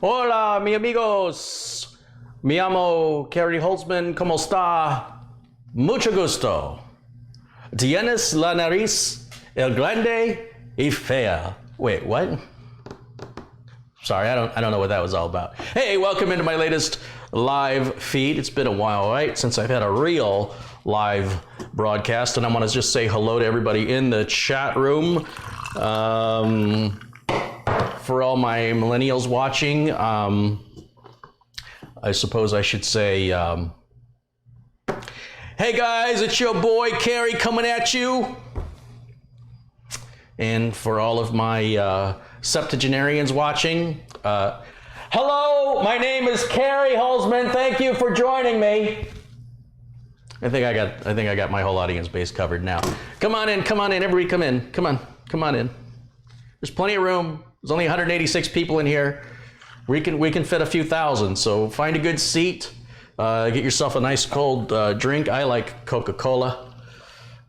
Hola, mi amigos. Me llamo Kerry Holzman. ¿Cómo está? Mucho gusto. Tienes la nariz el grande y fea. Wait, what? Sorry, I don't know what that was all about. Hey, welcome into my latest live feed. It's been a while, right, since I've had a real live broadcast, and I want to just say hello to everybody in the chat room. For all my millennials watching, I suppose I should say, hey guys, it's your boy Kerry coming at you. And for all of my septuagenarians watching, hello, my name is Kerry Holzman. Thank you for joining me. I think I got my whole audience base covered now. Come on in, everybody come in. Come on in. There's plenty of room. There's only 186 people in here. We can fit a few thousand, so find a good seat. Get yourself a nice cold drink. I like Coca-Cola.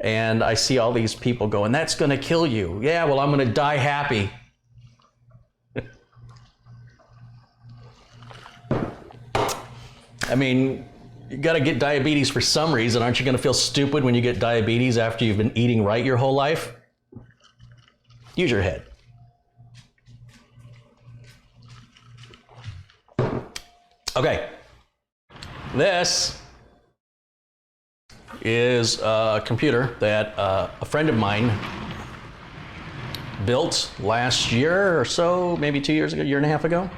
And I see all these people going, that's gonna kill you. Yeah, well, I'm gonna die happy. I mean, you gotta get diabetes for some reason. Aren't you gonna feel stupid when you get diabetes after you've been eating right your whole life? Use your head. Okay, this is a computer that a friend of mine built last year or so, maybe 2 years ago, year and a half ago.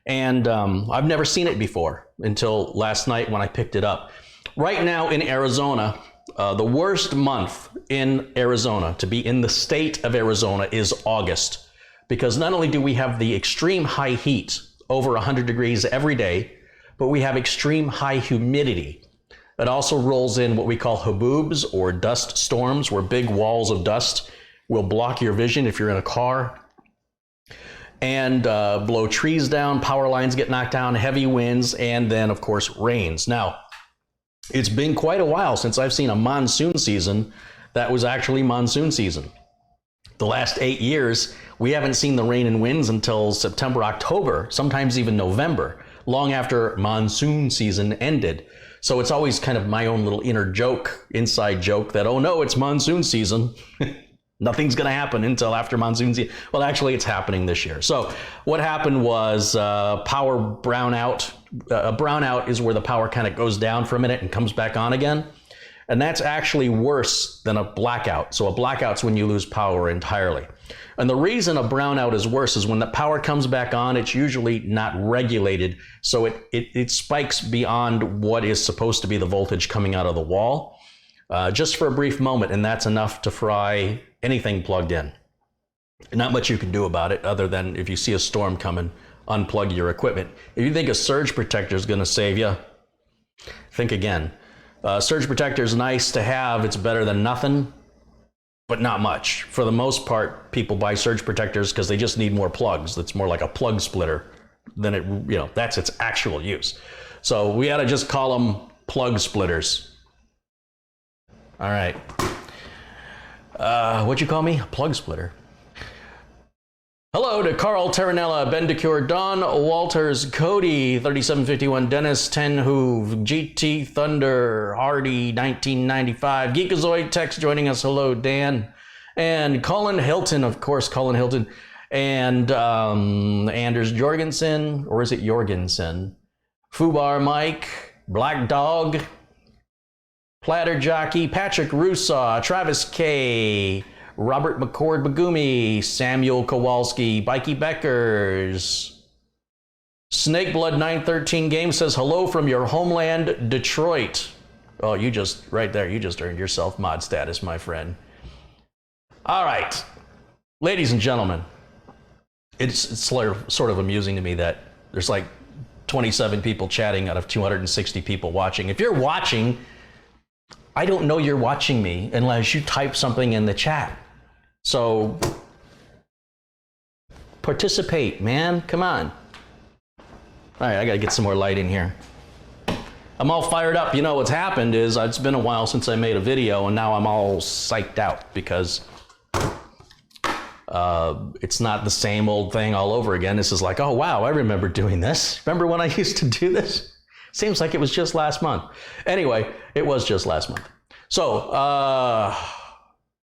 And I've never seen it before until last night when I picked it up. Right now in Arizona, the worst month in Arizona, to be in the state of Arizona, is August. Because not only do we have the extreme high heat, over 100 degrees every day, but we have extreme high humidity. It also rolls in what we call haboobs, or dust storms, where big walls of dust will block your vision if you're in a car, and blow trees down, power lines get knocked down, heavy winds, and then of course rains. Now, it's been quite a while since I've seen a monsoon season that was actually monsoon season. The last 8 years, we haven't seen the rain and winds until September, October, sometimes even November, long after monsoon season ended. So it's always kind of my own little inner joke, inside joke, that, oh no, it's monsoon season. Nothing's gonna happen until after monsoon season. Well, actually it's happening this year. So what happened was power brownout. A brownout is where the power kind of goes down for a minute and comes back on again. And that's actually worse than a blackout. So a blackout's when you lose power entirely. And the reason a brownout is worse is when the power comes back on, it's usually not regulated. So it spikes beyond what is supposed to be the voltage coming out of the wall, just for a brief moment. And that's enough to fry anything plugged in. Not much you can do about it other than if you see a storm coming, unplug your equipment. If you think a surge protector is gonna save you, think again. Surge protector is nice to have. It's better than nothing, but not much. For the most part, people buy surge protectors because they just need more plugs. It's more like a plug splitter than it, that's its actual use. So we ought to just call them plug splitters. All right. What'd you call me? A plug splitter. Hello to Carl Terranella, Ben DeCure, Don Walters, Cody, 3751, Dennis, Ten Hoove, GT Thunder, Hardy, 1995, Geekazoid Text joining us. Hello, Dan. And Colin Hilton, of course, Colin Hilton. And Anders Jorgensen, or is it Jorgensen? Fubar Mike, Black Dog, Platter Jockey, Patrick Rusaw, Travis K, Robert McCord Bagumi, Samuel Kowalski, Bikey Beckers. Snakeblood 913 Game says, hello from your homeland, Detroit. Oh, right there, you just earned yourself mod status, my friend. All right, ladies and gentlemen, it's sort of amusing to me that there's like 27 people chatting out of 260 people watching. If you're watching, I don't know you're watching me unless you type something in the chat. So participate, man. Come on. All right, I gotta get some more light in here. I'm all fired up. You know what's happened is it's been a while since I made a video, and now I'm all psyched out because It's not the same old thing all over again. This is like, oh, wow, I remember doing this. Remember when I used to do this? Seems like it was just last month. Anyway, it was just last month. So,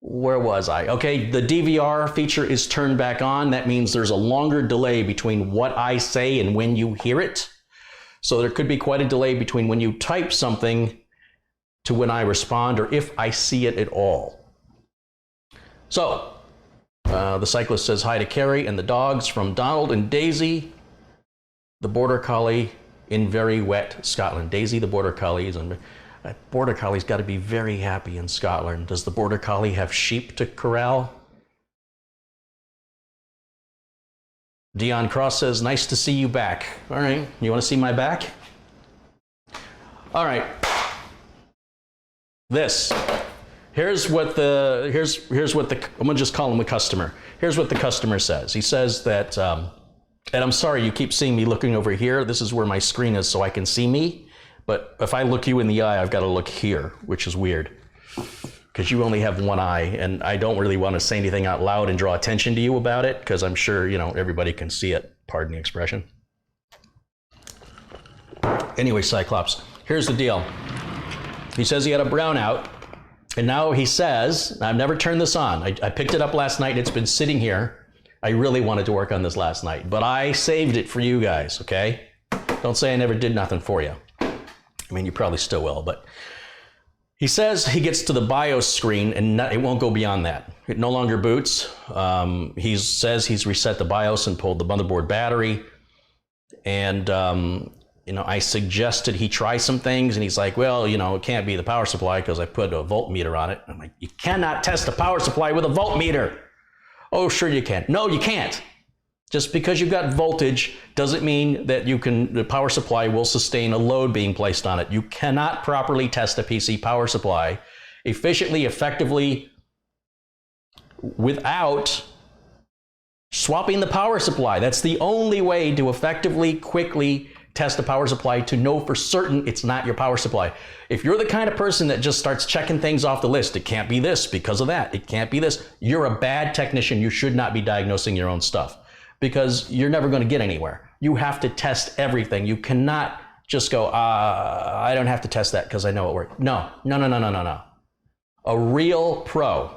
where was I? Okay, the DVR feature is turned back on. That means there's a longer delay between what I say and when you hear it. So there could be quite a delay between when you type something to when I respond, or if I see it at all. So, the cyclist says hi to Carrie and the dogs from Donald and Daisy, the border collie in very wet Scotland. Daisy, the border collie, is on. Border collie's got to be very happy in Scotland. Does the border collie have sheep to corral? Dion Cross says, nice to see you back. All right, you want to see my back? All right. This. Here's what the I'm gonna just call him the customer. Here's what the customer says. He says that, and I'm sorry you keep seeing me looking over here. This is where my screen is so I can see me. But if I look you in the eye, I've got to look here, which is weird because you only have one eye, and I don't really want to say anything out loud and draw attention to you about it because I'm sure, you know, everybody can see it. Pardon the expression. Anyway, Cyclops, here's the deal. He says he had a brownout, and now he says, I've never turned this on. I picked it up last night, and it's been sitting here. I really wanted to work on this last night, but I saved it for you guys, okay? Don't say I never did nothing for you. I mean, you probably still will, but he says he gets to the BIOS screen and it won't go beyond that. It no longer boots. He says he's reset the BIOS and pulled the motherboard battery. And, you know, I suggested he try some things and he's like, well, you know, it can't be the power supply because I put a voltmeter on it. I'm like, you cannot test a power supply with a voltmeter. Oh, sure you can. No, you can't. Just because you've got voltage doesn't mean that the power supply will sustain a load being placed on it. You cannot properly test a PC power supply efficiently, effectively, without swapping the power supply. That's the only way to effectively, quickly test a power supply to know for certain it's not your power supply. If you're the kind of person that just starts checking things off the list, it can't be this because of that, it can't be this, you're a bad technician. You should not be diagnosing your own stuff, because you're never going to get anywhere. You have to test everything. You cannot just go, I don't have to test that because I know it worked. No. A real pro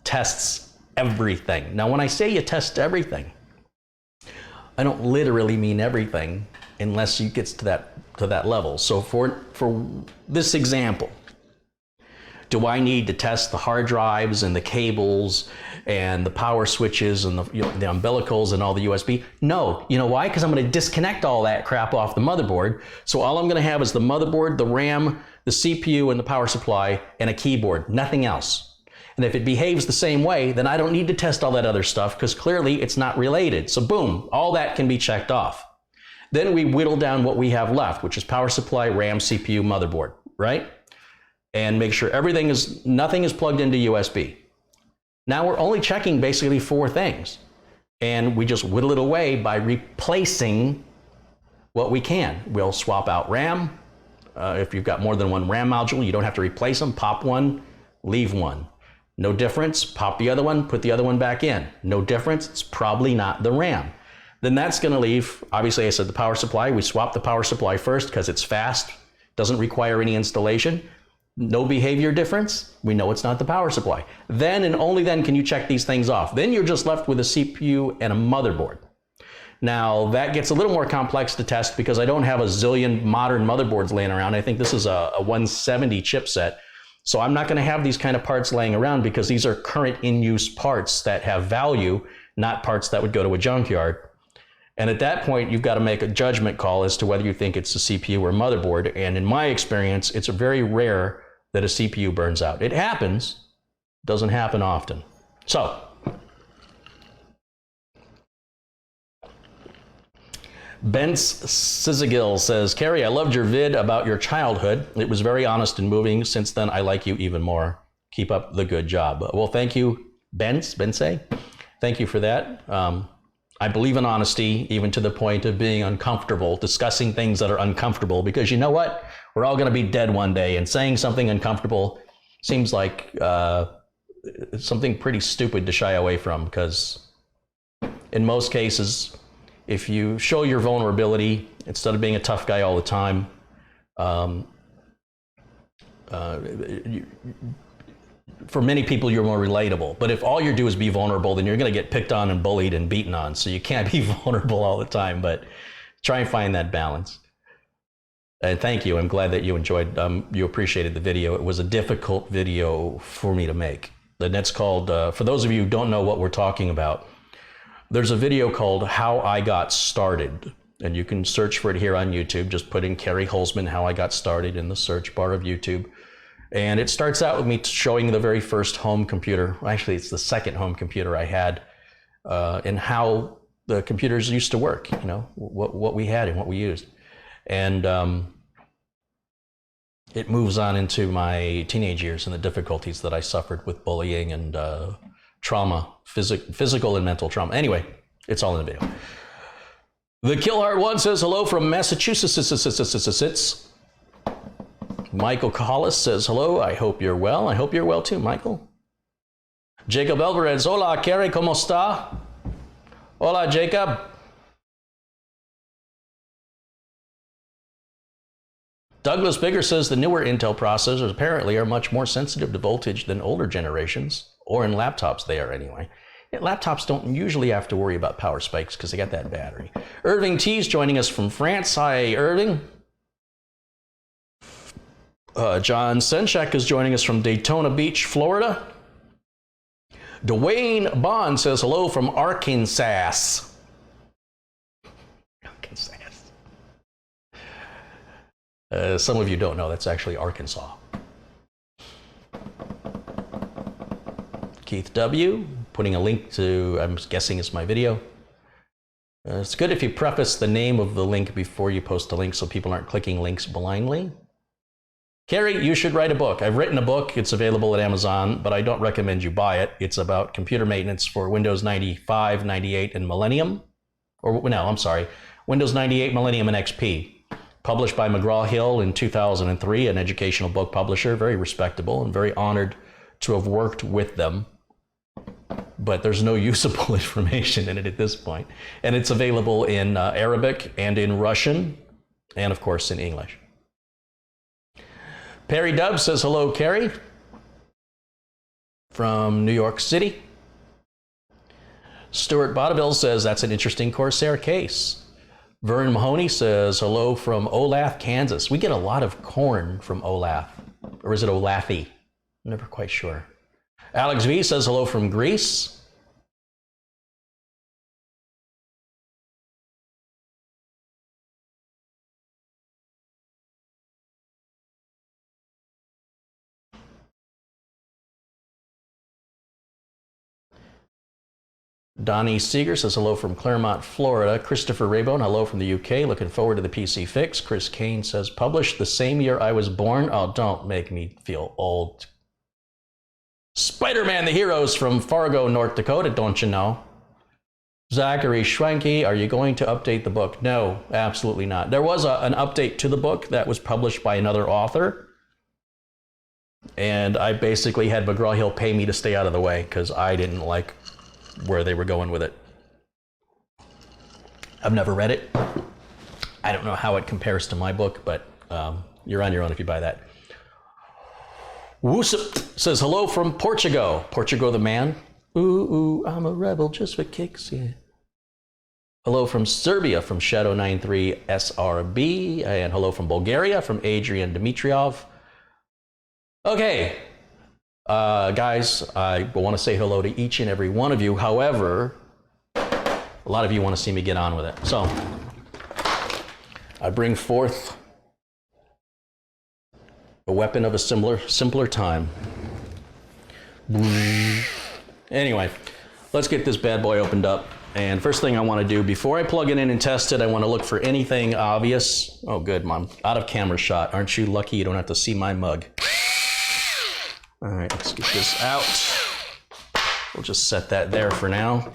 tests everything. Now, when I say you test everything, I don't literally mean everything unless you get to that level. So for this example, do I need to test the hard drives and the cables and the power switches and the umbilicals and all the USB? No. You know why? Because I'm going to disconnect all that crap off the motherboard. So all I'm going to have is the motherboard, the RAM, the CPU, and the power supply, and a keyboard. Nothing else. And if it behaves the same way, then I don't need to test all that other stuff because clearly it's not related. So boom, all that can be checked off. Then we whittle down what we have left, which is power supply, RAM, CPU, motherboard, right? And make sure nothing is plugged into USB. Now we're only checking basically 4 things. And we just whittle it away by replacing what we can. We'll swap out RAM. If you've got more than one RAM module, you don't have to replace them. Pop one, leave one. No difference, pop the other one, put the other one back in. No difference, it's probably not the RAM. Then that's gonna leave, obviously I said the power supply. We swap the power supply first because it's fast, doesn't require any installation. No behavior difference, we know it's not the power supply. Then and only then can you check these things off. Then you're just left with a CPU and a motherboard. Now that gets a little more complex to test because I don't have a zillion modern motherboards laying around. I think this is a 170 chipset. So I'm not gonna have these kind of parts laying around because these are current in-use parts that have value, not parts that would go to a junkyard. And at that point, you've got to make a judgment call as to whether you think it's a CPU or motherboard. And in my experience, it's very rare that a CPU burns out. It happens, doesn't happen often. So, Bence Sizagil says, Carrie, I loved your vid about your childhood. It was very honest and moving. Since then, I like you even more. Keep up the good job. Well, thank you, Bence. Thank you for that. I believe in honesty, even to the point of being uncomfortable, discussing things that are uncomfortable, because you know what? We're all going to be dead one day, and saying something uncomfortable seems like it's something pretty stupid to shy away from, because in most cases, if you show your vulnerability, instead of being a tough guy all the time, for many people, you're more relatable. But if all you do is be vulnerable, then you're going to get picked on and bullied and beaten on. So you can't be vulnerable all the time, but try and find that balance. And thank you. I'm glad that you enjoyed, you appreciated the video. It was a difficult video for me to make. And that's called, for those of you who don't know what we're talking about, there's a video called How I Got Started. And you can search for it here on YouTube. Just put in Kerry Holzman, How I Got Started in the search bar of YouTube. And it starts out with me showing the very first home computer. Actually, it's the second home computer I had, and how the computers used to work, you know, what we had and what we used. And it moves on into my teenage years and the difficulties that I suffered with bullying and trauma, physical and mental trauma. Anyway, it's all in the video. The Killheart One says hello from Massachusetts. Michael Collis says hello. I hope you're well. I hope you're well too, Michael. Jacob Alvarez. Hola, Kerry, ¿cómo está? Hola, Jacob. Douglas Bigger says the newer Intel processors apparently are much more sensitive to voltage than older generations, or in laptops they are anyway. Yeah, laptops don't usually have to worry about power spikes because they got that battery. Irving T's joining us from France. Hi, Irving. John Senchak is joining us from Daytona Beach, Florida. Dwayne Bond says hello from Arkansas. Arkansas. Some of you don't know, that's actually Arkansas. Keith W. putting a link to, I'm guessing it's my video. It's good if you preface the name of the link before you post the link so people aren't clicking links blindly. Kerry, you should write a book. I've written a book. It's available at Amazon, but I don't recommend you buy it. It's about computer maintenance for Windows 95, 98, and Millennium. Or no, I'm sorry, Windows 98, Millennium, and XP. Published by McGraw-Hill in 2003, an educational book publisher, very respectable and very honored to have worked with them. But there's no usable information in it at this point. And it's available in Arabic and in Russian, and of course in English. Perry Dub says hello, Kerry, from New York City. Stuart Bodeville says that's an interesting Corsair case. Vern Mahoney says hello from Olathe, Kansas. We get a lot of corn from Olathe, or is it Olathe? I'm never quite sure. Alex V says hello from Greece. Donnie Seeger says hello from Claremont, Florida. Christopher Raybone, hello from the UK. Looking forward to the PC fix. Chris Kane says, published the same year I was born. Oh, don't make me feel old. Spider-Man the Heroes from Fargo, North Dakota, don't you know? Zachary Schwenke, are you going to update the book? No, absolutely not. There was an update to the book that was published by another author. And I basically had McGraw-Hill pay me to stay out of the way because I didn't like where they were going with it. I've never read it. I don't know how it compares to my book, but you're on your own if you buy that. Woosip says hello from Portugal. Portugal the man. Ooh, ooh, I'm a rebel just for kicks, yeah. Hello from Serbia from Shadow93 SRB. And hello from Bulgaria from Adrian Dimitriov. Okay. Guys, I want to say hello to each and every one of you. However, a lot of you want to see me get on with it. So, I bring forth a weapon of a simpler time. Anyway, let's get this bad boy opened up. And first thing I want to do, before I plug it in and test it, I want to look for anything obvious. Oh, good, Mom. Out of camera shot. Aren't you lucky you don't have to see my mug? All right, let's get this out. We'll just set that there for now.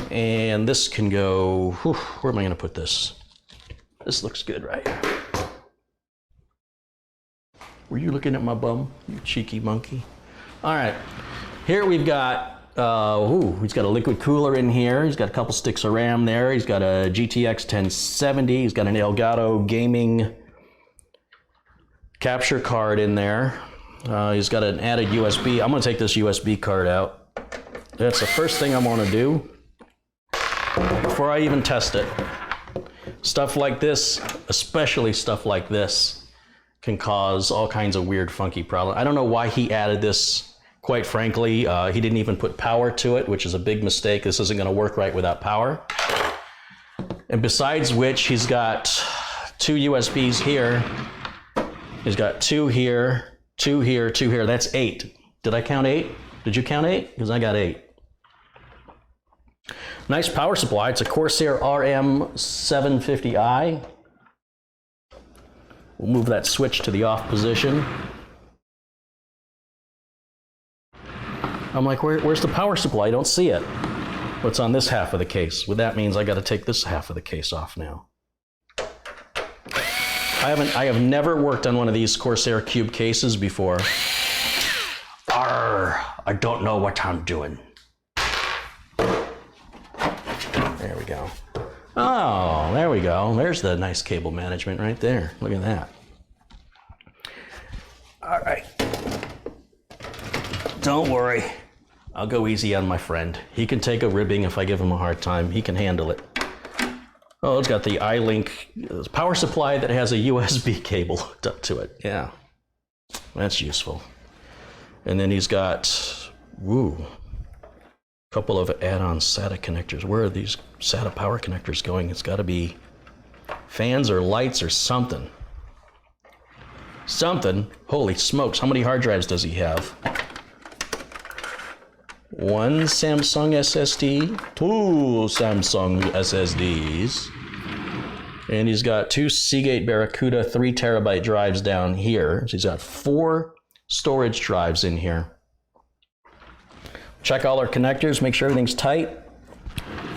And this can go, where am I gonna put this? This looks good, right? Were you looking at my bum, you cheeky monkey? All right, here we've got, he's got a liquid cooler in here. He's got a couple sticks of RAM there. He's got a GTX 1070. He's got an Elgato gaming capture card in there. He's got an added USB. I'm gonna take this USB card out. That's the first thing I wanna do before I even test it. Stuff like this, especially stuff like this, can cause all kinds of weird, funky problems. I don't know why he added this, quite frankly. He didn't even put power to it, which is a big mistake. This isn't gonna work right without power. And besides which, he's got two USBs here. He's got two here, two here, two here. That's 8. Did I count 8? Did you count 8? Because I got 8. Nice power supply. It's a Corsair RM750i. We'll move that switch to the off position. I'm like, where's the power supply? I don't see it. What's on this half of the case? Well, that means I got to take this half of the case off now. I have never worked on one of these Corsair Cube cases before. Arr, I don't know what I'm doing. There we go. Oh, there we go. There's the nice cable management right there. Look at that. All right. Don't worry. I'll go easy on my friend. He can take a ribbing if I give him a hard time. He can handle it. Oh, it's got the iLink power supply that has a USB cable hooked up to it. Yeah, that's useful. And then he's got, a couple of add-on SATA connectors. Where are these SATA power connectors going? It's got to be fans or lights or something. Something. Holy smokes, how many hard drives does he have? 1 Samsung SSD, 2 Samsung SSDs, and he's got 2 Seagate Barracuda 3 terabyte drives down here. So he's got 4 storage drives in here. Check all our connectors, make sure everything's tight.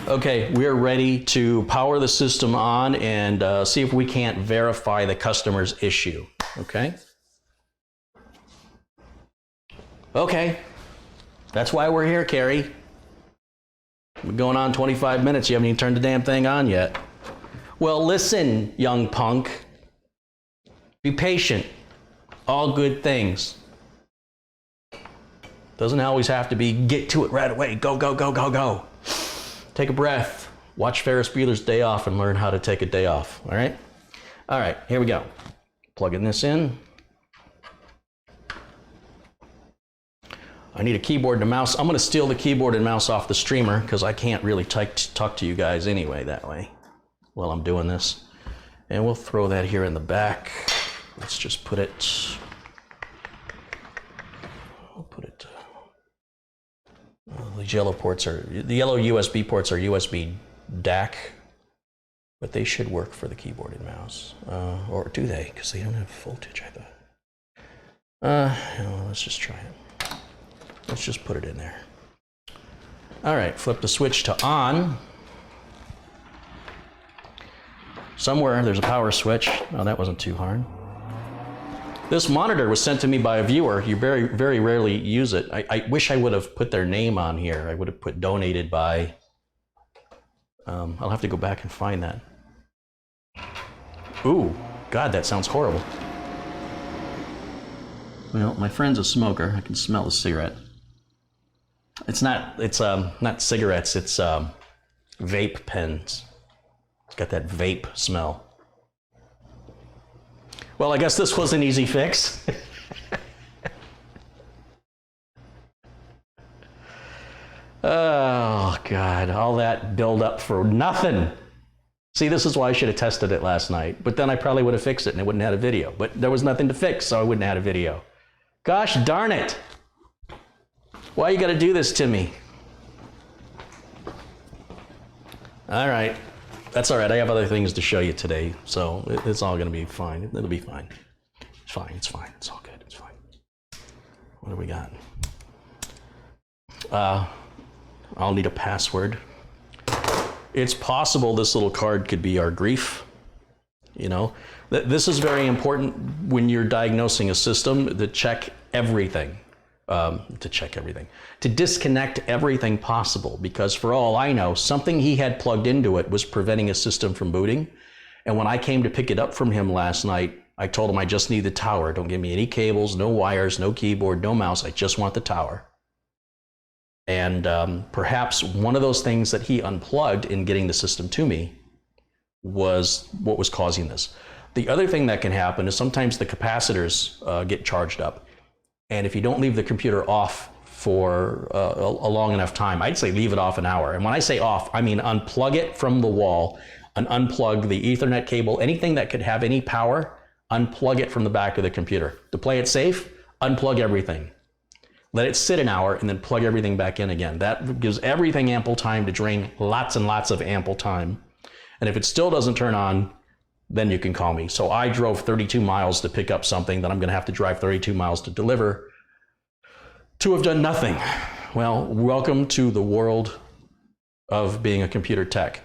Okay, we're ready to power the system on and see if we can't verify the customer's issue, okay? Okay. That's why we're here, Carrie. We're going on 25 minutes. You haven't even turned the damn thing on yet. Well, listen, young punk. Be patient. All good things. Doesn't always have to be get to it right away. Go, go, go, go, go. Take a breath. Watch Ferris Bueller's Day Off and learn how to take a day off. All right? All right, here we go. Plugging this in. I need a keyboard and a mouse. I'm going to steal the keyboard and mouse off the streamer because I can't really talk to you guys anyway that way while I'm doing this. And we'll throw that here in the back. Let's just put it... I'll put it... these yellow ports are... The yellow USB ports are USB DAC, but they should work for the keyboard and mouse. Or do they? Because they don't have voltage, I thought. Let's just try it. Let's just put it in there. All right, flip the switch to on. Somewhere there's a power switch. Oh, that wasn't too hard. This monitor was sent to me by a viewer. You very, very rarely use it. I wish I would have put their name on here. I would have put donated by. I'll have to go back and find that. Ooh, God, that sounds horrible. Well, my friend's a smoker. I can smell the cigarette. It's not cigarettes, it's vape pens. It's got that vape smell. Well, I guess this was an easy fix. Oh, God, all that build up for nothing. See, this is why I should have tested it last night, but then I probably would have fixed it and it wouldn't have had a video. But there was nothing to fix, so I wouldn't have had a video. Gosh darn it. Why you gotta do this to me? All right, that's all right. I have other things to show you today, so it's all gonna be fine. It'll be fine. It's fine, it's fine, it's all good, it's fine. What do we got? I'll need a password. It's possible this little card could be our grief. You know, this is very important when you're diagnosing a system, to check everything, to disconnect everything possible, because for all I know, something he had plugged into it was preventing his system from booting. And when I came to pick it up from him last night, I told him I just need the tower. Don't give me any cables, no wires, no keyboard, no mouse. I just want the tower. And perhaps one of those things that he unplugged in getting the system to me was what was causing this. The other thing that can happen is sometimes the capacitors get charged up. And if you don't leave the computer off for a long enough time, I'd say leave it off an hour. And when I say off, I mean unplug it from the wall and unplug the Ethernet cable, anything that could have any power, unplug it from the back of the computer. To play it safe, unplug everything. Let it sit an hour and then plug everything back in again. That gives everything ample time to drain, lots and lots of ample time. And if it still doesn't turn on, then you can call me. So I drove 32 miles to pick up something that I'm gonna have to drive 32 miles to deliver, to have done nothing. Well, welcome to the world of being a computer tech.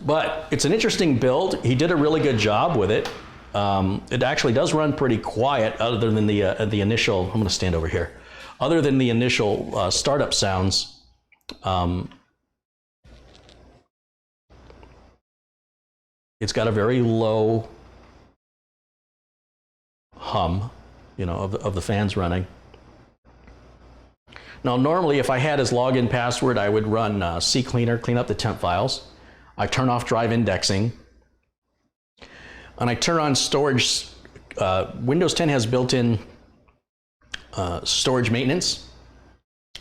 But it's an interesting build. He did a really good job with it. It actually does run pretty quiet, other than the initial, I'm gonna stand over here. Other than the initial startup sounds, it's got a very low hum, you know, of the fans running. Now, normally, if I had his login password, I would run CCleaner, clean up the temp files. I turn off drive indexing, and I turn on storage. Windows 10 has built-in storage maintenance,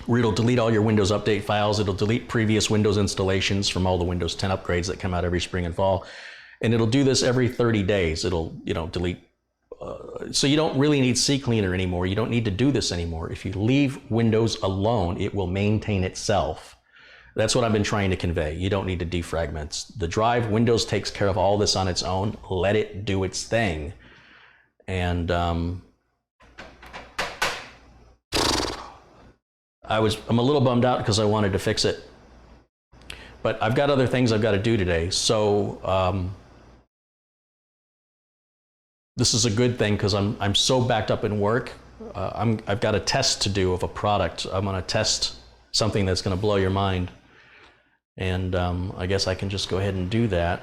where it'll delete all your Windows Update files. It'll delete previous Windows installations from all the Windows 10 upgrades that come out every spring and fall. And it'll do this every 30 days. It'll, you know, delete. So you don't really need CCleaner anymore. You don't need to do this anymore. If you leave Windows alone, it will maintain itself. That's what I've been trying to convey. You don't need to defragment the drive. Windows takes care of all this on its own. Let it do its thing. And I'm a little bummed out because I wanted to fix it. But I've got other things I've got to do today. So this is a good thing because I'm so backed up in work. I've got a test to do of a product. I'm going to test something that's going to blow your mind. And I guess I can just go ahead and do that.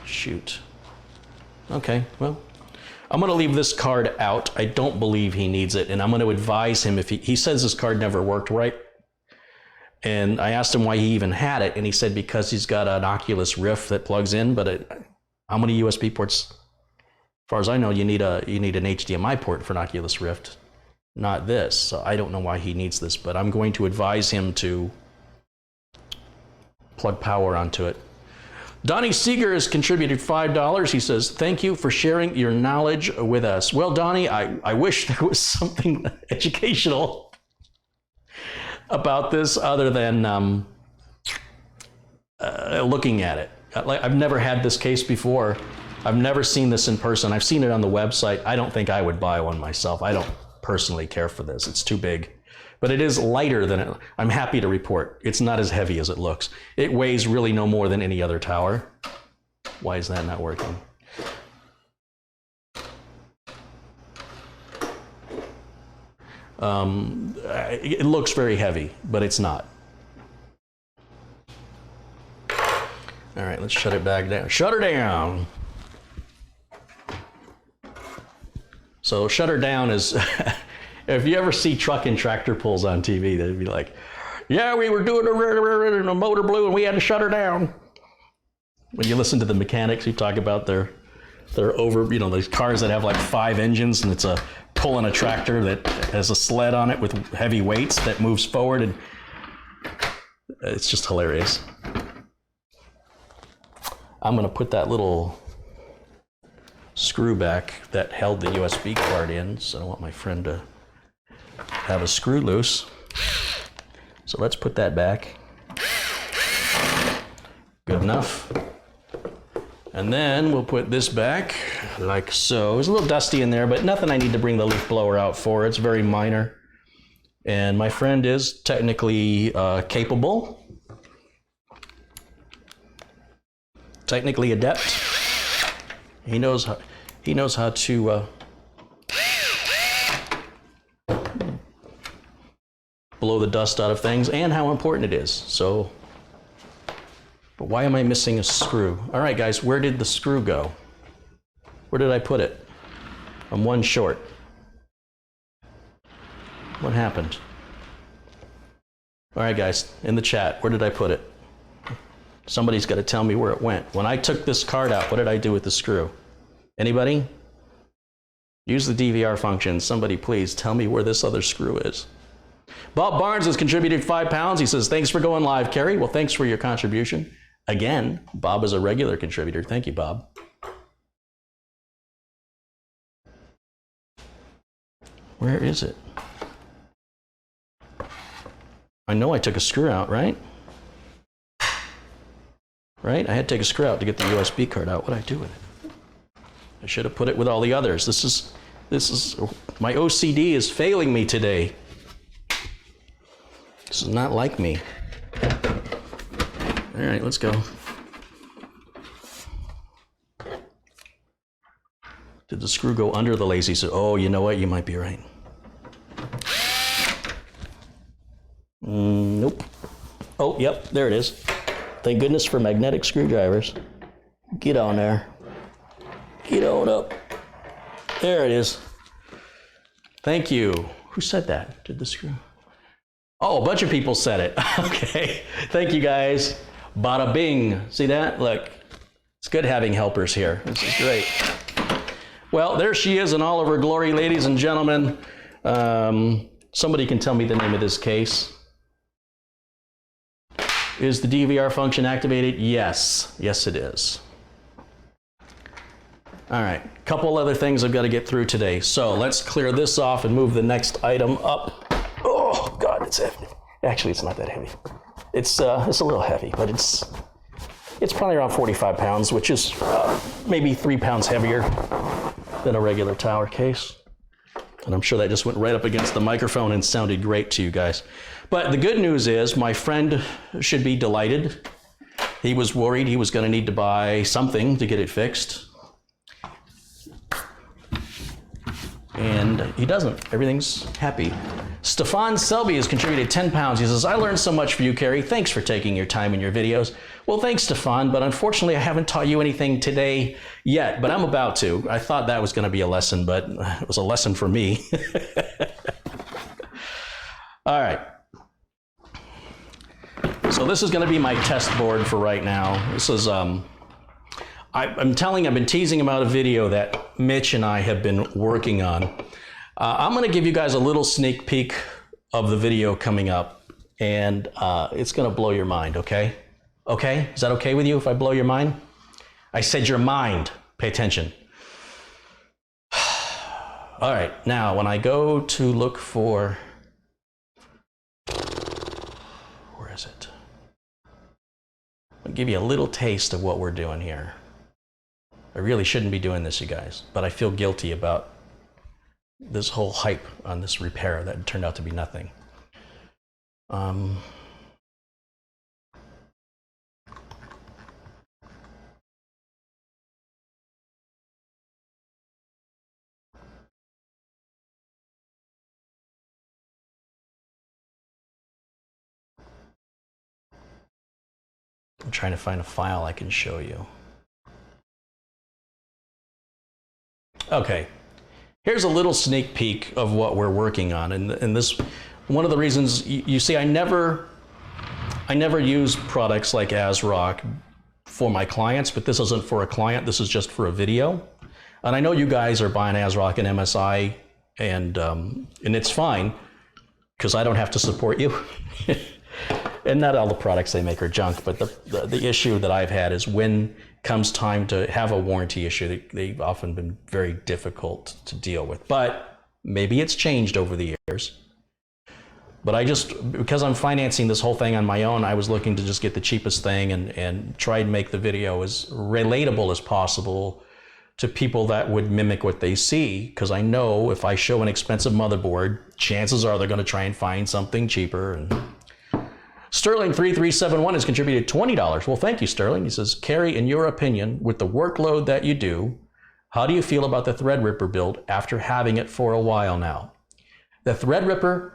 Shoot. Okay, well, I'm going to leave this card out. I don't believe he needs it, and I'm going to advise him if he says this card never worked right. And I asked him why he even had it, and he said because he's got an Oculus Rift that plugs in. But how many USB ports? As far as I know, you need an HDMI port for an Oculus Rift, not this. So I don't know why he needs this, but I'm going to advise him to plug power onto it. Donnie Seeger has contributed $5. He says, thank you for sharing your knowledge with us. Well, Donnie, I wish there was something educational about this other than looking at it. I've never had this case before. I've never seen this in person. I've seen it on the website. I don't think I would buy one myself. I don't personally care for this. It's too big. But it is lighter than it. I'm happy to report it's not as heavy as it looks. It weighs really no more than any other tower. Why is that not working? It looks very heavy, but it's not. All right, let's shut it back down. Shut her down. So shut her down is, if you ever see truck and tractor pulls on TV, they'd be like, yeah, we were doing a motor blew and we had to shut her down. When you listen to the mechanics who talk about their over, you know, these cars that have like 5 engines and it's pulling a tractor that has a sled on it with heavy weights that moves forward, and it's just hilarious. I'm gonna put that little screw back that held the USB card in, so I don't want my friend to have a screw loose. So let's put that back. Good enough. And then we'll put this back like so. It's a little dusty in there, but nothing I need to bring the leaf blower out for. It's very minor. And my friend is technically capable. technically adept. He knows how to blow the dust out of things and how important it is. So, but why am I missing a screw? All right, guys, where did the screw go? Where did I put it? I'm one short. What happened? All right, guys, in the chat, where did I put it? Somebody's got to tell me where it went. When I took this card out, what did I do with the screw? Anybody? Use the DVR function. Somebody please tell me where this other screw is. Bob Barnes has contributed £5. He says, thanks for going live, Kerry. Well, thanks for your contribution. Again, Bob is a regular contributor. Thank you, Bob. Where is it? I know I took a screw out, right? Right? I had to take a screw out to get the USB card out. What did I do with it? I should have put it with all the others. This is, my OCD is failing me today. This is not like me. All right, let's go. Did the screw go under the lazy? So, oh, you know what? You might be right. Nope. Oh, yep, there it is. Thank goodness for magnetic screwdrivers. Get on there. Get on up. There it is. Thank you. Who said that? Did the screw? Oh, a bunch of people said it. Okay. Thank you, guys. Bada bing. See that? Look, it's good having helpers here. This is great. Well, there she is in all of her glory, ladies and gentlemen. Somebody can tell me the name of this case. Is the DVR function activated? Yes. Yes, it is. All right. A couple other things I've got to get through today. So let's clear this off and move the next item up. Oh, God, it's heavy. Actually, it's not that heavy. It's a little heavy, but it's probably around 45 pounds, which is maybe 3 pounds heavier than a regular tower case. And I'm sure that just went right up against the microphone and sounded great to you guys. But the good news is my friend should be delighted. He was worried he was going to need to buy something to get it fixed. And he doesn't. Everything's happy. Stefan Selby has contributed 10 pounds. He says, I learned so much from you, Kerry. Thanks for taking your time in your videos. Well, thanks, Stefan, but unfortunately I haven't taught you anything today yet, but I'm about to. I thought that was going to be a lesson, but it was a lesson for me. All right. So this is going to be my test board for right now. This is, I've been teasing about a video that Mitch and I have been working on. I'm going to give you guys a little sneak peek of the video coming up, and it's going to blow your mind, okay? Okay? Is that okay with you if I blow your mind? I said your mind. Pay attention. All right, now when I go to look for, where is it? I'll give you a little taste of what we're doing here. I really shouldn't be doing this, you guys, but I feel guilty about this whole hype on this repair that turned out to be nothing. I'm trying to find a file I can show you. Okay, here's a little sneak peek of what we're working on, and this, one of the reasons you see I never use products like ASRock for my clients, but this isn't for a client, this is just for a video. And I know you guys are buying ASRock and MSI, and it's fine because I don't have to support you. And not all the products they make are junk, but the issue that I've had is when comes time to have a warranty issue, they've often been very difficult to deal with. But maybe it's changed over the years. But because I'm financing this whole thing on my own, I was looking to just get the cheapest thing and try and make the video as relatable as possible to people that would mimic what they see. Because I know if I show an expensive motherboard, chances are they're going to try and find something cheaper. Sterling3371 has contributed $20. Well, thank you, Sterling. He says, Carrie, in your opinion, with the workload that you do, how do you feel about the Threadripper build after having it for a while now? The Threadripper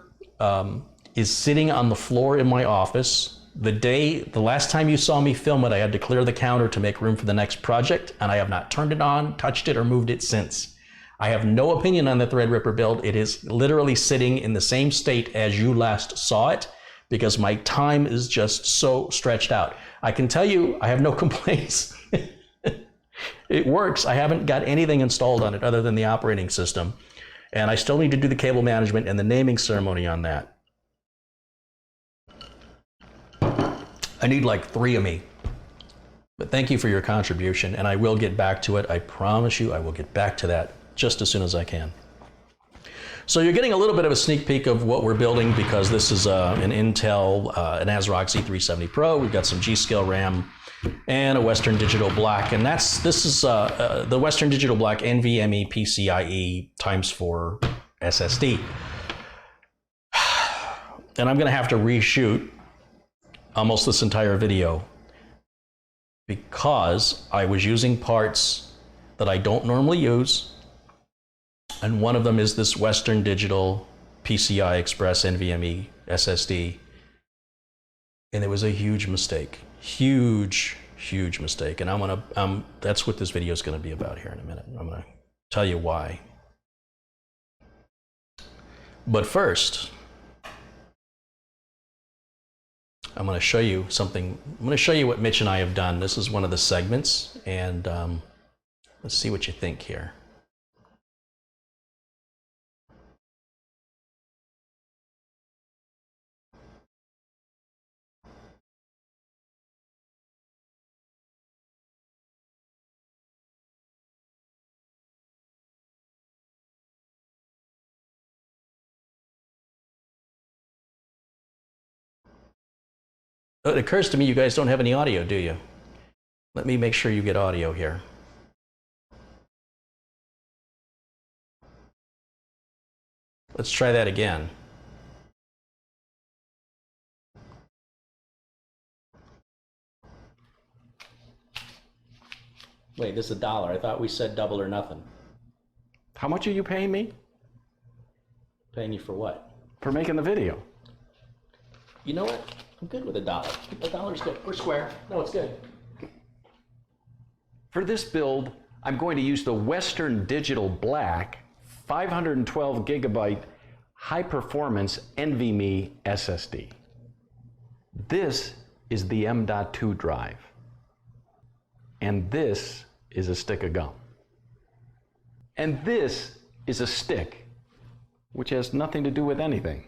is sitting on the floor in my office. The last time you saw me film it, I had to clear the counter to make room for the next project, and I have not turned it on, touched it, or moved it since. I have no opinion on the Threadripper build. It is literally sitting in the same state as you last saw it, because my time is just so stretched out. I can tell you, I have no complaints. It works. I haven't got anything installed on it other than the operating system. And I still need to do the cable management and the naming ceremony on that. I need like 3 of me. But thank you for your contribution, and I will get back to it. I promise you I will get back to that just as soon as I can. So you're getting a little bit of a sneak peek of what we're building, because this is an Intel, an ASRock Z370 Pro. We've got some G-Scale RAM and a Western Digital Black, and this is the Western Digital Black NVMe PCIe ×4 SSD. And I'm gonna have to reshoot almost this entire video because I was using parts that I don't normally use, and one of them is this Western Digital PCI Express NVMe SSD, and it was a huge mistake. Huge mistake. And that's what this video is going to be about here in a minute. I'm going to tell you why. But first, I'm going to show you something. I'm going to show you what Mitch and I have done. This is one of the segments, and let's see what you think here. It occurs to me you guys don't have any audio, do you? Let me make sure you get audio here. Let's try that again. Wait, this is $1. I thought we said double or nothing. How much are you paying me? Paying you for what? For making the video. You know what? I'm good with $1. $1's good. We're square. No, it's good. For this build, I'm going to use the Western Digital Black 512 gigabyte high performance NVMe SSD. This is the M.2 drive. And this is a stick of gum. And this is a stick, which has nothing to do with anything.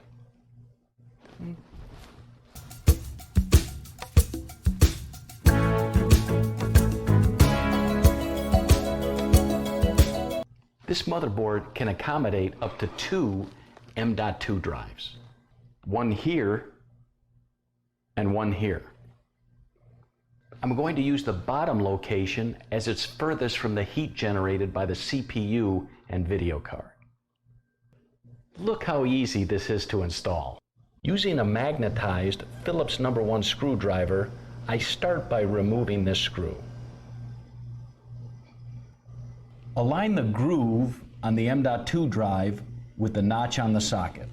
This motherboard can accommodate up to 2 M.2 drives. One here and one here. I'm going to use the bottom location as it's furthest from the heat generated by the CPU and video card. Look how easy this is to install. Using a magnetized Phillips #1 screwdriver, I start by removing this screw. Align the groove on the M.2 drive with the notch on the socket.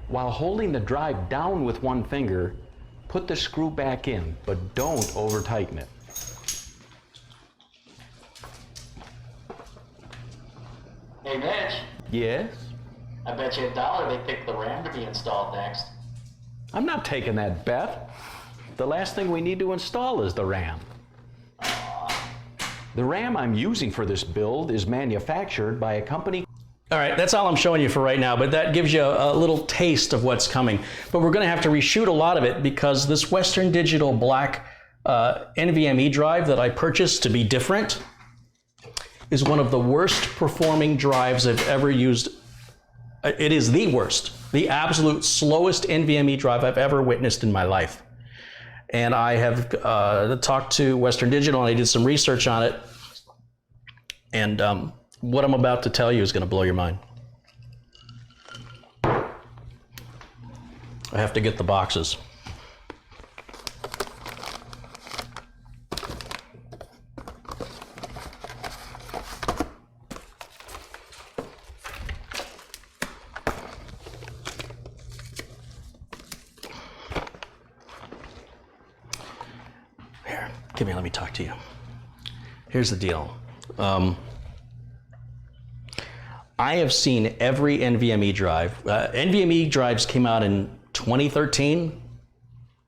While holding the drive down with one finger, put the screw back in, but don't over-tighten it. Hey, Mitch. Yes? I bet you $1 they picked the RAM to be installed next. I'm not taking that bet. The last thing we need to install is the RAM. The RAM I'm using for this build is manufactured by a company. All right, that's all I'm showing you for right now, but that gives you a little taste of what's coming. But we're gonna have to reshoot a lot of it because this Western Digital Black NVMe drive that I purchased to be different is one of the worst performing drives I've ever used. It is the worst, the absolute slowest NVMe drive I've ever witnessed in my life. And I have talked to Western Digital and I did some research on it. And what I'm about to tell you is going to blow your mind. I have to get the boxes. Here, come here, let me talk to you. Here's the deal. I have seen every NVMe drive. NVMe drives came out in 2013,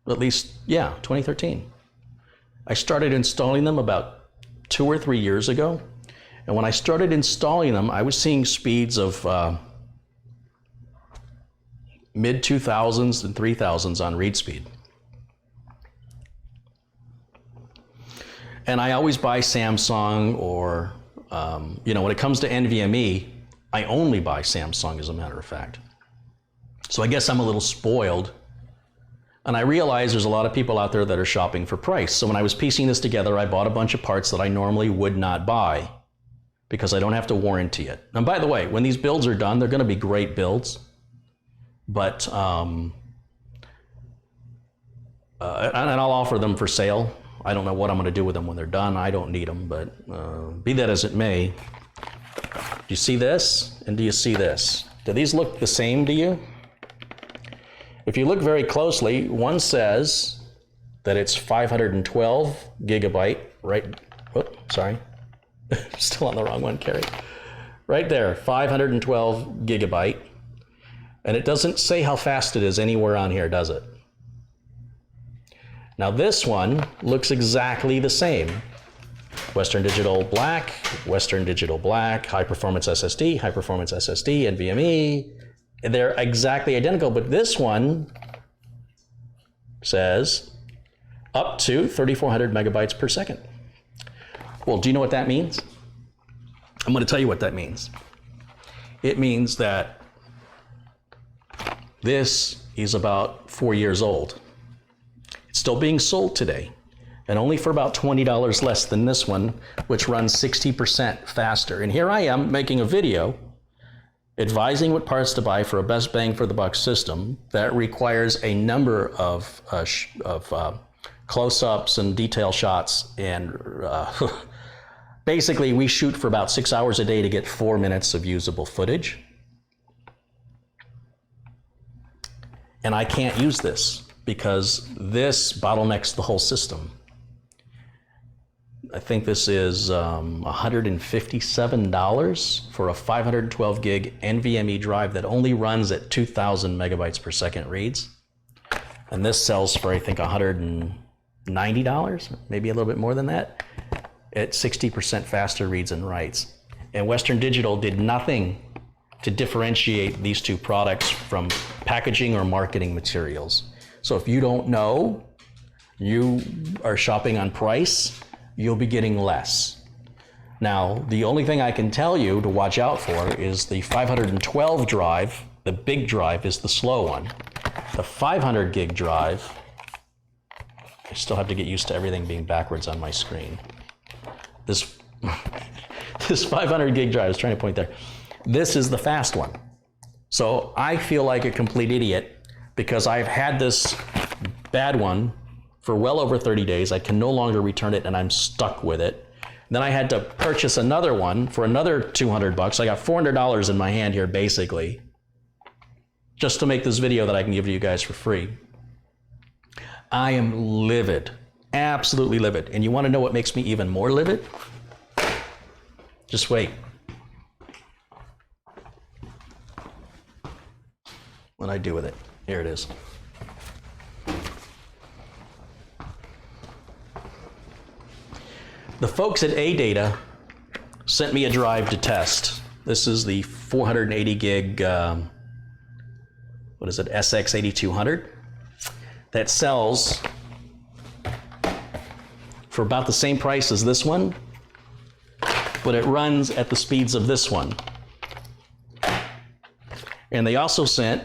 at least, yeah, 2013. I started installing them about 2 or 3 years ago. And when I started installing them, I was seeing speeds of mid 2000s and 3000s on read speed. And I always buy Samsung or, you know, when it comes to NVMe, I only buy Samsung, as a matter of fact. So I guess I'm a little spoiled. And I realize there's a lot of people out there that are shopping for price. So when I was piecing this together, I bought a bunch of parts that I normally would not buy because I don't have to warranty it. And by the way, when these builds are done, they're going to be great builds. But, and I'll offer them for sale. I don't know what I'm going to do with them when they're done. I don't need them, but be that as it may. Do you see this? And do you see this? Do these look the same to you? If you look very closely, one says that it's 512 gigabyte, right? Whoop, sorry. Still on the wrong one, Carrie. Right there, 512 gigabyte. And it doesn't say how fast it is anywhere on here, does it? Now this one looks exactly the same. Western Digital black, Western Digital black, high performance SSD, NVMe. They're exactly identical, but this one says up to 3,400 megabytes per second. Well, do you know what that means? I'm going to tell you what that means. It means that this is about 4 years old. It's still being sold today, and only for about $20 less than this one, which runs 60% faster. And here I am making a video advising what parts to buy for a best bang for the buck system that requires a number of close-ups and detail shots. And basically, we shoot for about 6 hours a day to get 4 minutes of usable footage. And I can't use this because this bottlenecks the whole system. I think this is $157 for a 512 gig NVMe drive that only runs at 2,000 megabytes per second reads. And this sells for, I think, $190, maybe a little bit more than that, at 60% faster reads and writes. And Western Digital did nothing to differentiate these two products from packaging or marketing materials. So if you don't know, you are shopping on price, you'll be getting less. Now, the only thing I can tell you to watch out for is the 512 drive. The big drive is the slow one. The 500 gig drive, I still have to get used to everything being backwards on my screen. This 500 gig drive, I was trying to point there. This is the fast one. So I feel like a complete idiot because I've had this bad one for well over 30 days. I can no longer return it and I'm stuck with it. Then I had to purchase another one for another $200. I got $400 in my hand here basically, just to make this video that I can give to you guys for free. I am livid, absolutely livid. And you want to know what makes me even more livid? Just wait. What I do with it. Here it is. The folks at AData sent me a drive to test. This is the 480 gig, what is it, SX8200, that sells for about the same price as this one, but it runs at the speeds of this one. And they also sent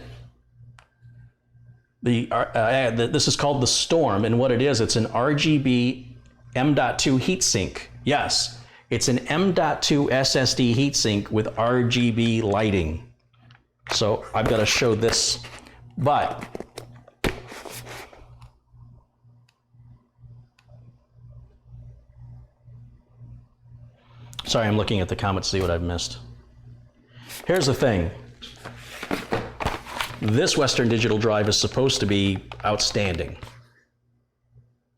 this is called the Storm, and what it is, it's an RGB M.2 heatsink. Yes, It's an M.2 SSD heatsink with RGB lighting. So I've got to show this, but sorry, I'm looking at the comments to see what I've missed. Here's the thing. This Western Digital drive is supposed to be outstanding.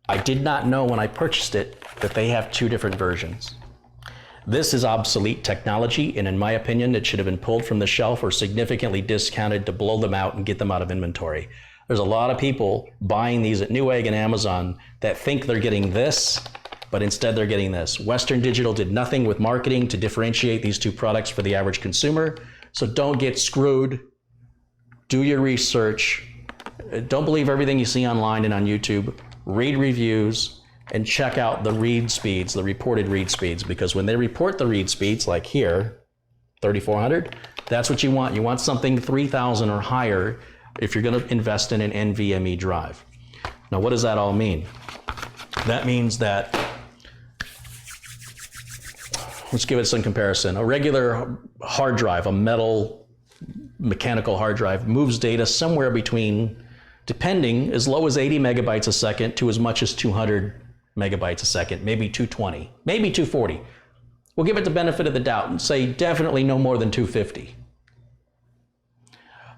I did not know when I purchased it that they have two different versions. This is obsolete technology, and in my opinion, it should have been pulled from the shelf or significantly discounted to blow them out and get them out of inventory. There's a lot of people buying these at Newegg and Amazon that think they're getting this, but instead they're getting this. Western Digital did nothing with marketing to differentiate these two products for the average consumer, so don't get screwed. Do your research. Don't believe everything you see online and on YouTube. Read reviews and check out the read speeds, the reported read speeds, because when they report the read speeds, like here, 3400, that's what you want. You want something 3000 or higher if you're going to invest in an NVMe drive. Now, what does that all mean? That means that, let's give it some comparison. A regular hard drive, a metal mechanical hard drive, moves data somewhere between, depending, as low as 80 megabytes a second to as much as 200 megabytes a second, maybe 220, maybe 240. We'll give it the benefit of the doubt and say definitely no more than 250.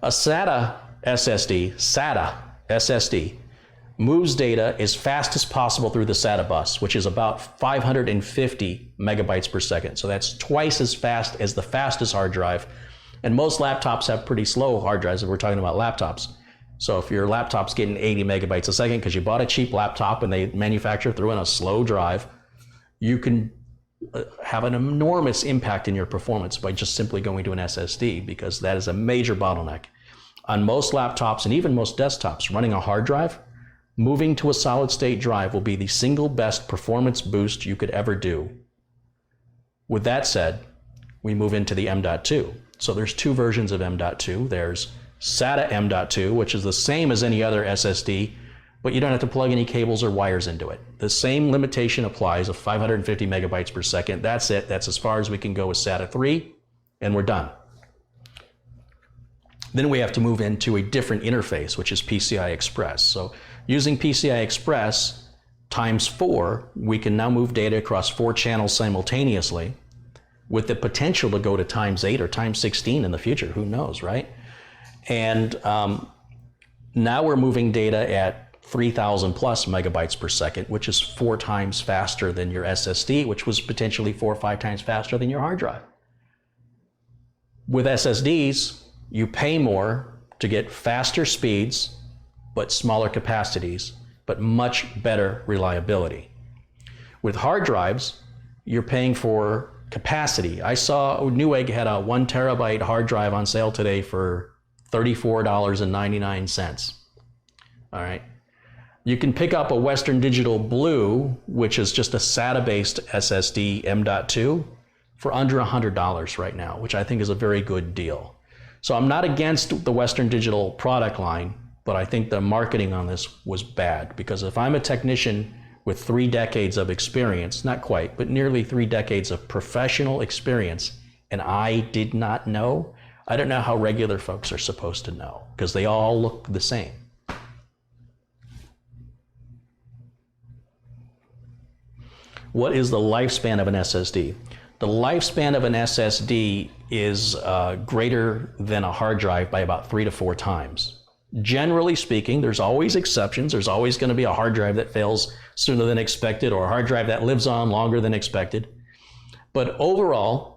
A SATA SSD moves data as fast as possible through the SATA bus, which is about 550 megabytes per second. So that's twice as fast as the fastest hard drive. And most laptops have pretty slow hard drives if we're talking about laptops. So if your laptop's getting 80 megabytes a second because you bought a cheap laptop and they manufacture through in a slow drive, you can have an enormous impact in your performance by just simply going to an SSD, because that is a major bottleneck. On most laptops and even most desktops, running a hard drive, moving to a solid state drive will be the single best performance boost you could ever do. With that said, we move into the M.2. So there's two versions of M.2. There's SATA M.2, which is the same as any other SSD, but you don't have to plug any cables or wires into it. The same limitation applies of 550 megabytes per second. That's it. That's as far as we can go with SATA 3, and we're done. Then we have to move into a different interface, which is PCI Express. So using PCI Express times 4, we can now move data across 4 channels simultaneously, with the potential to go to times 8 or times 16 in the future. Who knows, right? And now we're moving data at 3,000 plus megabytes per second, which is 4 times faster than your SSD, which was potentially 4 or 5 times faster than your hard drive. With SSDs, you pay more to get faster speeds, but smaller capacities, but much better reliability. With hard drives, you're paying for capacity. I saw Newegg had a 1 terabyte hard drive on sale today for $34.99. All right. You can pick up a Western Digital Blue, which is just a SATA-based SSD M.2, for under $100 right now, which I think is a very good deal. So I'm not against the Western Digital product line, but I think the marketing on this was bad, because if I'm a technician with 3 decades of experience, not quite, but nearly 3 decades of professional experience, and I did not know, I don't know how regular folks are supposed to know, because they all look the same. What is the lifespan of an SSD? The lifespan of an SSD is greater than a hard drive by about 3 to 4 times. Generally speaking, there's always exceptions. There's always going to be a hard drive that fails sooner than expected, or a hard drive that lives on longer than expected. But overall,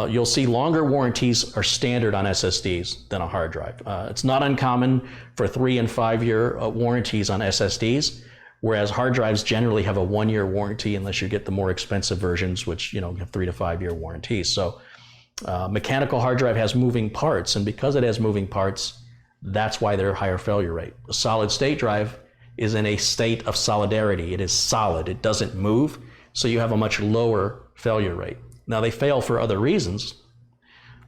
you'll see longer warranties are standard on SSDs than a hard drive. It's not uncommon for 3 and 5 year warranties on SSDs, whereas hard drives generally have a 1-year warranty unless you get the more expensive versions, which have 3 to 5 year warranties. So mechanical hard drive has moving parts, and because it has moving parts, that's why they're higher failure rate. A solid state drive is in a state of solidarity. It is solid, it doesn't move, so you have a much lower failure rate. Now they fail for other reasons,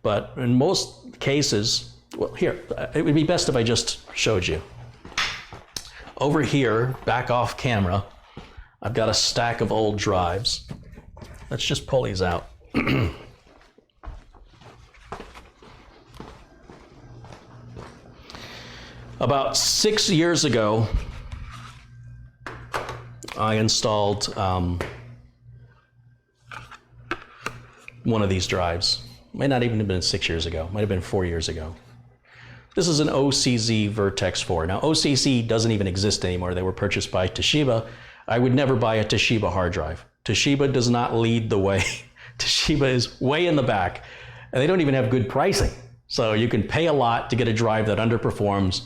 but in most cases, well, here, it would be best if I just showed you. Over here, back off camera, I've got a stack of old drives. let's just pull these out. About 6 years ago, I installed one of these drives. Might not even have been 6 years ago, might have been 4 years ago. This is an OCZ Vertex 4. Now OCZ doesn't even exist anymore. They were purchased by Toshiba. I would never buy a Toshiba hard drive. Toshiba does not lead the way. Toshiba is way in the back, and they don't even have good pricing. So you can pay a lot to get a drive that underperforms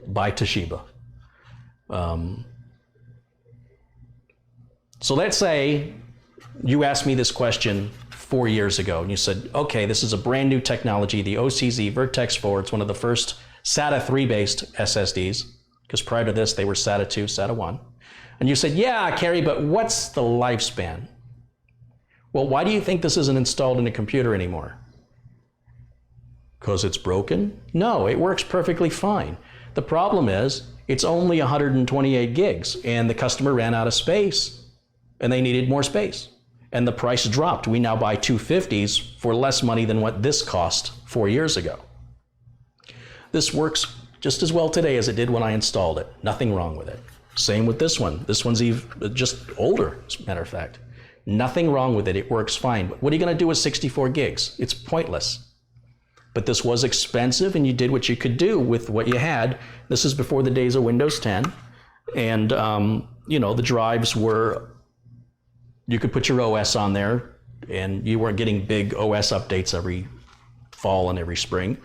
by Toshiba. So let's say you asked me this question 4 years ago, and you said, okay, this is a brand new technology, the OCZ Vertex 4. It's one of the first SATA 3 based SSDs, because prior to this, they were SATA 2, SATA 1. And you said, yeah, Kerry, but what's the lifespan? Well, why do you think this isn't installed in a computer anymore? Because it's broken? No, it works perfectly fine. The problem is, it's only 128 gigs, and the customer ran out of space, and they needed more space. And the price dropped. We now buy 250s for less money than what this cost 4 years ago. This works just as well today as it did when I installed it. Nothing wrong with it. Same with this one. This one's even just older, as a matter of fact. Nothing wrong with it. It works fine. But what are you going to do with 64 gigs? It's pointless. But this was expensive, and you did what you could do with what you had. This is before the days of Windows 10. And, you know, the drives were, you could put your OS on there, and you weren't getting big OS updates every fall and every spring.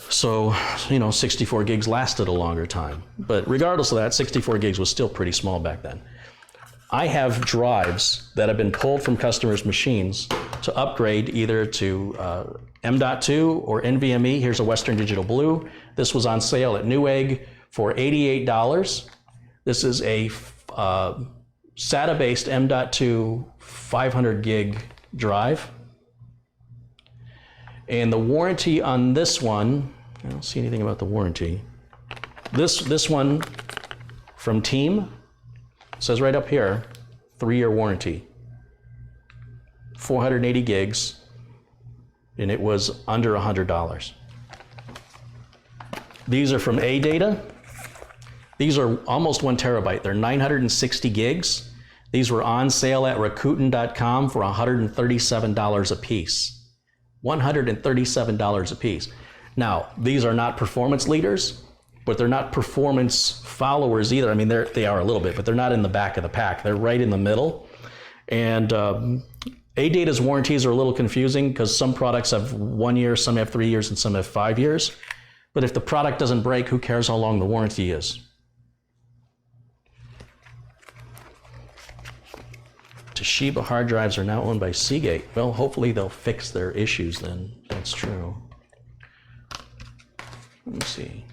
So, you know, 64 gigs lasted a longer time. But regardless of that, 64 gigs was still pretty small back then. I have drives that have been pulled from customers' machines to upgrade either to M.2 or NVMe. Here's a Western Digital Blue. This was on sale at Newegg for $88. This is a SATA-based M.2 500 gig drive. And the warranty on this one, I don't see anything about the warranty. This one from Team says right up here, 3-year warranty, 480 gigs, and it was under $100. These are from AData. These are almost 1 terabyte. They're 960 gigs. These were on sale at Rakuten.com for $137 a piece. $137 a piece. Now, these are not performance leaders, but they're not performance followers either. I mean, they are a little bit, but they're not in the back of the pack. They're right in the middle. And AData's warranties are a little confusing because some products have 1 year, some have 3 years, and some have 5 years. But if the product doesn't break, who cares how long the warranty is? Toshiba hard drives are now owned by Seagate. Well, hopefully they'll fix their issues then. That's true. Let me see.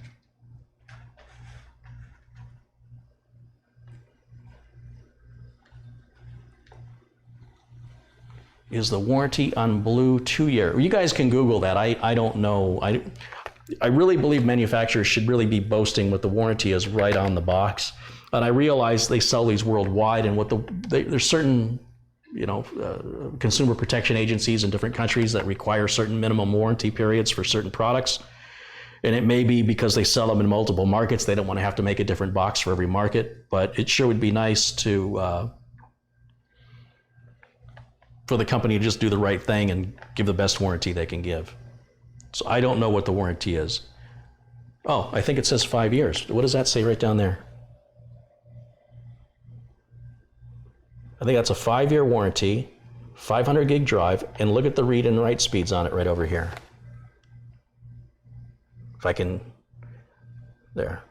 Is the warranty on Blue 2-year? You guys can Google that. I don't know. I really believe manufacturers should really be boasting what the warranty is right on the box. And I realize they sell these worldwide, and there's certain, you know, consumer protection agencies in different countries that require certain minimum warranty periods for certain products. And it may be because they sell them in multiple markets. They don't want to have to make a different box for every market. But it sure would be nice to for the company to just do the right thing and give the best warranty they can give. So I don't know what the warranty is. Oh, I think it says 5 years. What does that say right down there? I think that's a 5-year warranty, 500 gig drive, and look at the read and write speeds on it right over here. If I can, there.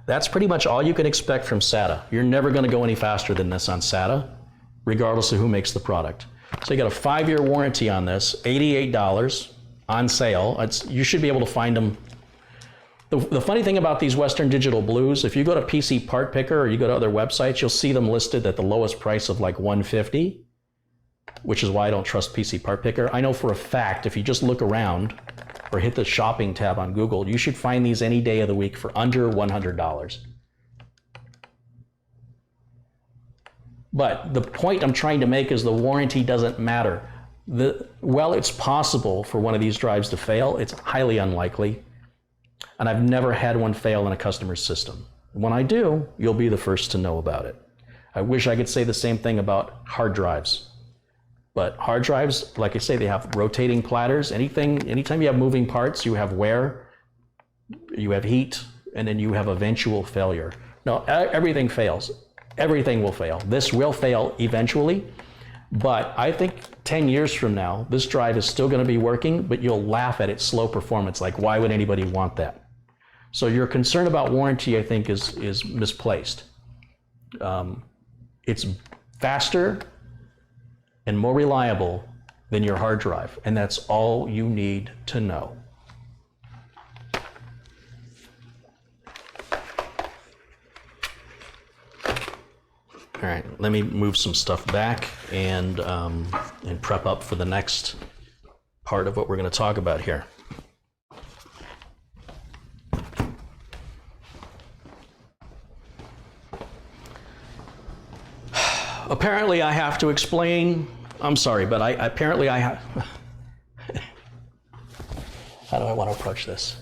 That's pretty much all you can expect from SATA. You're never going to go any faster than this on SATA, regardless of who makes the product. So you got a 5-year warranty on this, $88 on sale. You should be able to find them. The funny thing about these Western Digital Blues, if you go to PC Part Picker or you go to other websites, you'll see them listed at the lowest price of like $150, which is why I don't trust PC Part Picker. I know for a fact, if you just look around or hit the shopping tab on Google, you should find these any day of the week for under $100. But the point I'm trying to make is the warranty doesn't matter. Well, it's possible for one of these drives to fail. It's highly unlikely. And I've never had one fail in a customer's system. When I do, you'll be the first to know about it. I wish I could say the same thing about hard drives. But hard drives, like I say, they have rotating platters. Anytime you have moving parts, you have wear, you have heat, and then you have eventual failure. No, everything fails. Everything will fail. This will fail eventually, but I think 10 years from now, this drive is still going to be working, but you'll laugh at its slow performance. Like, why would anybody want that? So your concern about warranty, I think, is misplaced. It's faster and more reliable than your hard drive, and that's all you need to know. All right, let me move some stuff back and prep up for the next part of what we're going to talk about here. Apparently I have to explain, I'm sorry, but apparently I have, how do I want to approach this?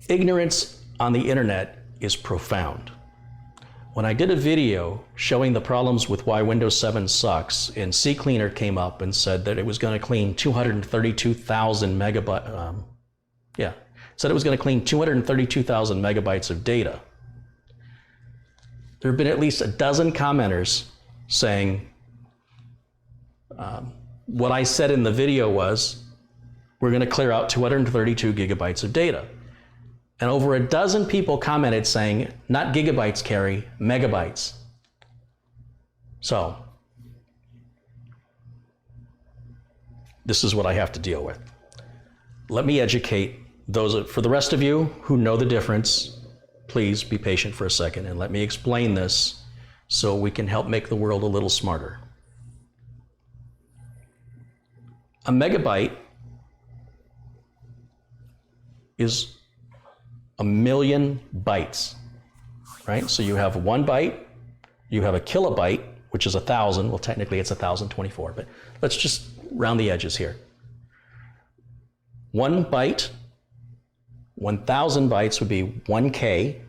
Ignorance on the internet is profound. When I did a video showing the problems with why Windows 7 sucks, and CCleaner came up and said that it was going to clean 232,000 megabytes, said it was going to clean 232,000 megabytes of data. There have been at least a dozen commenters saying, what I said in the video was, we're going to clear out 232 gigabytes of data. And over a dozen people commented saying, not gigabytes, Carrie, megabytes. So, this is what I have to deal with. Let me educate those, for the rest of you who know the difference, please be patient for a second and let me explain this so we can help make the world a little smarter. A megabyte is 1,000,000 bytes, right? So you have 1 byte, you have a kilobyte, which is 1,000. Well, technically it's 1,024, but let's just round the edges here. 1 byte, 1,000 bytes would be 1K.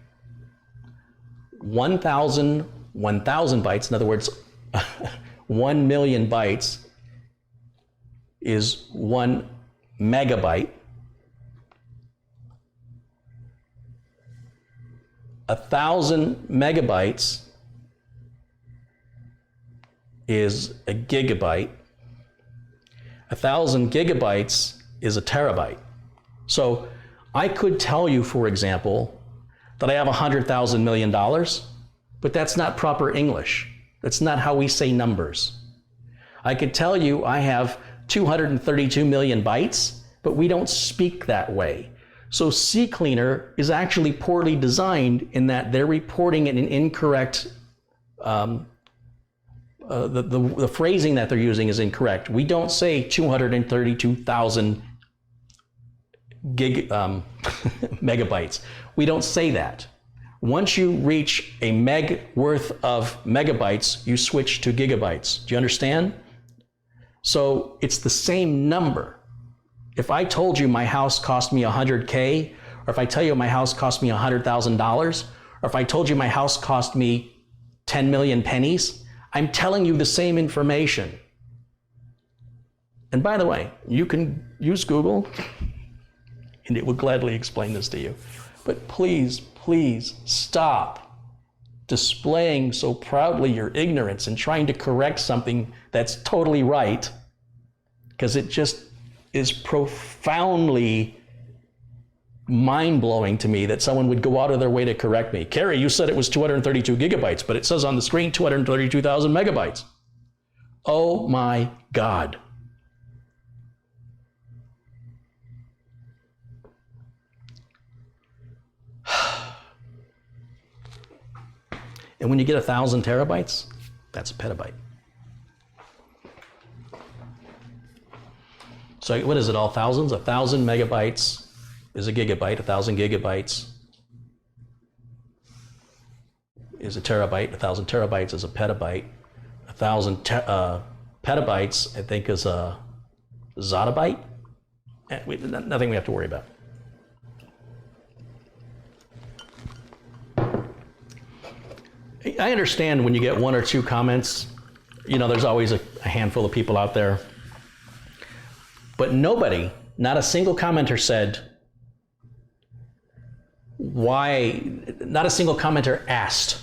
1,000 bytes, in other words, 1,000,000 bytes is 1 megabyte. 1,000 megabytes is a gigabyte. 1,000 gigabytes is a terabyte. So I could tell you, for example, that I have $100,000 million, but that's not proper English. That's not how we say numbers. I could tell you I have 232 million bytes, but we don't speak that way. So CCleaner is actually poorly designed in that they're reporting an incorrect, the phrasing that they're using is incorrect. We don't say 232,000 megabytes. We don't say that. Once you reach a meg worth of megabytes, you switch to gigabytes. Do you understand? So it's the same number. If I told you my house cost me 100K, or if I tell you my house cost me $100,000, or if I told you my house cost me 10 million pennies, I'm telling you the same information. And by the way, you can use Google, and it will gladly explain this to you. But please, please stop displaying so proudly your ignorance and trying to correct something that's totally right, because it just is profoundly mind-blowing to me that someone would go out of their way to correct me. Carrie, you said it was 232 gigabytes, but it says on the screen 232,000 megabytes. Oh my God. And when you get 1,000 terabytes, that's a petabyte. So what is it, all thousands? 1,000 megabytes is a gigabyte, 1,000 gigabytes is a terabyte. 1,000 terabytes is a petabyte. 1,000 petabytes, I think, is a zottabyte. Nothing we have to worry about. I understand when you get one or two comments, you know, there's always a handful of people out there. But nobody, not a single commenter said, why, not a single commenter asked,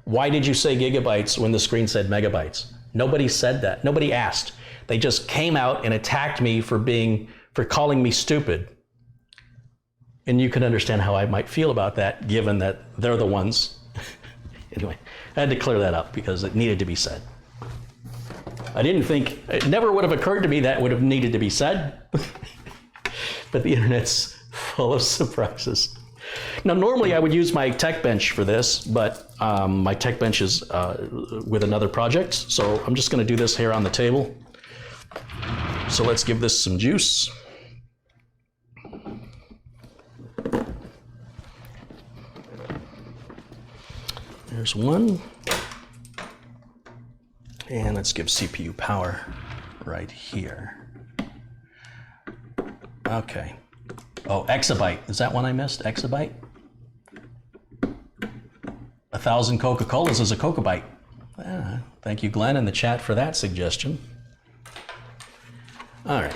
why did you say gigabytes when the screen said megabytes? Nobody said that. Nobody asked. They just came out and attacked me for calling me stupid. And you can understand how I might feel about that, given that they're the ones. Anyway, I had to clear that up because it needed to be said. I didn't think, it never would have occurred to me that would have needed to be said. But the internet's full of surprises. Now, normally I would use my tech bench for this, but my tech bench is with another project. So I'm just going to do this here on the table. So let's give this some juice. There's one. And let's give CPU power right here. Okay. Oh, exabyte. Is that one I missed? Exabyte? 1,000 Coca-Colas is a Coca-byte. Thank you, Glenn, in the chat for that suggestion. All right.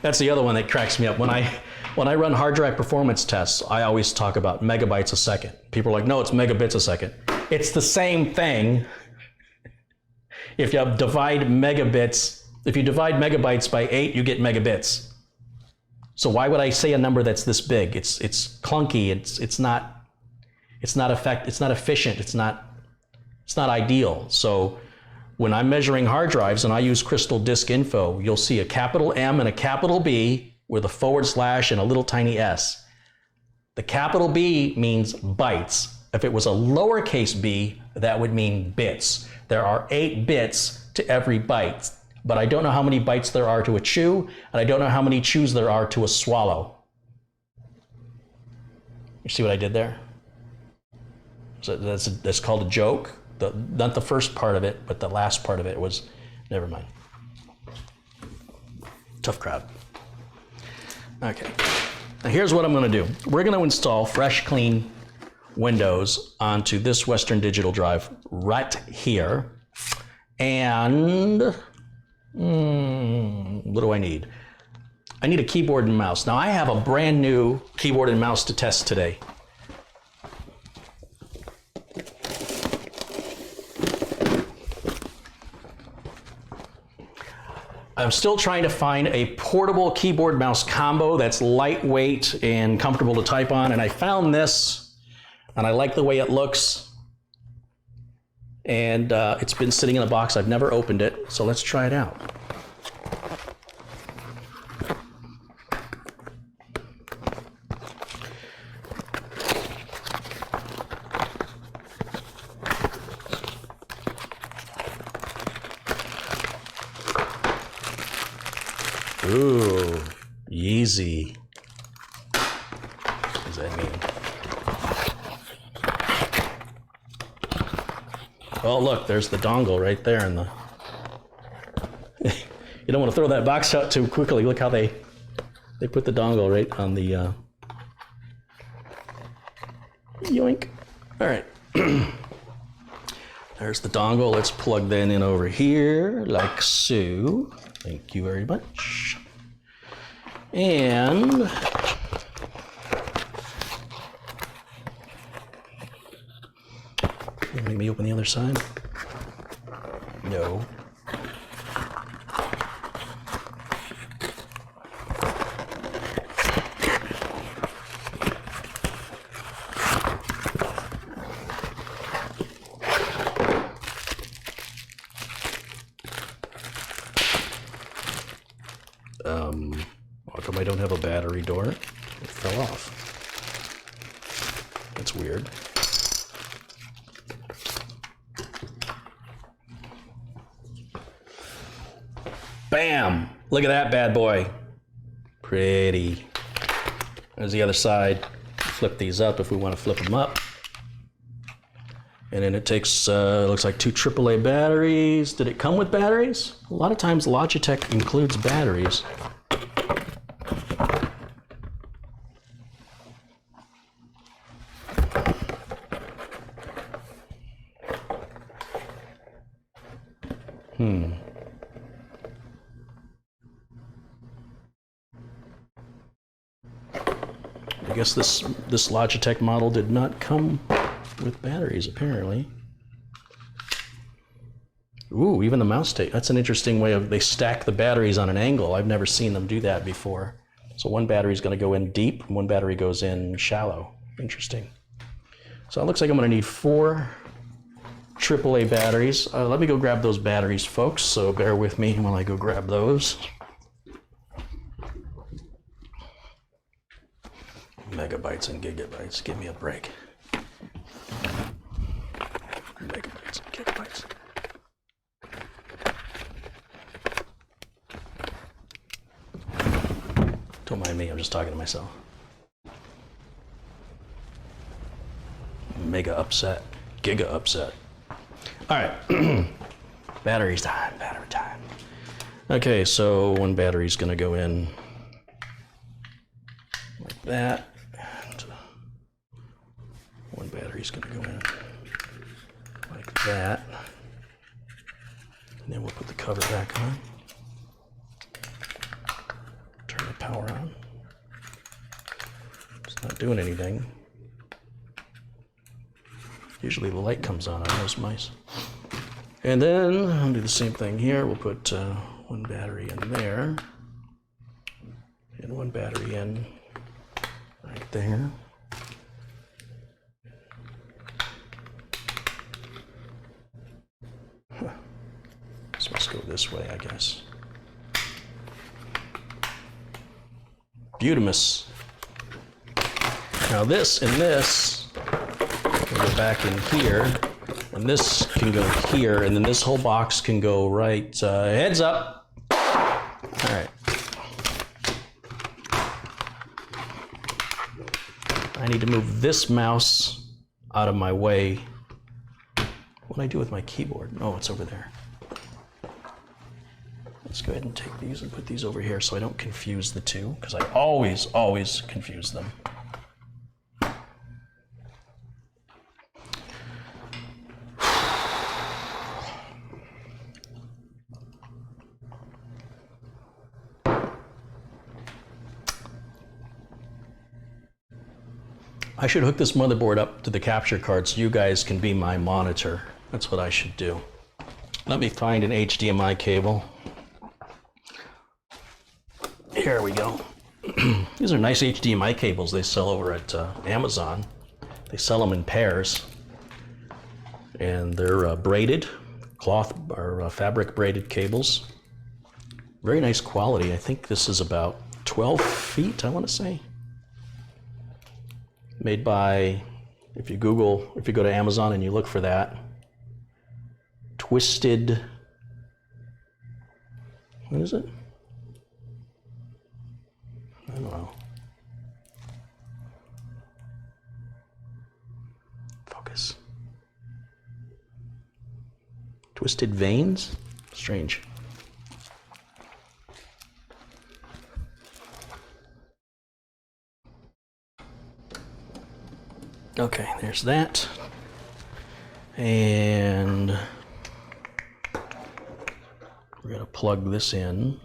That's the other one that cracks me up. When I run hard drive performance tests, I always talk about megabytes a second. People are like, no, it's megabits a second. It's the same thing. If you divide megabytes by 8, you get megabits. So why would I say a number that's this big? It's clunky. It's not efficient. It's not ideal. So when I'm measuring hard drives and I use Crystal Disk Info, you'll see a capital M and a capital B with a / and a little tiny s. The capital B means bytes. If it was a lowercase b, that would mean bits. There are 8 bits to every byte, but I don't know how many bytes there are to a chew, and I don't know how many chews there are to a swallow. You see what I did there? So that's called a joke. Not the first part of it, but the last part of it was, never mind. Tough crowd. Okay, now here's what I'm gonna do. We're gonna install fresh, clean Windows onto this Western Digital drive right here. And what do I need? I need a keyboard and mouse. Now I have a brand new keyboard and mouse to test today. I'm still trying to find a portable keyboard mouse combo that's lightweight and comfortable to type on, and I found this, and I like the way it looks. And it's been sitting in a box. I've never opened it, so let's try it out. Ooh, Yeezy. What does that mean? Oh, look, there's the dongle right there in the... You don't want to throw that box out too quickly. Look how they put the dongle right on the... Yoink. All right. There's the dongle. Let's plug that in over here, like so. Thank you very much. And... Make me open the other side? No. How come I don't have a battery door? It fell off. That's weird. Bam! Look at that bad boy. Pretty. There's the other side. Flip these up if we want to flip them up. And then it takes, looks like 2 AAA batteries. Did it come with batteries? A lot of times Logitech includes batteries. I guess this Logitech model did not come with batteries, apparently. Ooh, even the mouse tape. That's an interesting way of, they stack the batteries on an angle. I've never seen them do that before. So one battery is going to go in deep, and one battery goes in shallow. Interesting. So it looks like I'm going to need 4 AAA batteries. Let me go grab those batteries, folks, so bear with me while I go grab those. Megabytes and gigabytes, give me a break. Megabytes and gigabytes. Don't mind me, I'm just talking to myself. Mega upset, giga upset. All right, batteries time, battery time. Okay, so one battery's gonna go in like that. And one battery's gonna go in like that. And then we'll put the cover back on. Turn the power on. It's not doing anything. Usually the light comes on those mice. And then I'll do the same thing here. We'll put one battery in there. And one battery in right there. Huh. This must go this way, I guess. Beautimus. Now this and this can go back in here, and this can go here, and then this whole box can go right, heads up. All right. I need to move this mouse out of my way. What do I do with my keyboard? Oh, it's over there. Let's go ahead and take these and put these over here so I don't confuse the two, because I always confuse them. I should hook this motherboard up to the capture card so you guys can be my monitor. That's what I should do. Let me find an HDMI cable. Here we go. These are nice HDMI cables they sell over at Amazon. They sell them in pairs. And they're braided, cloth or fabric braided cables. Very nice quality. I think this is about 12 feet, I want to say. Made by, if you go to Amazon and you look for that, Twisted, what is it? I don't know. Focus. Twisted Veins? Strange. Okay, there's that. And we're going to plug this in.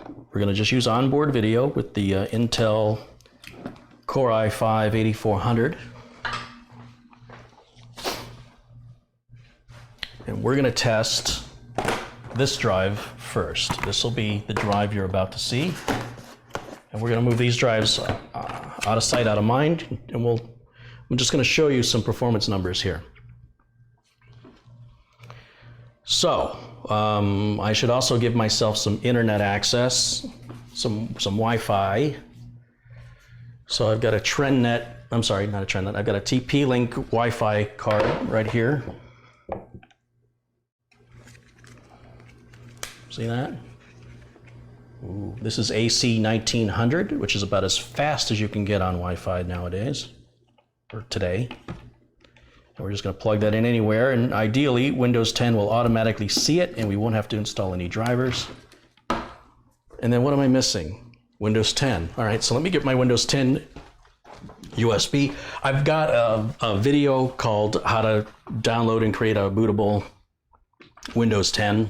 We're going to just use onboard video with the Intel Core i5-8400. And we're going to test this drive first. This will be the drive you're about to see. And we're going to move these drives out of sight, out of mind, and I'm just going to show you some performance numbers here. So, I should also give myself some internet access, some Wi-Fi. So I've got a TrendNet, I'm sorry, not a TrendNet, I've got a TP-Link Wi-Fi card right here. See that? Ooh, this is AC 1900, which is about as fast as you can get on Wi-Fi nowadays. Or today. And we're just going to plug that in anywhere, and ideally Windows 10 will automatically see it and we won't have to install any drivers. And then what am I missing? Windows 10. All right, so let me get my Windows 10 USB. I've got a video called how to download and create a bootable Windows 10.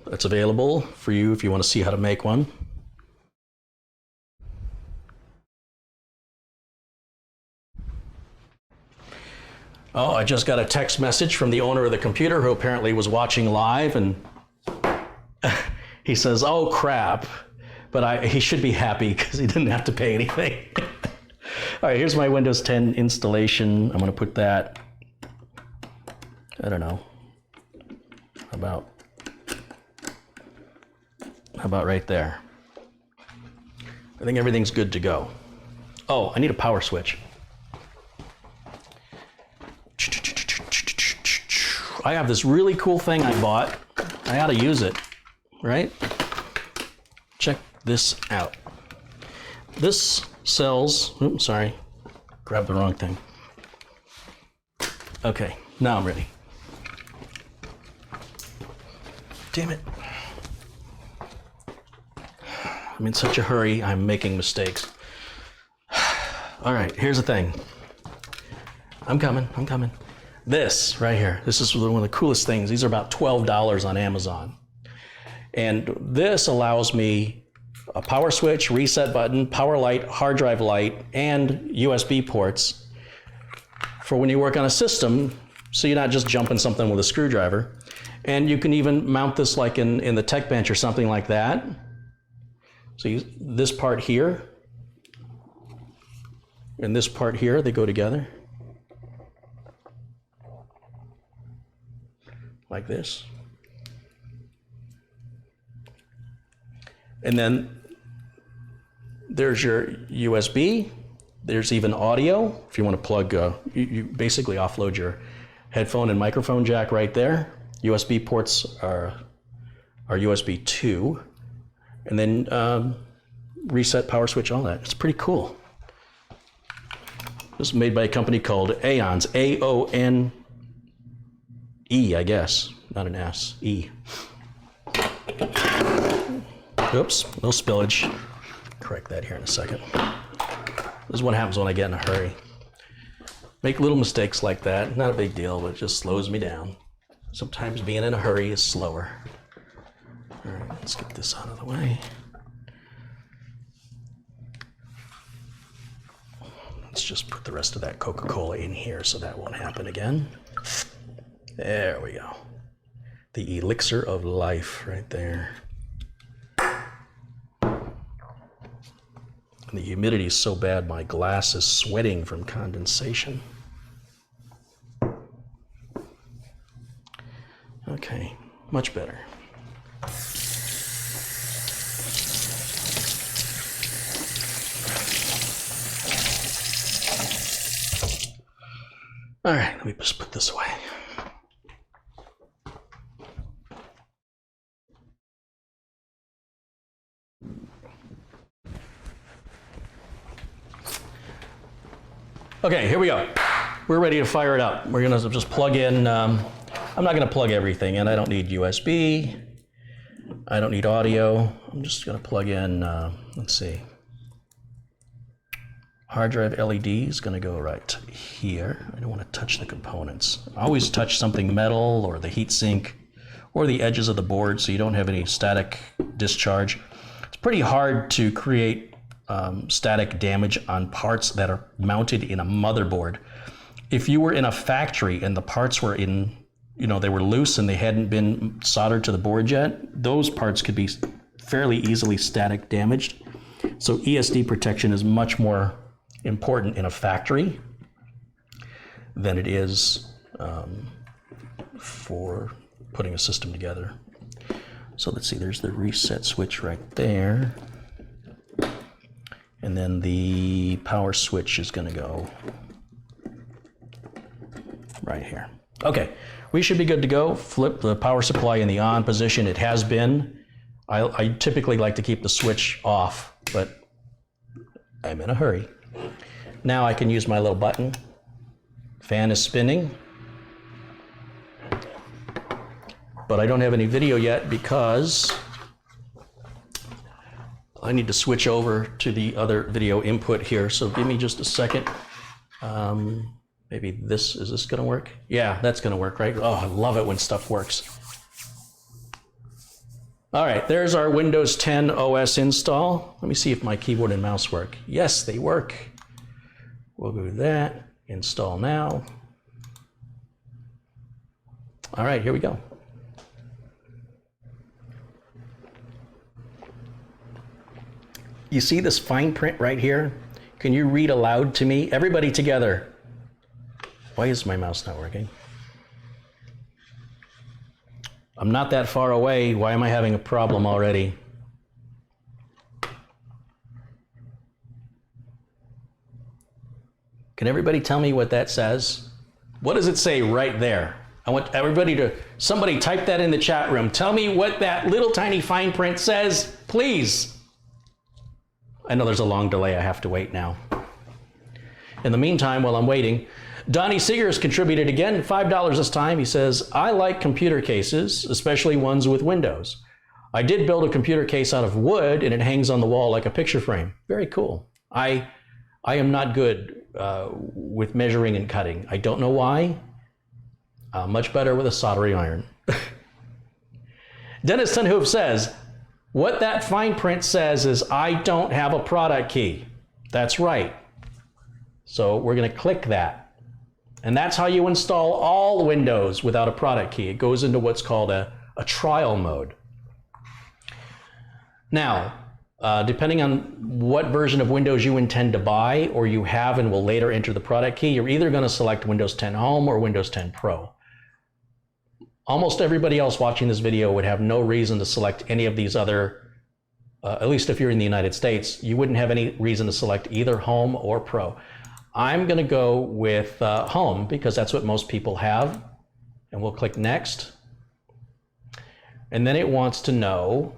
It's available for you if you want to see how to make one. Oh, I just got a text message from the owner of the computer who apparently was watching live, and he says, "Oh crap," but he should be happy because he didn't have to pay anything. All right, here's my Windows 10 installation. I'm going to put that, I don't know, how about right there. I think everything's good to go. Oh, I need a power switch. I have this really cool thing I bought. I ought to use it, right? Check this out. This sells, oops, sorry, grabbed the wrong thing. Okay, now I'm ready. Damn it. I'm in such a hurry, I'm making mistakes. All right, here's the thing. I'm coming. This right here, this is one of the coolest things. These are about $12 on Amazon. And this allows me a power switch, reset button, power light, hard drive light, and USB ports for when you work on a system, so you're not just jumping something with a screwdriver. And you can even mount this like in the tech bench or something like that. So this part here and this part here, they go together. Like this. And then there's your USB. There's even audio. If you want to plug, you basically offload your headphone and microphone jack right there. USB ports are USB 2. And then reset, power switch, all that. It's pretty cool. This is made by a company called AONE, A-O-N-E, I guess, not an S, E. Oops, no spillage. Correct that here in a second. This is what happens when I get in a hurry. Make little mistakes like that, not a big deal, but it just slows me down. Sometimes being in a hurry is slower. All right, let's get this out of the way. Let's just put the rest of that Coca-Cola in here so that won't happen again. There we go. The elixir of life right there. And the humidity is so bad my glass is sweating from condensation. Okay, much better. All right, let me just put this away. Okay, here we go. We're ready to fire it up. We're gonna just plug in, I'm not gonna plug everything in. I don't need USB. I don't need audio. I'm just gonna plug in, let's see. Hard drive LED is gonna go right here. I don't wanna touch the components. I always touch something metal or the heat sink or the edges of the board so you don't have any static discharge. It's pretty hard to create static damage on parts that are mounted in a motherboard. If you were in a factory and the parts were in, they were loose and they hadn't been soldered to the board yet, those parts could be fairly easily static damaged. So ESD protection is much more important in a factory than it is for putting a system together. So let's see, there's the reset switch right there. And then the power switch is going to go right here. Okay, we should be good to go. Flip the power supply in the on position. It has been. I typically like to keep the switch off, but I'm in a hurry. Now I can use my little button Fan is spinning. But I don't have any video yet because I need to switch over to the other video input here. So give me just a second. Maybe is this gonna work? Yeah, that's gonna work, right? Oh, I love it when stuff works. All right, there's our Windows 10 OS install. Let me see if my keyboard and mouse work. Yes, they work. We'll go to that, install now. All right, here we go. You see this fine print right here? Can you read aloud to me? Everybody together. Why is my mouse not working? I'm not that far away. Why am I having a problem already? Can everybody tell me what that says? What does it say right there? I want everybody somebody type that in the chat room. Tell me what that little tiny fine print says, please. I know there's a long delay. I have to wait now. In the meantime, while I'm waiting, Donnie Seegers contributed again, $5 this time. He says, I like computer cases, especially ones with windows. I did build a computer case out of wood and it hangs on the wall like a picture frame. Very cool. I am not good with measuring and cutting. I don't know why. Much better with a soldering iron. Dennis Tenhoof says, what that fine print says is I don't have a product key. That's right. So we're going to click that. And that's how you install all Windows without a product key. It goes into what's called a trial mode. Now, depending on what version of Windows you intend to buy or you have and will later enter the product key, you're either going to select Windows 10 Home or Windows 10 Pro. Almost everybody else watching this video would have no reason to select any of these other, at least if you're in the United States, you wouldn't have any reason to select either Home or Pro. I'm going to go with Home because that's what most people have. And we'll click Next. And then it wants to know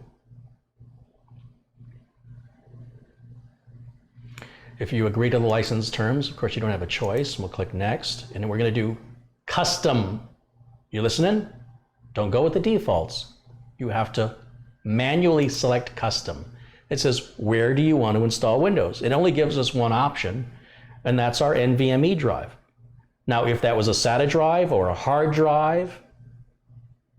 if you agree to the license terms. Of course, you don't have a choice. We'll click Next. And then we're going to do Custom. You listening? Don't go with the defaults. You have to manually select Custom. It says, where do you want to install Windows? It only gives us one option, and that's our NVMe drive. Now, if that was a SATA drive or a hard drive,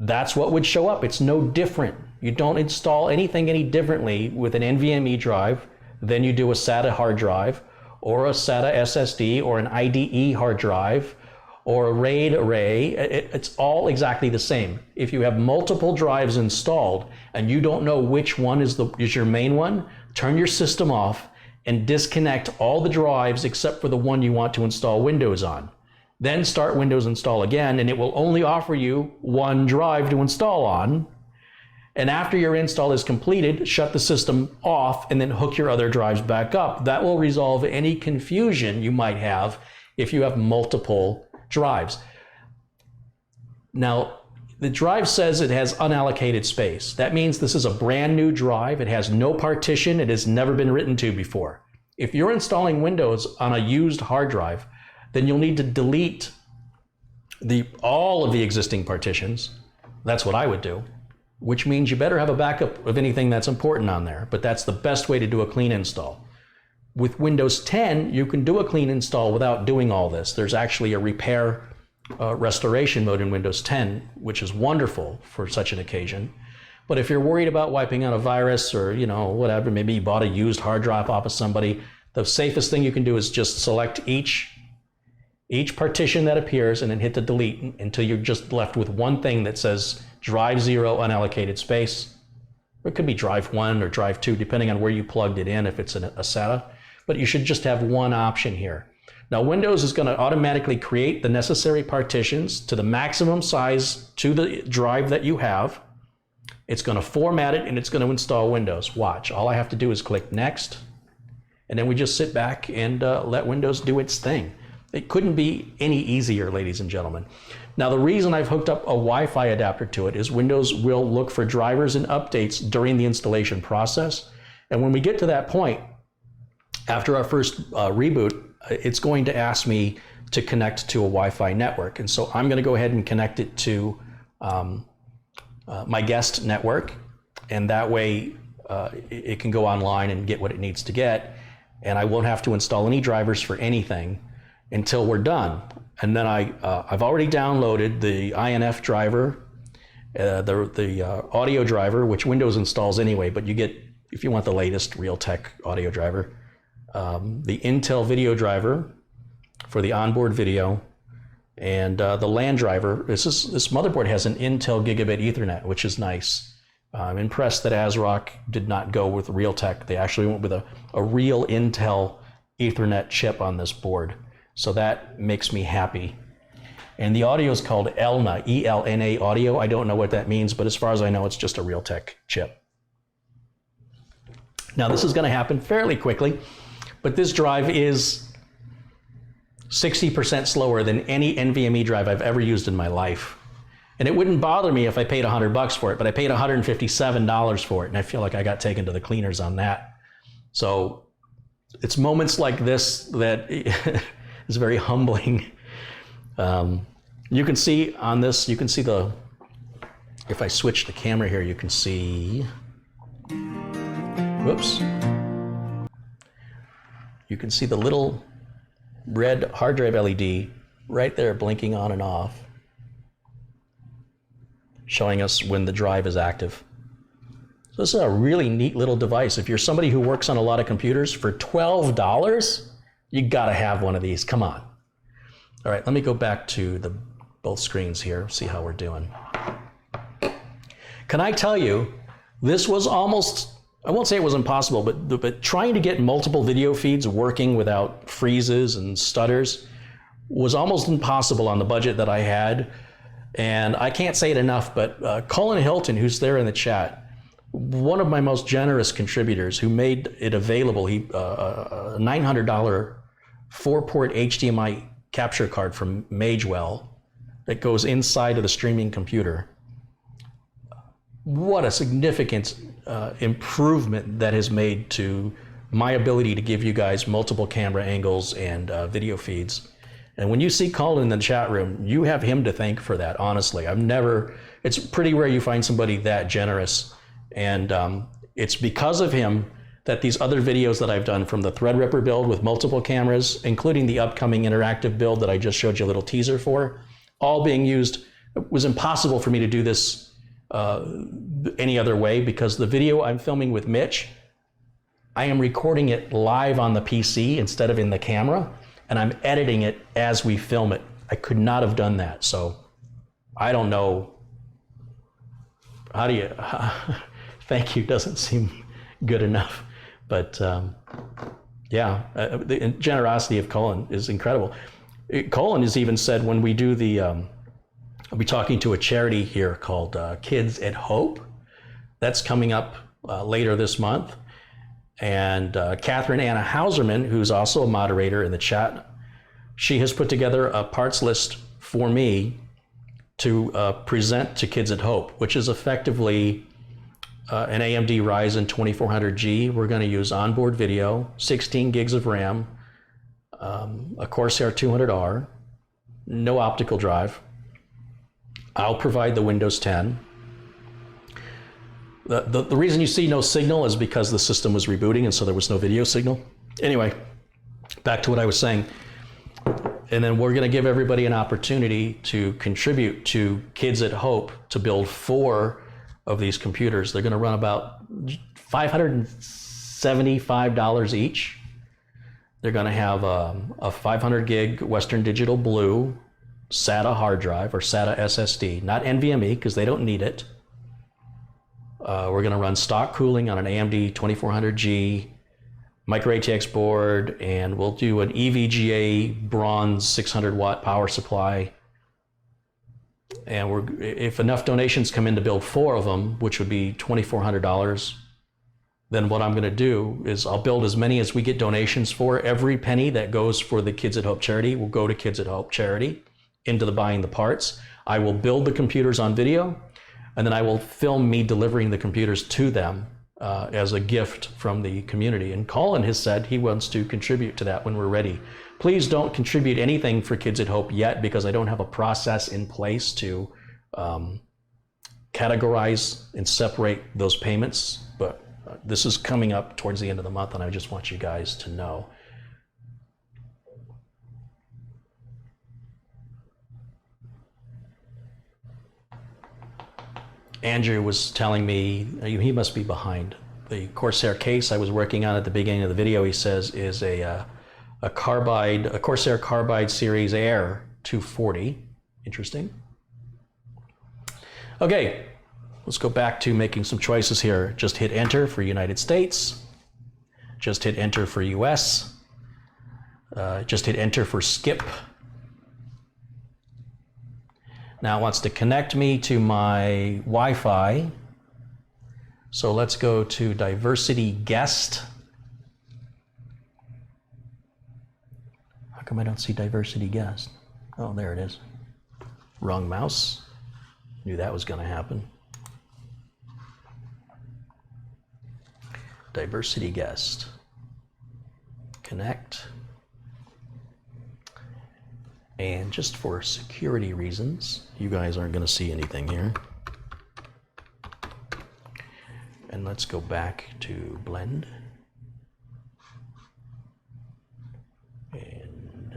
that's what would show up. It's no different. You don't install anything any differently with an NVMe drive than you do a SATA hard drive or a SATA SSD or an IDE hard drive or a RAID array. It's all exactly the same. If you have multiple drives installed and you don't know which one is your main one, turn your system off and disconnect all the drives except for the one you want to install Windows on. Then start Windows Install again, and it will only offer you one drive to install on. And after your install is completed, shut the system off and then hook your other drives back up. That will resolve any confusion you might have if you have multiple drives. Now, the drive says it has unallocated space. That means this is a brand new drive. It has no partition. It has never been written to before. If you're installing Windows on a used hard drive, then you'll need to delete all of the existing partitions. That's what I would do, which means you better have a backup of anything that's important on there, but that's the best way to do a clean install. With Windows 10, you can do a clean install without doing all this. There's actually a repair restoration mode in Windows 10, which is wonderful for such an occasion. But if you're worried about wiping out a virus or, whatever, maybe you bought a used hard drive off of somebody, the safest thing you can do is just select each partition that appears and then hit the delete until you're just left with one thing that says drive 0 unallocated space. Or it could be drive 1 or drive 2, depending on where you plugged it in, if it's a SATA. But you should just have one option here. Now, Windows is going to automatically create the necessary partitions to the maximum size to the drive that you have. It's going to format it and it's going to install Windows. Watch. All I have to do is click Next, and then we just sit back and let Windows do its thing. It couldn't be any easier, ladies and gentlemen. Now, the reason I've hooked up a Wi-Fi adapter to it is Windows will look for drivers and updates during the installation process. And when we get to that point, After our first reboot, it's going to ask me to connect to a Wi-Fi network. And so I'm going to go ahead and connect it to my guest network. And that way it can go online and get what it needs to get. And I won't have to install any drivers for anything until we're done. And then I've already downloaded the INF driver, the audio driver, which Windows installs anyway, but you get, if you want the latest Realtek audio driver, the Intel video driver for the onboard video, and the LAN driver. This motherboard has an Intel Gigabit Ethernet, which is nice. I'm impressed that ASRock did not go with Realtek. They actually went with a real Intel Ethernet chip on this board. So that makes me happy. And the audio is called ELNA, E-L-N-A audio. I don't know what that means, but as far as I know, it's just a Realtek chip. Now this is going to happen fairly quickly, but this drive is 60% slower than any NVMe drive I've ever used in my life. And it wouldn't bother me if I paid $100 for it, but I paid $157 for it, and I feel like I got taken to the cleaners on that. So it's moments like this that is very humbling. You can see on this, you can see if I switch the camera here, you can see, whoops. You can see the little red hard drive LED right there blinking on and off, showing us when the drive is active. So this is a really neat little device. If you're somebody who works on a lot of computers, for $12, you gotta have one of these, come on. All right, let me go back to both screens here, see how we're doing. Can I tell you, this was almost, I won't say it was impossible, but trying to get multiple video feeds working without freezes and stutters was almost impossible on the budget that I had. And I can't say it enough, but Colin Hilton, who's there in the chat, one of my most generous contributors who made it available, a $900 4-port HDMI capture card from Magewell that goes inside of the streaming computer. What a significant improvement that has made to my ability to give you guys multiple camera angles and video feeds. And when you see Colin in the chat room, you have him to thank for that, honestly. It's pretty rare you find somebody that generous. And it's because of him that these other videos that I've done, from the Threadripper build with multiple cameras, including the upcoming interactive build that I just showed you a little teaser for, all being used. It was impossible for me to do this any other way, because the video I'm filming with Mitch, I am recording it live on the PC instead of in the camera, and I'm editing it as we film it. I could not have done that. So I don't know. How do you, thank you doesn't seem good enough. But yeah, the generosity of Colin is incredible. Colin has even said, when we do I'll be talking to a charity here called Kids at Hope. That's coming up later this month. And Catherine Anna Hauserman, who's also a moderator in the chat, she has put together a parts list for me to present to Kids at Hope, which is effectively an AMD Ryzen 2400G. We're going to use onboard video, 16 gigs of RAM, a Corsair 200R, no optical drive. I'll provide the Windows 10. The reason you see no signal is because the system was rebooting, and so there was no video signal. Anyway, back to what I was saying. And then we're going to give everybody an opportunity to contribute to Kids at Hope to build 4 of these computers. They're going to run about $575 each. They're going to have a 500 gig Western Digital Blue SATA hard drive, or SATA SSD, not NVMe because they don't need it. We're going to run stock cooling on an AMD 2400G micro ATX board, and we'll do an EVGA bronze 600 watt power supply. And if enough donations come in to build 4 of them, which would be $2,400, then what I'm going to do is I'll build as many as we get donations for. Every penny that goes for the Kids at Hope charity will go to Kids at Hope charity into the buying the parts. I will build the computers on video, and then I will film me delivering the computers to them as a gift from the community. And Colin has said he wants to contribute to that when we're ready. Please don't contribute anything for Kids at Hope yet, because I don't have a process in place to categorize and separate those payments. But this is coming up towards the end of the month, and I just want you guys to know. Andrew was telling me, he must be behind. The Corsair case I was working on at the beginning of the video, he says, is a Corsair CARBIDE Series Air 240. Interesting. Okay, let's go back to making some choices here. Just hit enter for United States. Just hit enter for US. Just hit enter for skip. Now it wants to connect me to my Wi-Fi. So let's go to diversity guest. How come I don't see diversity guest? Oh, there it is. Wrong mouse. Knew that was going to happen. Diversity guest. Connect. And just for security reasons, you guys aren't going to see anything here. And let's go back to blend. And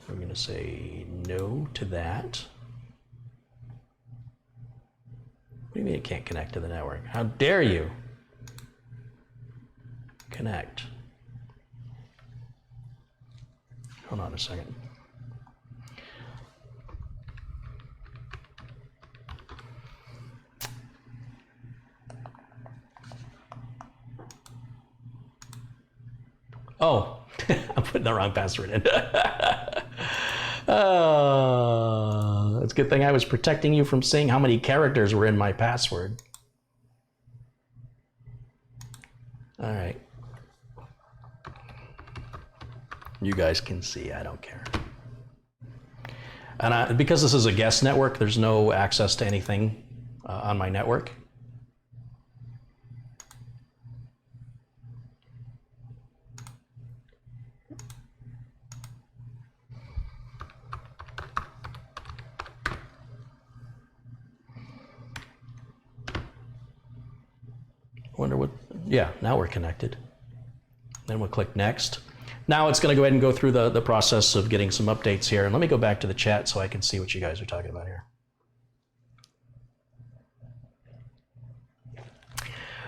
we're going to say no to that. What do you mean it can't connect to the network? How dare you? Connect. Hold on a second. Oh, I'm putting the wrong password in. It's a good thing I was protecting you from seeing how many characters were in my password. All right. You guys can see, I don't care. And because this is a guest network, there's no access to anything on my network. Wonder what, yeah, now we're connected. Then we'll click next. Now it's going to go ahead and go through the process of getting some updates here. And let me go back to the chat so I can see what you guys are talking about here.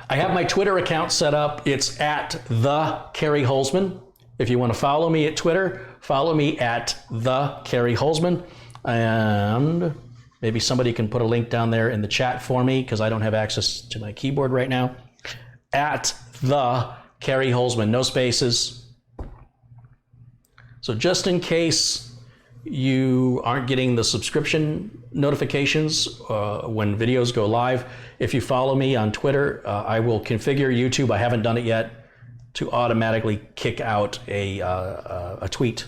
I have my Twitter account set up. It's at the Kerry Holzman. If you want to follow me at Twitter, follow me at the Kerry Holzman. And maybe somebody can put a link down there in the chat for me because I don't have access to my keyboard right now. At the Kerry Holzman, no spaces. So just in case you aren't getting the subscription notifications when videos go live, if you follow me on Twitter, I will configure YouTube, I haven't done it yet, to automatically kick out a tweet.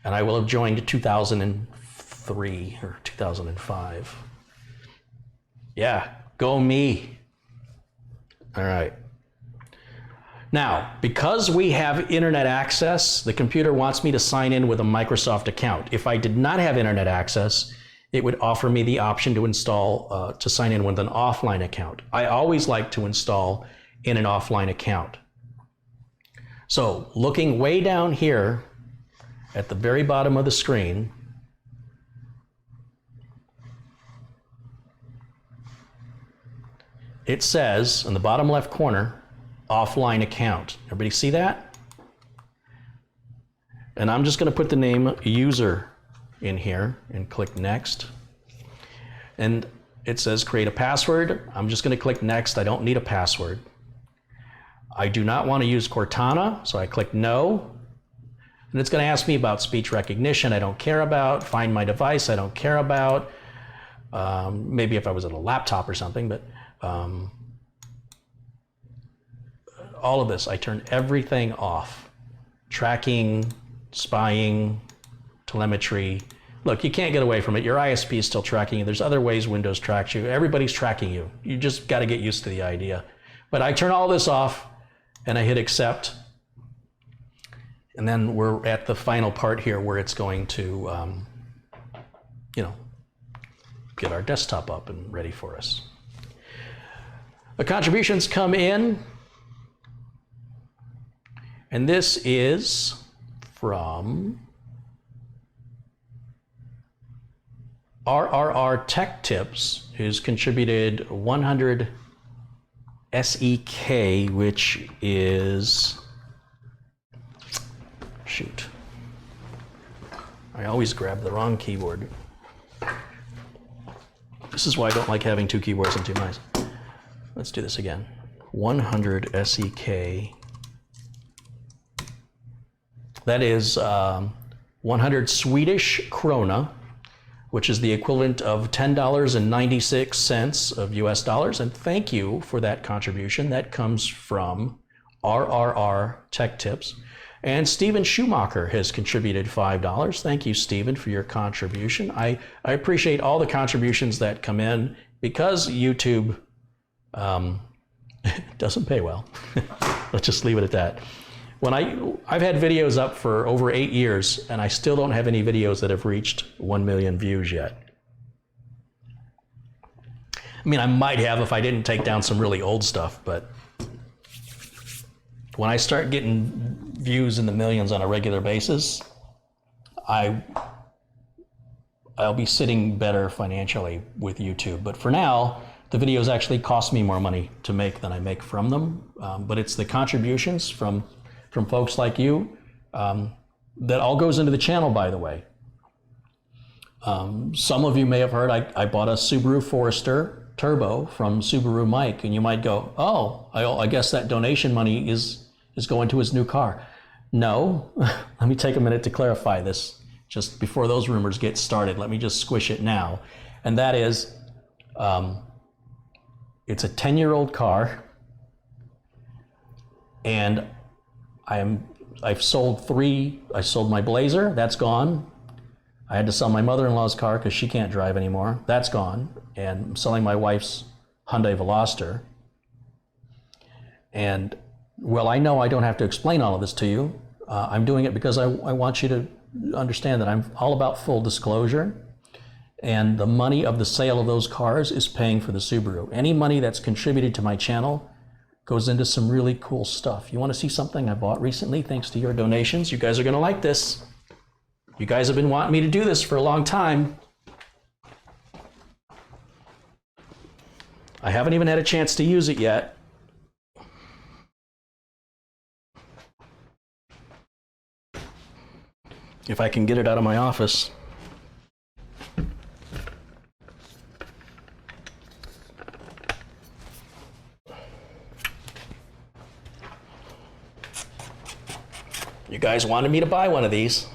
And I will have joined 2003 or 2005. Yeah, go me. All right. Now, because we have internet access, the computer wants me to sign in with a Microsoft account. If I did not have internet access, it would offer me the option to install, to sign in with an offline account. I always like to install in an offline account. So, looking way down here at the very bottom of the screen, it says in the bottom left corner, offline account. Everybody see that? And I'm just going to put the name user in here and click next. And it says create a password. I'm just going to click next. I don't need a password. I do not want to use Cortana, so I click no. And it's going to ask me about speech recognition. I don't care about. Find my device. I don't care about. Maybe if I was at a laptop or something, but all of this, I turn everything off. Tracking, spying, telemetry. Look, you can't get away from it. Your ISP is still tracking you. There's other ways Windows tracks you. Everybody's tracking you. You just got to get used to the idea. But I turn all this off and I hit accept. And then we're at the final part here where it's going to, you know, get our desktop up and ready for us. The contributions come in, and this is from RRR Tech Tips, who's contributed 100 SEK, which is, shoot, I always grab the wrong keyboard. This is why I don't like having two keyboards and two mice. Let's do this again. 100 SEK. That is 100 Swedish krona, which is the equivalent of $10.96 of US dollars. And thank you for that contribution. That comes from RRR Tech Tips. And Stephen Schumacher has contributed $5. Thank you, Stephen, for your contribution. I appreciate all the contributions that come in because YouTube doesn't pay well. Let's just leave it at that. When I've had videos up for over 8 years, and I still don't have any videos that have reached 1 million views yet. I mean, I might have if I didn't take down some really old stuff, but when I start getting views in the millions on a regular basis, I'll be sitting better financially with YouTube. But for now, the videos actually cost me more money to make than I make from them. But it's the contributions from folks like you that all goes into the channel, by the way. Some of you may have heard I bought a Subaru Forester Turbo from Subaru Mike, and you might go, oh, I guess that donation money is going to his new car. No, let me take a minute to clarify this just before those rumors get started. Let me just squish it now. And that is, it's a 10-year-old car, and I've sold 3. I sold my Blazer, that's gone. I had to sell my mother-in-law's car because she can't drive anymore. That's gone. And I'm selling my wife's Hyundai Veloster. And well, I know I don't have to explain all of this to you. I'm doing it because I want you to understand that I'm all about full disclosure. And the money of the sale of those cars is paying for the Subaru. Any money that's contributed to my channel goes into some really cool stuff. You want to see something I bought recently thanks to your donations? You guys are going to like this. You guys have been wanting me to do this for a long time. I haven't even had a chance to use it yet. If I can get it out of my office. You guys wanted me to buy one of these.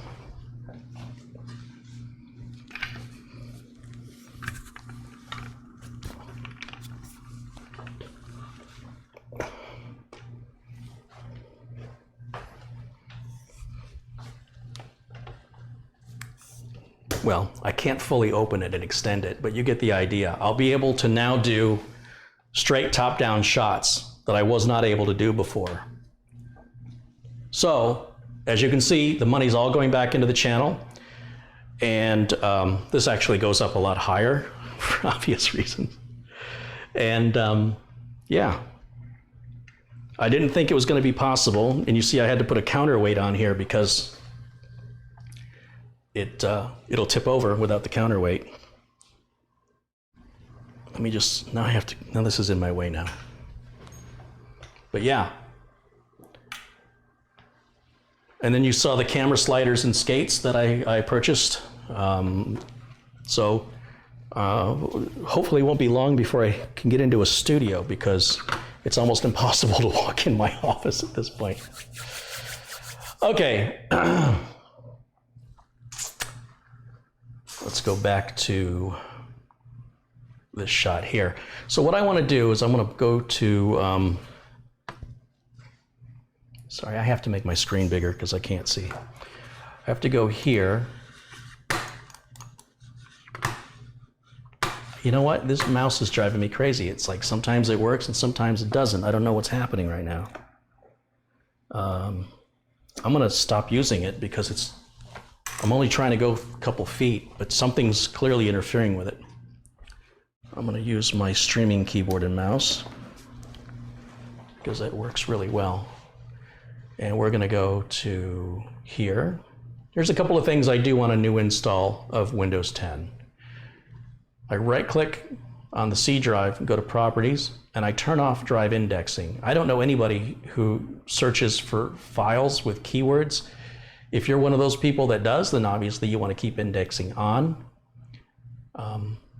Well, I can't fully open it and extend it, but you get the idea. I'll be able to now do straight top-down shots that I was not able to do before. So, as you can see, the money's all going back into the channel, and this actually goes up a lot higher for obvious reasons. And yeah, I didn't think it was going to be possible, and you see I had to put a counterweight on here because it'll tip over without the counterweight. Let me just, now this is in my way now. But yeah. And then you saw the camera sliders and skates that I purchased. So hopefully it won't be long before I can get into a studio because it's almost impossible to walk in my office at this point. Okay. Let's go back to this shot here. So what I want to do is I'm going to go to, sorry, I have to make my screen bigger because I can't see. I have to go here. You know what? This mouse is driving me crazy. It's like sometimes it works and sometimes it doesn't. I don't know what's happening right now. I'm gonna stop using it because I'm only trying to go a couple feet, but something's clearly interfering with it. I'm gonna use my streaming keyboard and mouse because that works really well. And we're gonna go to here. There's a couple of things I do on a new install of Windows 10. I right-click on the C drive and go to Properties, and I turn off drive indexing. I don't know anybody who searches for files with keywords. If you're one of those people that does, then obviously you want to keep indexing on.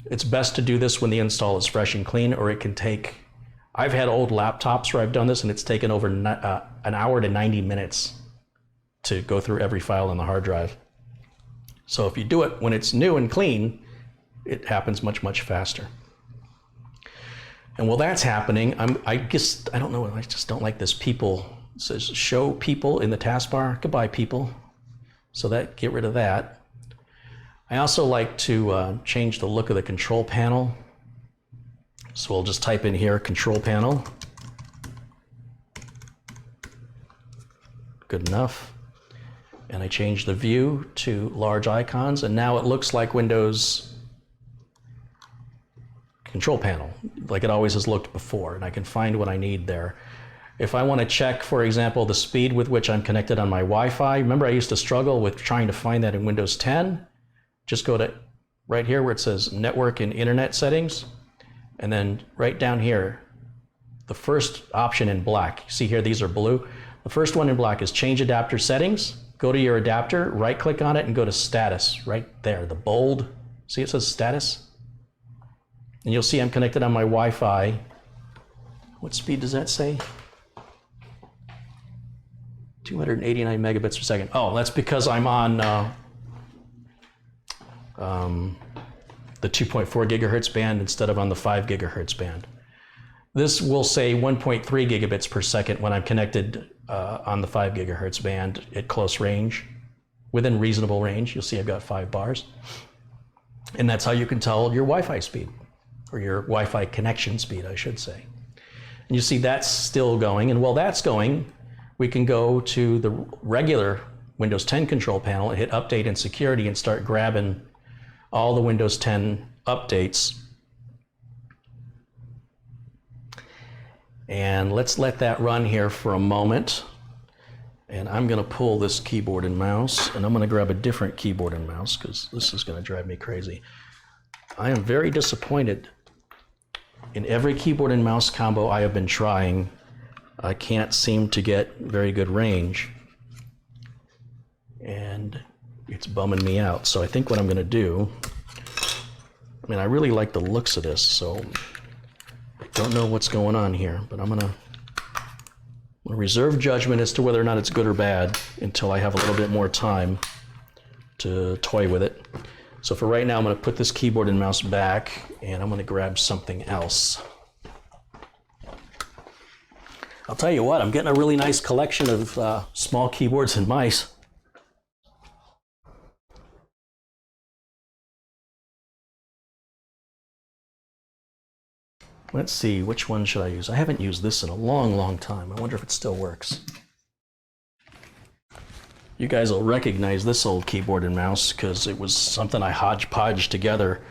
It's best to do this when the install is fresh and clean, or it can take, I've had old laptops where I've done this and it's taken over an hour to 90 minutes to go through every file on the hard drive. So if you do it when it's new and clean, it happens much, much faster. And while that's happening, I don't know, I just don't like this people. It says show people in the taskbar. Goodbye, people. So get rid of that. I also like to change the look of the control panel. So we'll just type in here, control panel. Good enough. And I change the view to large icons, and now it looks like Windows control panel, like it always has looked before, and I can find what I need there. If I want to check, for example, the speed with which I'm connected on my Wi-Fi, remember I used to struggle with trying to find that in Windows 10? Just go to right here where it says Network and Internet Settings, and then right down here, the first option in black. See here, these are blue. The first one in black is Change Adapter Settings. Go to your adapter, right-click on it, and go to Status, right there, the bold. See it says Status? And you'll see I'm connected on my Wi-Fi. What speed does that say? 289 megabits per second. Oh, that's because I'm on the 2.4 gigahertz band instead of on the 5 gigahertz band. This will say 1.3 gigabits per second when I'm connected on the 5 gigahertz band at close range, within reasonable range. You'll see I've got 5 bars. And that's how you can tell your Wi-Fi speed, or your Wi-Fi connection speed, I should say. And you see that's still going, and while that's going, we can go to the regular Windows 10 control panel and hit Update and Security and start grabbing all the Windows 10 updates. And let's let that run here for a moment. And I'm gonna pull this keyboard and mouse, and I'm gonna grab a different keyboard and mouse because this is gonna drive me crazy. I am very disappointed. In every keyboard and mouse combo I have been trying, I can't seem to get very good range. And it's bumming me out. So I think what I'm gonna do, I mean, I really like the looks of this, so I don't know what's going on here, but I'm gonna reserve judgment as to whether or not it's good or bad until I have a little bit more time to toy with it. So for right now, I'm gonna put this keyboard and mouse back, and I'm gonna grab something else. I'll tell you what, I'm getting a really nice collection of small keyboards and mice. Let's see, which one should I use? I haven't used this in a long, long time. I wonder if it still works. You guys will recognize this old keyboard and mouse because it was something I hodgepodged together.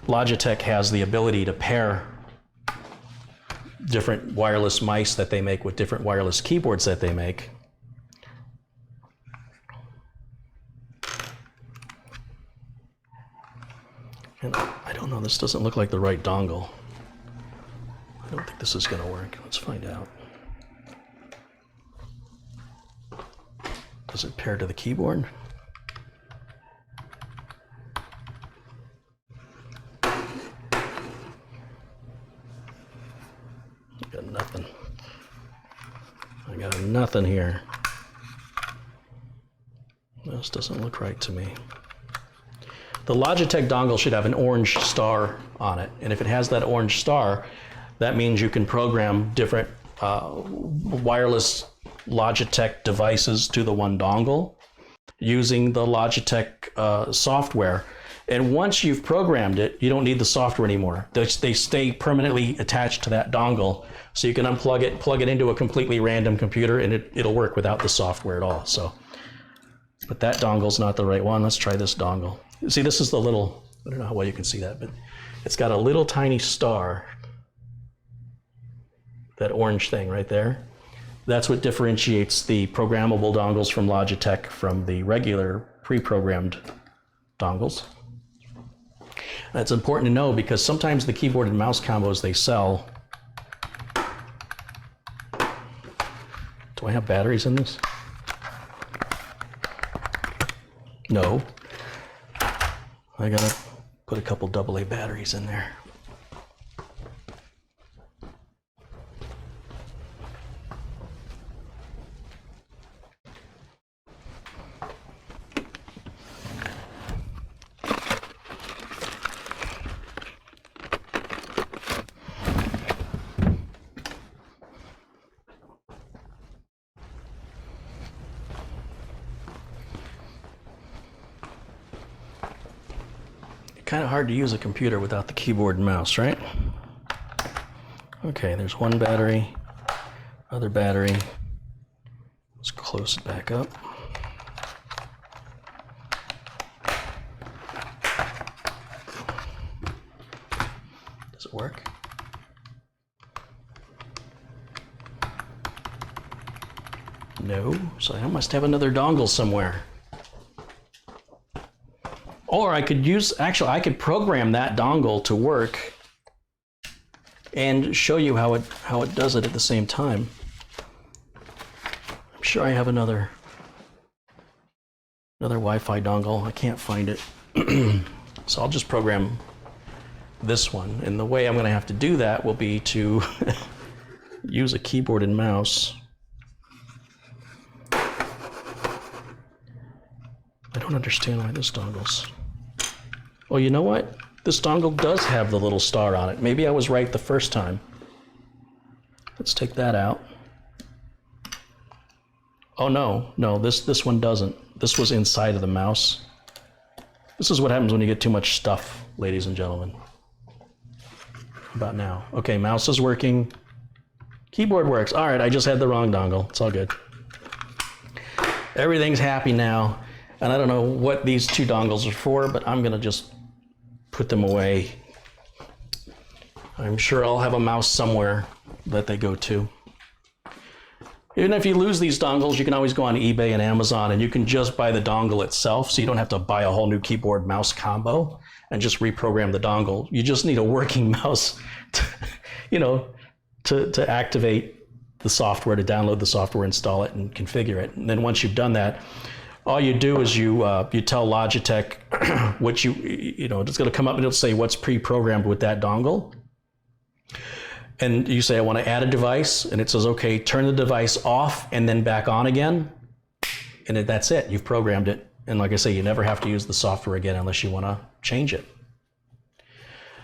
Logitech has the ability to pair different wireless mice that they make with different wireless keyboards that they make. And I don't know, this doesn't look like the right dongle. I don't think this is going to work. Let's find out. Does it pair to the keyboard? I got nothing. I got nothing here. This doesn't look right to me. The Logitech dongle should have an orange star on it, and if it has that orange star, that means you can program different wireless Logitech devices to the one dongle using the Logitech software. And once you've programmed it, you don't need the software anymore. They stay permanently attached to that dongle, so you can unplug it, plug it into a completely random computer, and it'll work without the software at all. So, but that dongle's not the right one. Let's try this dongle. See, this is the little, I don't know how well you can see that, but it's got a little tiny star, that orange thing right there. That's what differentiates the programmable dongles from Logitech from the regular pre-programmed dongles. That's important to know because sometimes the keyboard and mouse combos they sell. Do I have batteries in this? No. I gotta put a couple AA batteries in there. Kind of hard to use a computer without the keyboard and mouse, right? Okay, there's one battery, other battery. Let's close it back up. Does it work? No, so I must have another dongle somewhere. Or I could use, actually, I could program that dongle to work and show you how it does it at the same time. I'm sure I have another Wi-Fi dongle. I can't find it. So I'll just program this one. And the way I'm going to have to do that will be to use a keyboard and mouse. I don't understand why this dongle's... Oh, you know what? This dongle does have the little star on it. Maybe I was right the first time. Let's take that out. Oh no, this one doesn't. This was inside of the mouse. This is what happens when you get too much stuff, ladies and gentlemen. About now. Okay, mouse is working. Keyboard works. All right, I just had the wrong dongle. It's all good. Everything's happy now. And I don't know what these two dongles are for, but I'm gonna just put them away. I'm sure I'll have a mouse somewhere that they go to. Even if you lose these dongles, you can always go on eBay and Amazon and you can just buy the dongle itself, so you don't have to buy a whole new keyboard mouse combo and just reprogram the dongle. You just need a working mouse to activate the software, to download the software, install it, and configure it. And then once you've done that, all you do is you tell Logitech what it's going to come up and it'll say what's pre-programmed with that dongle. And you say, I want to add a device, and it says, okay, turn the device off and then back on again. And that's it, you've programmed it. And like I say, you never have to use the software again unless you want to change it.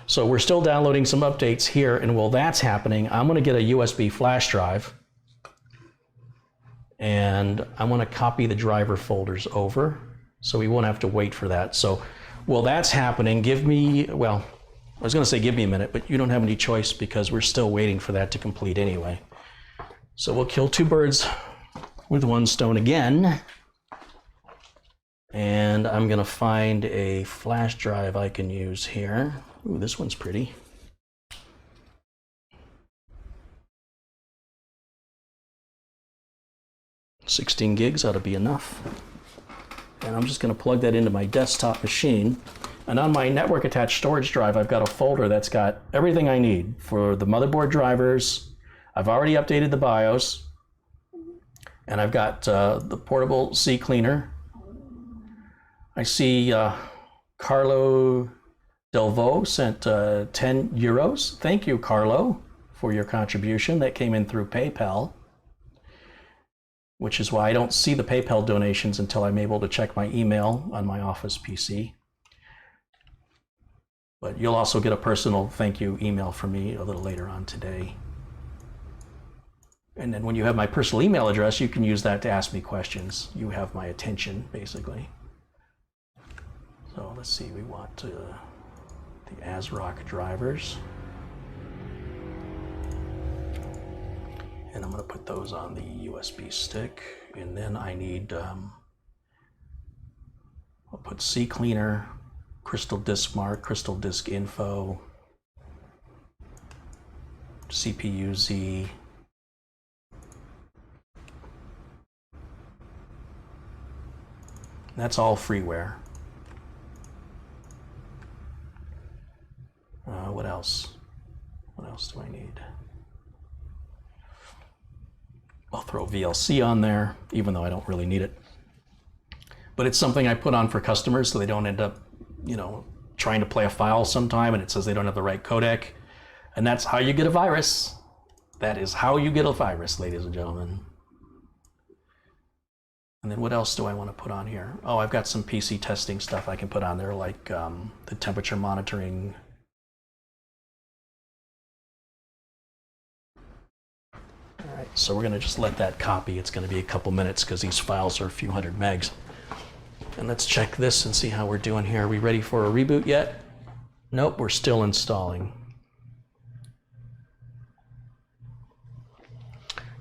So we're still downloading some updates here, and while that's happening, I'm going to get a USB flash drive. And I'm going to copy the driver folders over, so we won't have to wait for that. So while that's happening, give me a minute, but you don't have any choice because we're still waiting for that to complete anyway. So we'll kill two birds with one stone again. And I'm going to find a flash drive I can use here. Ooh, this one's pretty. 16 gigs ought to be enough. And I'm just going to plug that into my desktop machine. And on my network attached storage drive, I've got a folder that's got everything I need for the motherboard drivers. I've already updated the BIOS. And I've got the portable C cleaner. I see Carlo Delvaux sent 10 euros. Thank you, Carlo, for your contribution. That came in through PayPal, which is why I don't see the PayPal donations until I'm able to check my email on my Office PC. But you'll also get a personal thank you email from me a little later on today. And then when you have my personal email address, you can use that to ask me questions. You have my attention, basically. So let's see, we want the ASRock drivers. And I'm going to put those on the USB stick. And then I need, I'll put CCleaner, Crystal Disk Mark, Crystal Disk Info, CPU Z. That's all freeware. What else? What else do I need? I'll throw VLC on there, even though I don't really need it. But it's something I put on for customers so they don't end up, you know, trying to play a file sometime and it says they don't have the right codec. And that's how you get a virus. That is how you get a virus, ladies and gentlemen. And then what else do I want to put on here? Oh, I've got some PC testing stuff I can put on there, like the temperature monitoring. All right, so we're going to just let that copy. It's going to be a couple minutes because these files are a few hundred megs. And let's check this and see how we're doing here. Are we ready for a reboot yet? Nope, we're still installing.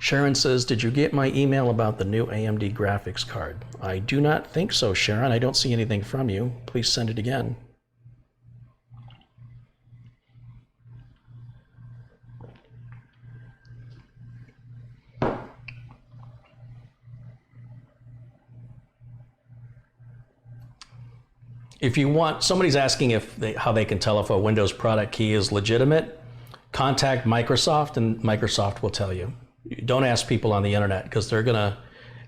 Sharon says, did you get my email about the new AMD graphics card? I do not think so, Sharon. I don't see anything from you. Please send it again. If you want, somebody's asking how they can tell if a Windows product key is legitimate. Contact Microsoft and Microsoft will tell you. Don't ask people on the internet because they're gonna,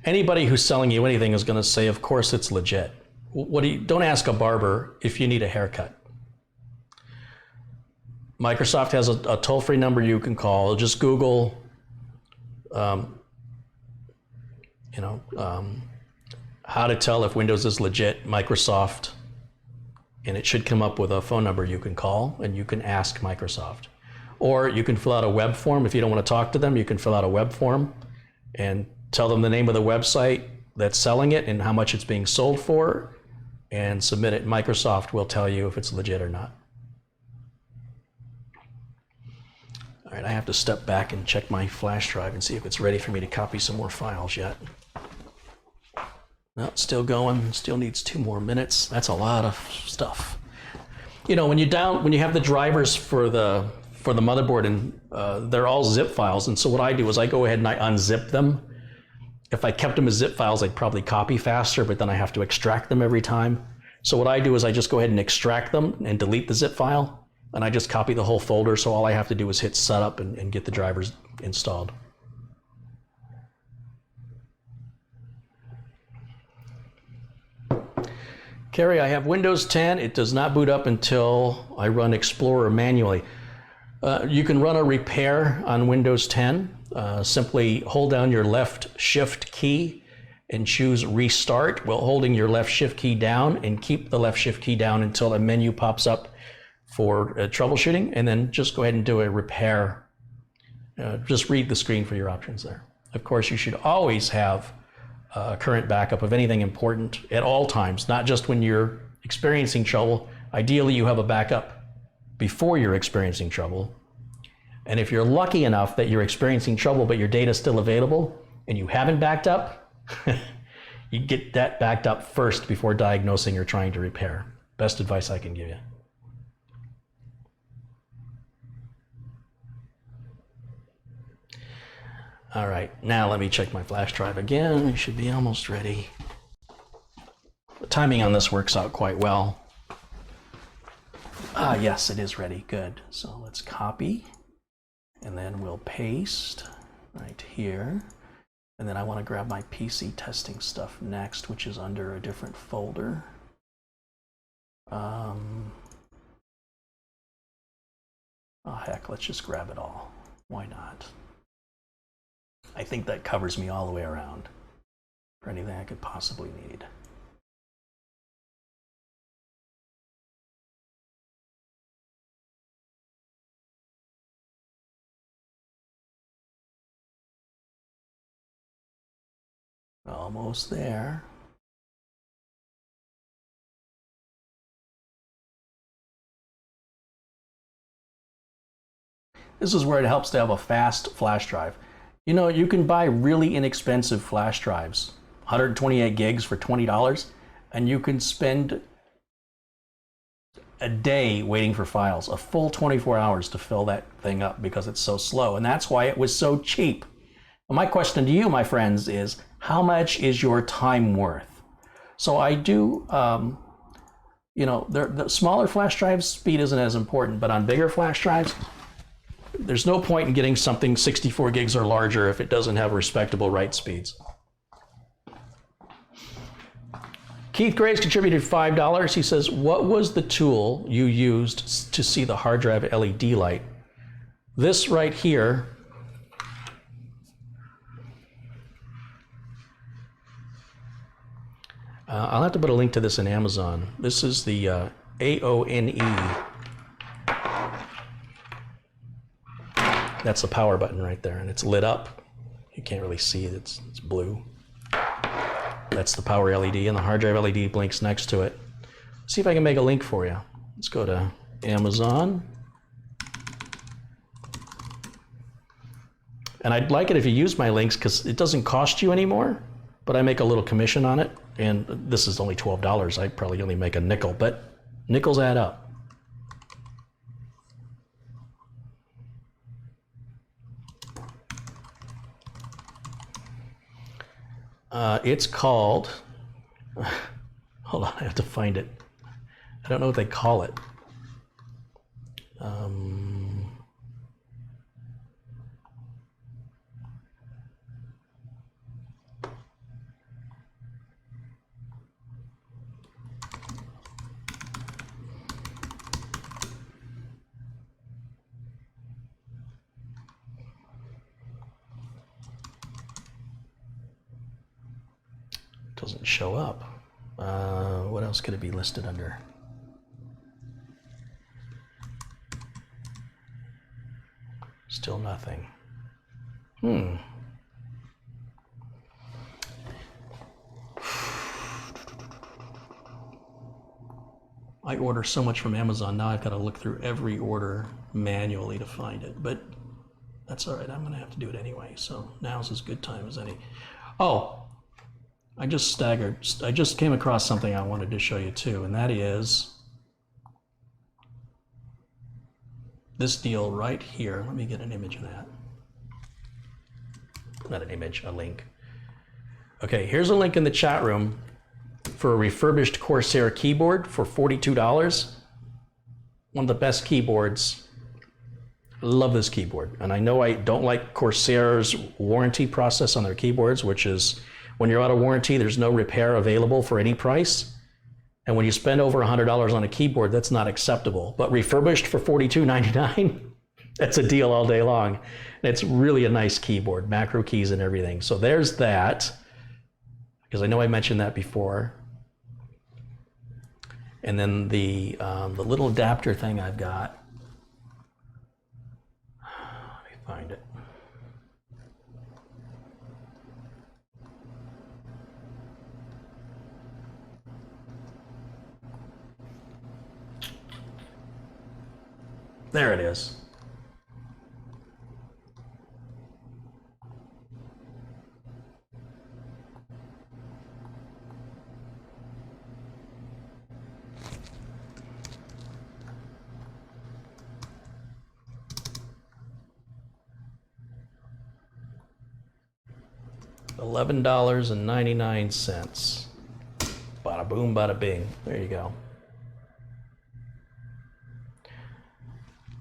anybody who's selling you anything is gonna say, of course it's legit. Don't ask a barber if you need a haircut. Microsoft has a toll-free number you can call. Just Google, how to tell if Windows is legit, Microsoft, and it should come up with a phone number you can call and you can ask Microsoft. Or you can fill out a web form. If you don't want to talk to them, you can fill out a web form and tell them the name of the website that's selling it and how much it's being sold for and submit it. Microsoft will tell you if it's legit or not. All right, I have to step back and check my flash drive and see if it's ready for me to copy some more files yet. No, it's still going, still needs 2 more minutes. That's a lot of stuff. You know, when you have the drivers for the motherboard and they're all zip files, and so what I do is I go ahead and I unzip them. If I kept them as zip files, I'd probably copy faster, but then I have to extract them every time. So what I do is I just go ahead and extract them and delete the zip file, and I just copy the whole folder, so all I have to do is hit setup and get the drivers installed. Carrie, I have Windows 10. It does not boot up until I run Explorer manually. You can run a repair on Windows 10. Simply hold down your left shift key and choose restart while holding your left shift key down, and keep the left shift key down until a menu pops up for troubleshooting, and then just go ahead and do a repair. Just read the screen for your options there. Of course, you should always have a current backup of anything important at all times, not just when you're experiencing trouble. Ideally, you have a backup before you're experiencing trouble. And if you're lucky enough that you're experiencing trouble but your data is still available and you haven't backed up, you get that backed up first before diagnosing or trying to repair. Best advice I can give you. All right, now let me check my flash drive again. It should be almost ready. The timing on this works out quite well. Ah, yes, it is ready. Good. So let's copy, and then we'll paste right here. And then I want to grab my PC testing stuff next, which is under a different folder. Oh, heck, let's just grab it all. Why not? I think that covers me all the way around for anything I could possibly need. Almost there. This is where it helps to have a fast flash drive. You know, you can buy really inexpensive flash drives, 128 gigs for $20, and you can spend a day waiting for files, a full 24 hours to fill that thing up because it's so slow. And that's why it was so cheap. My question to you, my friends, is how much is your time worth? So I do, you know, the smaller flash drives, speed isn't as important, but on bigger flash drives, there's no point in getting something 64 gigs or larger if it doesn't have respectable write speeds. Keith Gray's contributed $5. He says, what was the tool you used to see the hard drive LED light? This right here I'll have to put a link to this in Amazon. This is the AONE. That's the power button right there, and it's lit up. You can't really see it, it's blue. That's the power LED, and the hard drive LED blinks next to it. See if I can make a link for you. Let's go to Amazon. And I'd like it if you use my links because it doesn't cost you anymore, but I make a little commission on it. And this is only $12. I probably only make a nickel, but nickels add up. It's called, hold on, I have to find it. I don't know what they call it. Doesn't show up. What else could it be listed under? Still nothing. I order so much from Amazon now I've got to look through every order manually to find it, but that's all right. I'm going to have to do it anyway, so now's as good time as any. Oh, I just came across something I wanted to show you too, and that is this deal right here. Let me get an image of that. Not an image, a link. Okay, here's a link in the chat room for a refurbished Corsair keyboard for $42. One of the best keyboards. Love this keyboard. And I know I don't like Corsair's warranty process on their keyboards, which is when you're out of warranty, there's no repair available for any price. And when you spend over $100 on a keyboard, that's not acceptable. But refurbished for $42.99, that's a deal all day long. And it's really a nice keyboard, macro keys and everything. So there's that, because I know I mentioned that before. And then the little adapter thing I've got. Let me find it. There it is. $11.99. Bada boom, bada bing. There you go.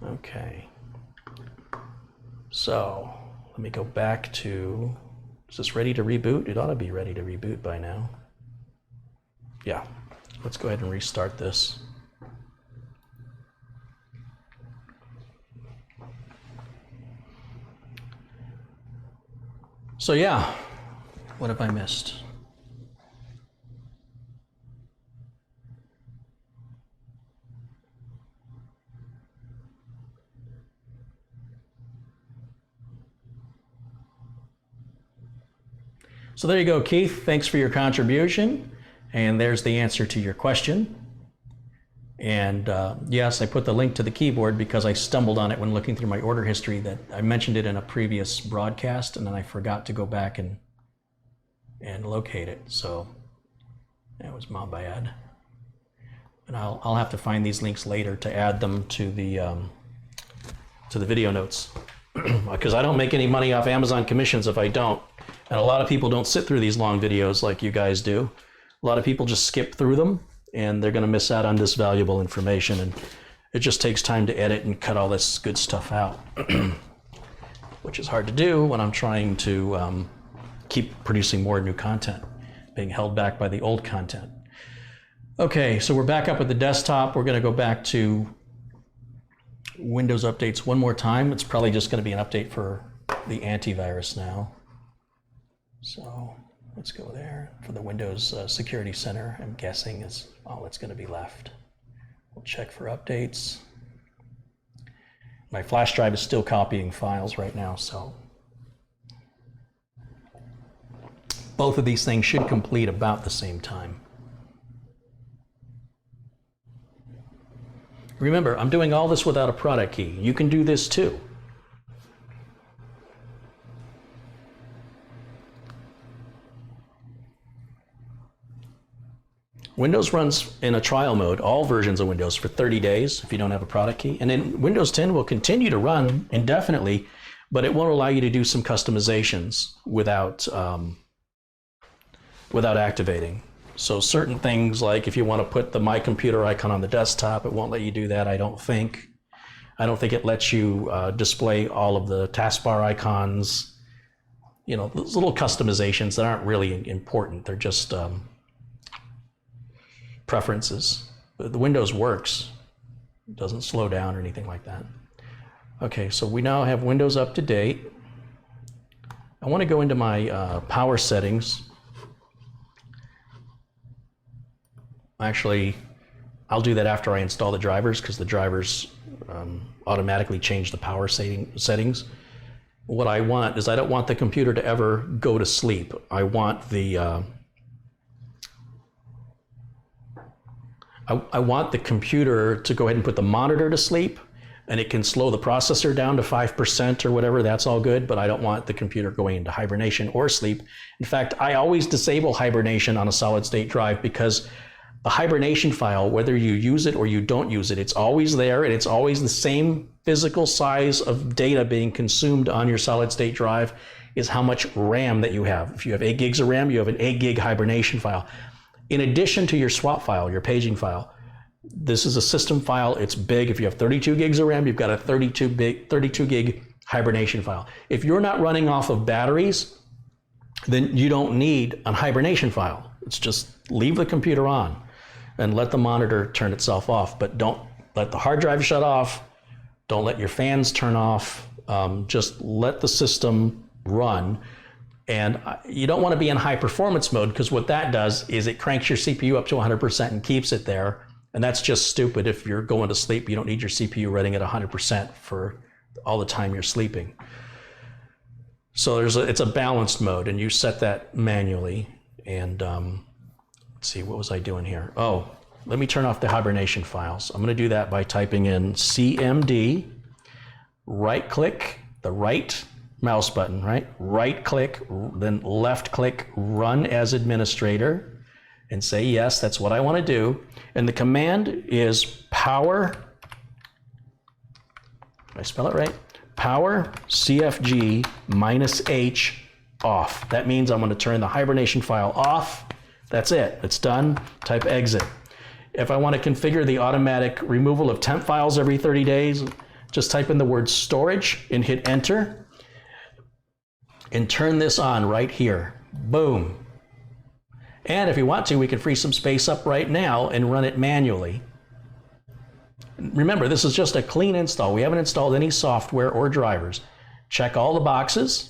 Okay. So let me go back to, is this ready to reboot? It ought to be ready to reboot by now. Yeah. Let's go ahead and restart this. So yeah, what have I missed? So there you go, Keith. Thanks for your contribution. And there's the answer to your question. And yes, I put the link to the keyboard because I stumbled on it when looking through my order history. That I mentioned it in a previous broadcast, and then I forgot to go back and locate it. So that was my bad. And I'll have to find these links later to add them to the video notes, because I don't make any money off Amazon commissions if I don't. And a lot of people don't sit through these long videos like you guys do. A lot of people just skip through them, and they're going to miss out on this valuable information. And it just takes time to edit and cut all this good stuff out, which is hard to do when I'm trying to keep producing more new content, being held back by the old content. Okay, so we're back up at the desktop. We're going to go back to Windows updates one more time. It's probably just going to be an update for the antivirus now. So let's go there. For the Windows Security Center, I'm guessing is all that's going to be left. We'll check for updates. My flash drive is still copying files right now, so both of these things should complete about the same time. Remember, I'm doing all this without a product key. You can do this too. Windows runs in a trial mode, all versions of Windows, for 30 days if you don't have a product key. And then Windows 10 will continue to run indefinitely, but it won't allow you to do some customizations without activating. So certain things, like if you want to put the My Computer icon on the desktop, it won't let you do that, I don't think. I don't think it lets you display all of the taskbar icons. You know, those little customizations that aren't really important. They're just preferences. But the Windows works. It doesn't slow down or anything like that. Okay, so we now have Windows up to date. I want to go into my power settings. Actually, I'll do that after I install the drivers, because the drivers automatically change the power settings. What I want is, I don't want the computer to ever go to sleep. I want the I want the computer to go ahead and put the monitor to sleep, and it can slow the processor down to 5% or whatever. That's all good, but I don't want the computer going into hibernation or sleep. In fact, I always disable hibernation on a solid state drive, because the hibernation file, whether you use it or you don't use it, it's always there, and it's always the same physical size of data being consumed on your solid state drive is how much RAM that you have. If you have 8 gigs of RAM, you have an 8 gig hibernation file. In addition to your swap file, your paging file, this is a system file. It's big. If you have 32 gigs of RAM, you've got a 32 gig hibernation file. If you're not running off of batteries, then you don't need a hibernation file. It's just leave the computer on and let the monitor turn itself off, but don't let the hard drive shut off. Don't let your fans turn off. Just let the system run. And you don't want to be in high performance mode, because what that does is it cranks your CPU up to 100% and keeps it there. And that's just stupid. If you're going to sleep, you don't need your CPU running at 100% for all the time you're sleeping. So it's a balanced mode, and you set that manually. And let's see, what was I doing here? Oh, let me turn off the hibernation files. I'm going to do that by typing in CMD, right click, the right mouse button, right click, then left click, run as administrator, and say yes, that's what I want to do. And the command is power, did I spell it right? Power CFG -H off. That means I'm going to turn the hibernation file off. That's it, it's done. Type exit. If I want to configure the automatic removal of temp files every 30 days, just type in the word storage and hit enter. And turn this on right here. Boom. And if you want to, we can free some space up right now and run it manually. Remember, this is just a clean install. We haven't installed any software or drivers. Check all the boxes.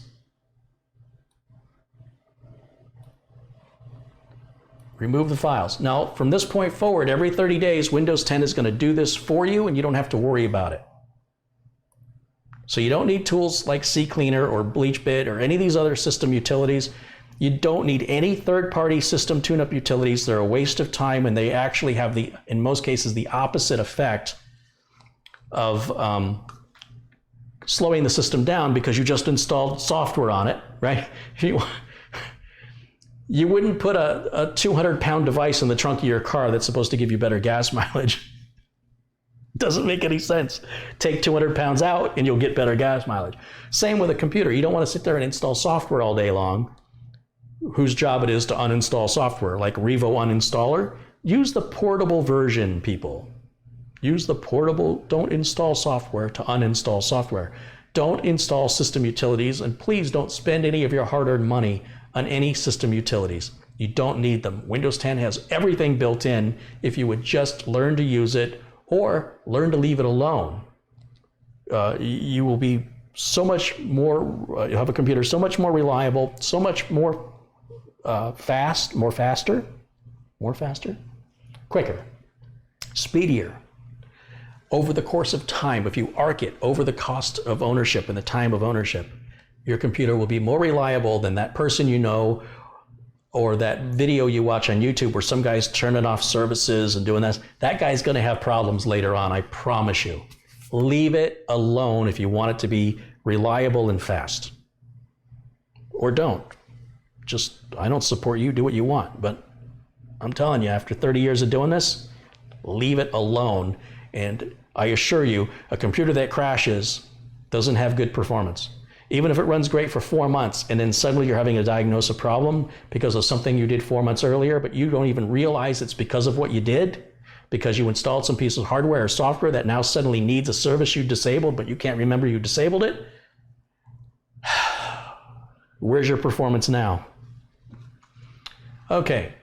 Remove the files. Now, from this point forward, every 30 days, Windows 10 is going to do this for you, and you don't have to worry about it. So you don't need tools like CCleaner or BleachBit or any of these other system utilities. You don't need any third-party system tune-up utilities. They're a waste of time, and they actually have in most cases, the opposite effect of slowing the system down because you just installed software on it, right? You wouldn't put a 200-pound device in the trunk of your car that's supposed to give you better gas mileage. Doesn't make any sense. Take 200 pounds out and you'll get better gas mileage. Same with a computer. You don't want to sit there and install software all day long, whose job it is to uninstall software, like Revo Uninstaller. Use the portable version, people. Use the portable, don't install software to uninstall software. Don't install system utilities, and please don't spend any of your hard-earned money on any system utilities. You don't need them. Windows 10 has everything built in if you would just learn to use it or learn to leave it alone. You will be so much more, you'll have a computer so much more reliable, so much more faster, quicker, speedier. Over the course of time, if you arc it over the cost of ownership and the time of ownership, your computer will be more reliable than that person you know, or that video you watch on YouTube where some guy's turning off services and doing this. That guy's gonna have problems later on, I promise you. Leave it alone if you want it to be reliable and fast. Or don't. Just, I don't support you, do what you want, but I'm telling you, after 30 years of doing this, leave it alone. And I assure you, a computer that crashes doesn't have good performance. Even if it runs great for 4 months and then suddenly you're having to diagnose a problem because of something you did 4 months earlier, but you don't even realize it's because of what you did, because you installed some piece of hardware or software that now suddenly needs a service you disabled, but you can't remember you disabled it. Where's your performance now? Okay,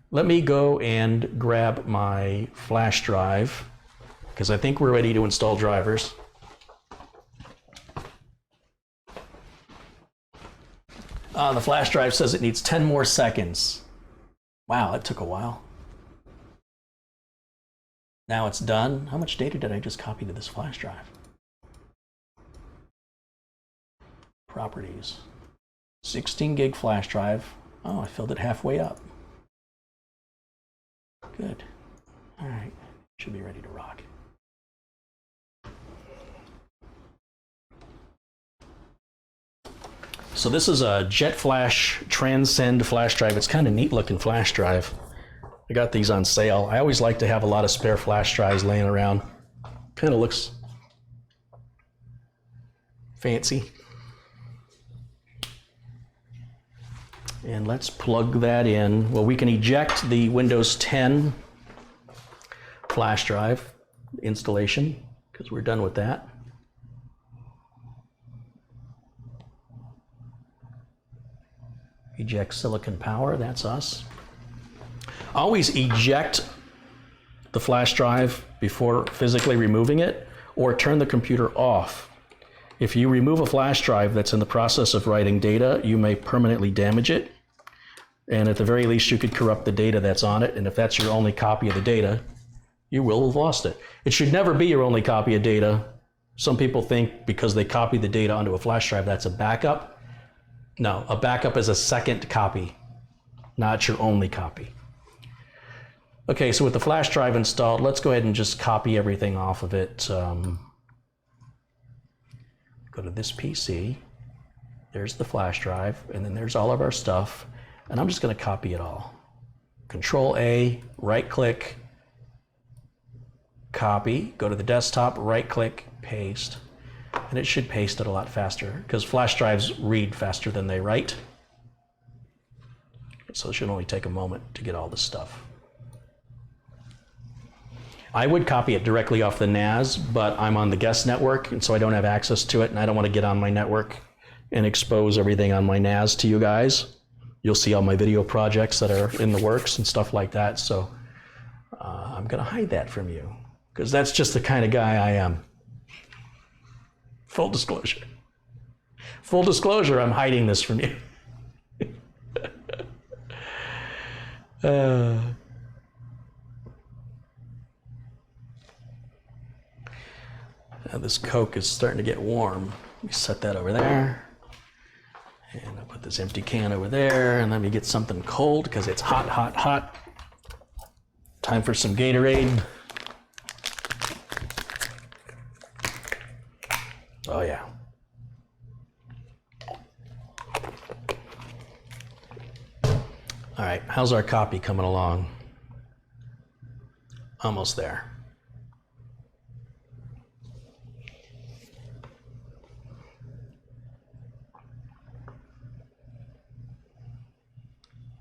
let me go and grab my flash drive because I think we're ready to install drivers. The flash drive says it needs 10 more seconds. Wow, that took a while. Now it's done. How much data did I just copy to this flash drive? Properties. 16 gig flash drive. Oh, I filled it halfway up. Good. All right, should be ready to rock. So this is a JetFlash Transcend flash drive. It's kind of neat looking flash drive. I got these on sale. I always like to have a lot of spare flash drives laying around. Kind of looks fancy. And let's plug that in. Well, we can eject the Windows 10 flash drive installation because we're done with that. Eject silicon power, that's us. Always eject the flash drive before physically removing it, or turn the computer off. If you remove a flash drive that's in the process of writing data, you may permanently damage it. And at the very least, you could corrupt the data that's on it. And if that's your only copy of the data, you will have lost it. It should never be your only copy of data. Some people think because they copy the data onto a flash drive, that's a backup. No, a backup is a second copy, not your only copy. Okay, so with the flash drive installed, let's go ahead and just copy everything off of it. Go to this PC, there's the flash drive, and then there's all of our stuff, and I'm just gonna copy it all. Control A, right click, copy, go to the desktop, right click, paste. And it should paste it a lot faster because flash drives read faster than they write. So it should only take a moment to get all this stuff. I would copy it directly off the NAS, but I'm on the guest network, and so I don't have access to it, and I don't want to get on my network and expose everything on my NAS to you guys. You'll see all my video projects that are in the works and stuff like that, so I'm going to hide that from you because that's just the kind of guy I am. Full disclosure. Full disclosure, I'm hiding this from you. This Coke is starting to get warm. Let me set that over there. And I'll put this empty can over there, and let me get something cold because it's hot, hot, hot. Time for some Gatorade. Oh yeah. All right, how's our copy coming along? Almost there.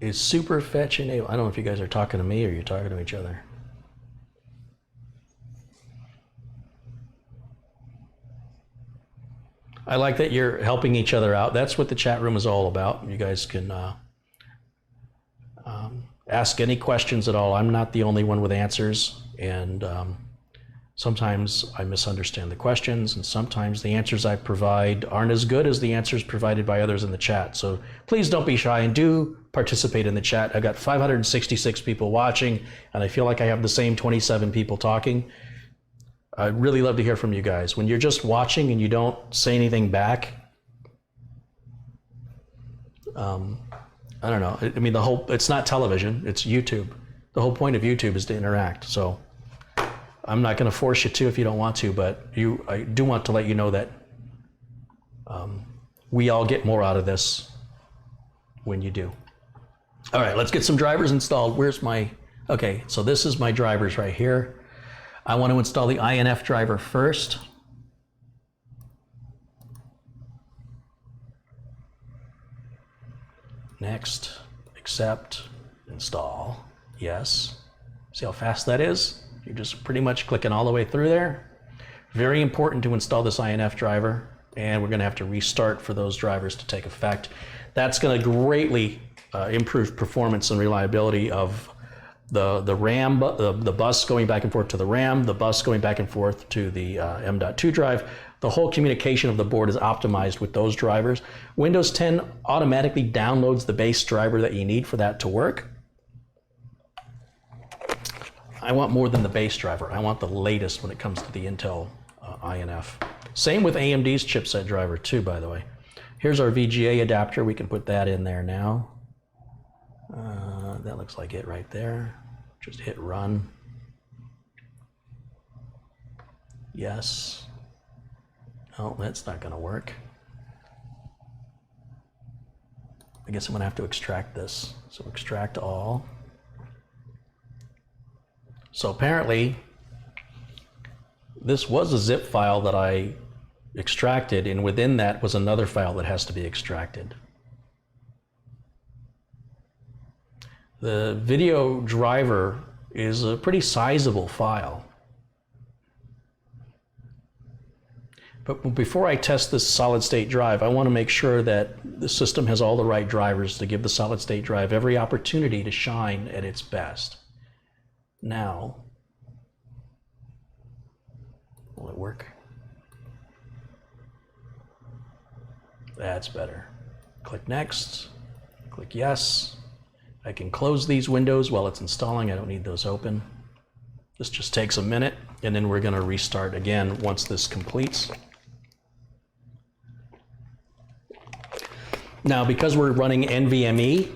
Is super fetch enabled? I don't know if you guys are talking to me or you're talking to each other. I like that you're helping each other out. That's what the chat room is all about. You guys can ask any questions at all. I'm not the only one with answers, and sometimes I misunderstand the questions, and sometimes the answers I provide aren't as good as the answers provided by others in the chat. So please don't be shy and do participate in the chat. I've got 566 people watching, and I feel like I have the same 27 people talking. I'd really love to hear from you guys. When you're just watching and you don't say anything back, I don't know. I mean, it's not television, it's YouTube. The whole point of YouTube is to interact. So I'm not going to force you to if you don't want to, but I do want to let you know that we all get more out of this when you do. All right, let's get some drivers installed. Okay, so this is my drivers right here. I want to install the INF driver first. Next, accept, install, yes. See how fast that is? You're just pretty much clicking all the way through there. Very important to install this INF driver, and we're going to have to restart for those drivers to take effect. That's going to greatly improve performance and reliability of the RAM, the bus going back and forth to the RAM, the bus going back and forth to the M.2 drive. The whole communication of the board is optimized with those drivers. Windows 10 automatically downloads the base driver that you need for that to work. I want more than the base driver. I want the latest when it comes to the Intel INF. Same with AMD's chipset driver too, by the way. Here's our VGA adapter. We can put that in there now. That looks like it right there. Just hit run. Yes. Oh, that's not going to work. I guess I'm going to have to extract this. So extract all. So apparently, this was a zip file that I extracted, and within that was another file that has to be extracted. The video driver is a pretty sizable file. But before I test this solid state drive, I want to make sure that the system has all the right drivers to give the solid state drive every opportunity to shine at its best. Now, will it work? That's better. Click next, click yes. I can close these windows while it's installing. I don't need those open. This just takes a minute, and then we're going to restart again once this completes. Now, because we're running NVMe,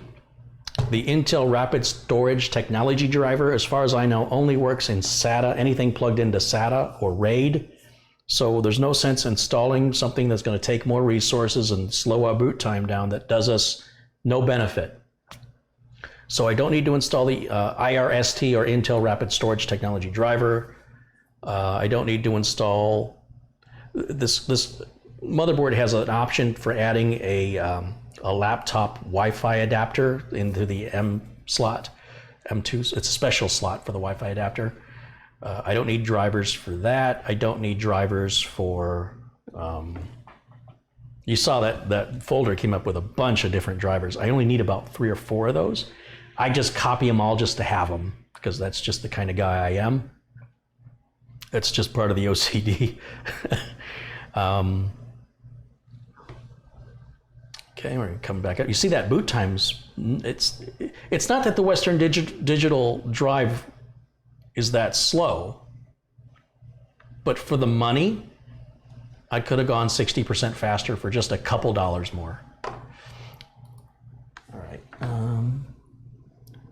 the Intel Rapid Storage Technology driver, as far as I know, only works in SATA, anything plugged into SATA or RAID. So there's no sense installing something that's going to take more resources and slow our boot time down that does us no benefit. So I don't need to install the IRST or Intel Rapid Storage Technology driver. I don't need to install this motherboard has an option for adding a laptop Wi-Fi adapter into the M slot, M2. It's a special slot for the Wi-Fi adapter. I don't need drivers for that. I don't need drivers for, you saw that folder came up with a bunch of different drivers. I only need about 3 or 4 of those. I just copy them all just to have them, because that's just the kind of guy I am. It's just part of the OCD. Okay, we're coming back up. You see that boot times, it's not that the Western Digital drive is that slow, but for the money, I could have gone 60% faster for just a couple dollars more.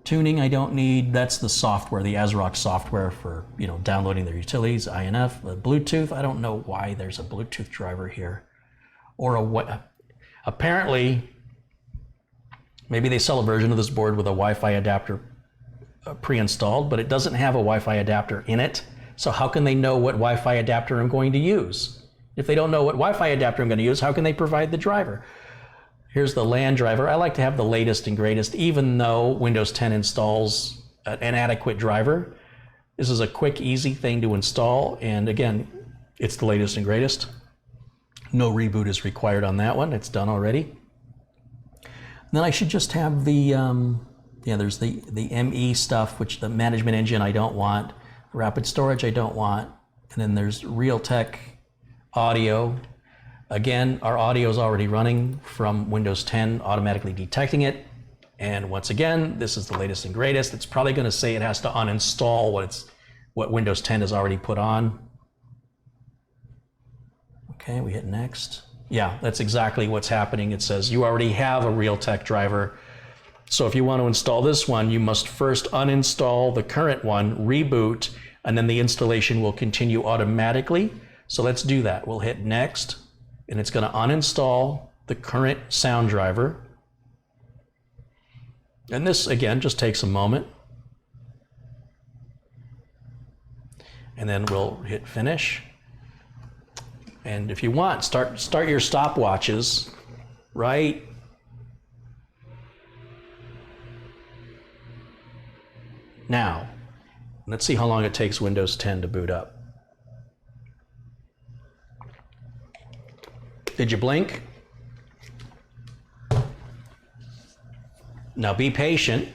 Tuning I don't need. That's the software, the ASRock software for, you know, downloading their utilities, INF. Bluetooth, I don't know why there's a Bluetooth driver here. Or apparently, maybe they sell a version of this board with a Wi-Fi adapter pre-installed, but it doesn't have a Wi-Fi adapter in it. So how can they know what Wi-Fi adapter I'm going to use? If they don't know what Wi-Fi adapter I'm going to use, how can they provide the driver? Here's the LAN driver. I like to have the latest and greatest, even though Windows 10 installs an adequate driver. This is a quick, easy thing to install. And again, it's the latest and greatest. No reboot is required on that one. It's done already. Then I should just have the, there's the ME stuff, which the management engine I don't want. Rapid storage I don't want. And then there's Realtek audio. Again, our audio is already running from Windows 10, automatically detecting it. And once again, this is the latest and greatest. It's probably going to say it has to uninstall what Windows 10 has already put on. Okay, we hit next. Yeah, that's exactly what's happening. It says you already have a Realtek driver. So if you want to install this one, you must first uninstall the current one, reboot, and then the installation will continue automatically. So let's do that. We'll hit next. And it's going to uninstall the current sound driver. And this, again, just takes a moment. And then we'll hit finish. And if you want, start your stopwatches right now. Let's see how long it takes Windows 10 to boot up. Did you blink? Now be patient,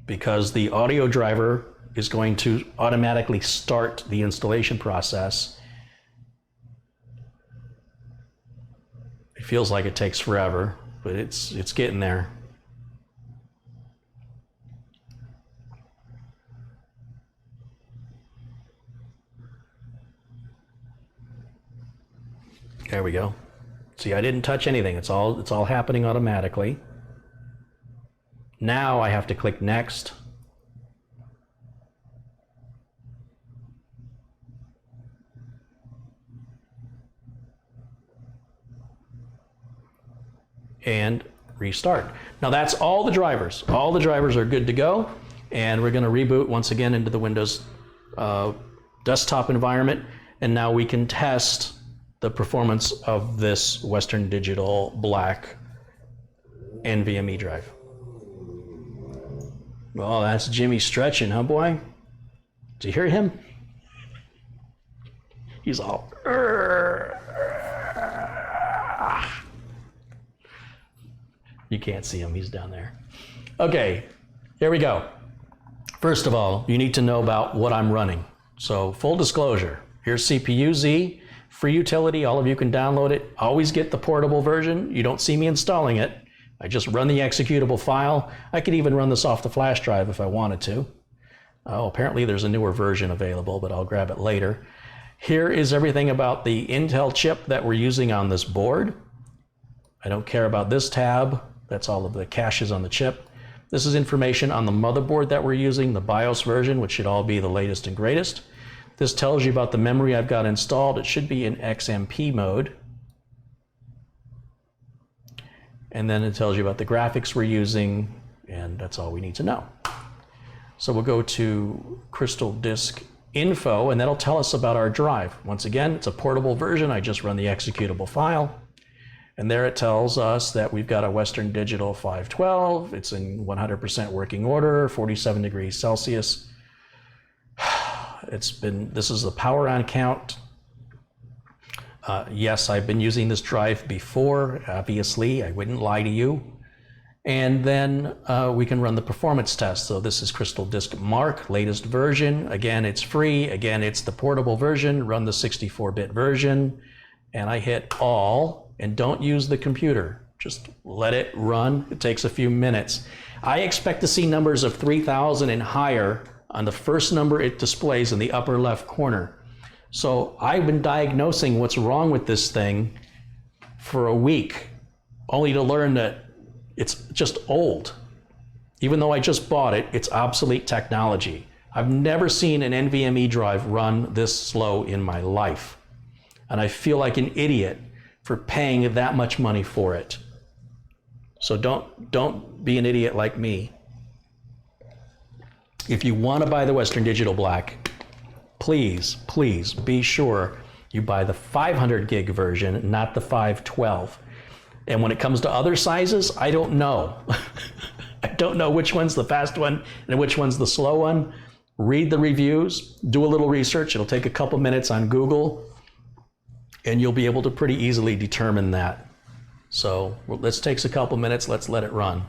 because the audio driver is going to automatically start the installation process. It feels like it takes forever, but it's getting there. There we go. See, I didn't touch anything. It's all happening automatically. Now I have to click next. And restart. Now that's all the drivers. All the drivers are good to go. And we're going to reboot once again into the Windows desktop environment. And now we can test the performance of this Western Digital black NVMe drive. Well, that's Jimmy stretching, huh, boy? Did you hear him? He's all... You can't see him, he's down there. Okay, here we go. First of all, you need to know about what I'm running. So, full disclosure, here's CPU-Z. Free utility, all of you can download it. Always get the portable version. You don't see me installing it. I just run the executable file. I could even run this off the flash drive if I wanted to. Oh, apparently there's a newer version available, but I'll grab it later. Here is everything about the Intel chip that we're using on this board. I don't care about this tab. That's all of the caches on the chip. This is information on the motherboard that we're using, the BIOS version, which should all be the latest and greatest. This tells you about the memory I've got installed. It should be in XMP mode. And then it tells you about the graphics we're using, and that's all we need to know. So we'll go to Crystal Disk Info, and that'll tell us about our drive. Once again, it's a portable version. I just run the executable file. And there it tells us that we've got a Western Digital 512. It's in 100% working order, 47 degrees Celsius. This is the power on count. Yes, I've been using this drive before, obviously, I wouldn't lie to you. And then we can run the performance test. So this is Crystal Disk Mark, latest version. Again, it's free. Again, it's the portable version. Run the 64-bit version. And I hit all, and don't use the computer. Just let it run. It takes a few minutes. I expect to see numbers of 3,000 and higher on the first number it displays in the upper left corner. So I've been diagnosing what's wrong with this thing for a week, only to learn that It's just old. Even though I just bought it, it's obsolete technology. I've never seen an NVMe drive run this slow in my life. And I feel like an idiot for paying that much money for it. So don't be an idiot like me. If you want to buy the Western Digital Black, please be sure you buy the 500 gig version, not the 512. And when it comes to other sizes, I don't know. I don't know which one's the fast one and which one's the slow one. Read the reviews, do a little research. It'll take a couple minutes on Google, and you'll be able to pretty easily determine that. So this takes a couple minutes. Let's let it run.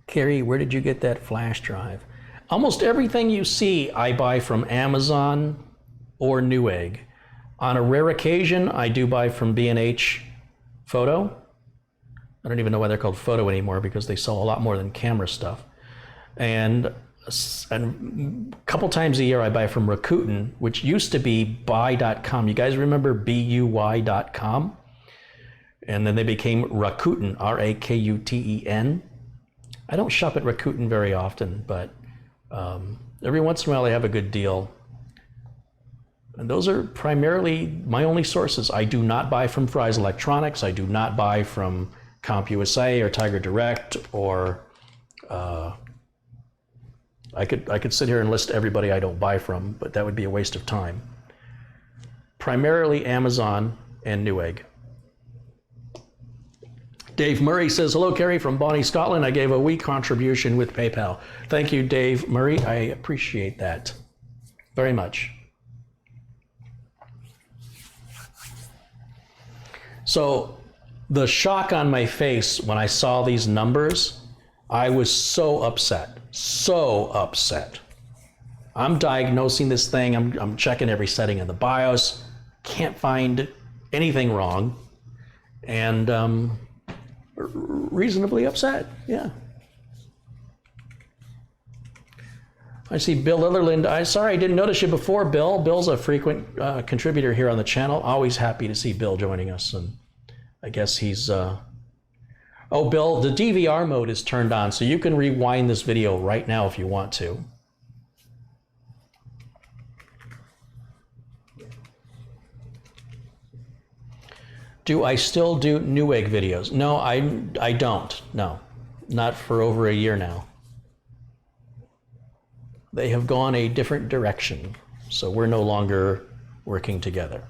Carrie, where did you get that flash drive? Almost everything you see I buy from Amazon or Newegg. On a rare occasion, I do buy from B&H Photo. I don't even know why they're called Photo anymore because they sell a lot more than camera stuff. And a couple times a year I buy from Rakuten, which used to be buy.com. You guys remember BUY.com? And then they became Rakuten, R-A-K-U-T-E-N. I don't shop at Rakuten very often, but every once in a while they have a good deal. And those are primarily my only sources. I do not buy from Fry's Electronics. I do not buy from CompUSA or Tiger Direct, or I could sit here and list everybody I don't buy from, but that would be a waste of time. Primarily Amazon and Newegg. Dave Murray says, hello, Kerry from Bonnie, Scotland. I gave a wee contribution with PayPal. Thank you, Dave Murray. I appreciate that very much. So the shock on my face when I saw these numbers, I was so upset, so upset. I'm diagnosing this thing. I'm checking every setting in the BIOS. Can't find anything wrong. And reasonably upset, yeah. I see Bill Litherland. Sorry, I didn't notice you before, Bill. Bill's a frequent contributor here on the channel. Always happy to see Bill joining us. And I guess he's... Oh, Bill, the DVR mode is turned on, so you can rewind this video right now if you want to. Do I still do Newegg videos? No, I don't. No, not for over a year now. They have gone a different direction, so we're no longer working together.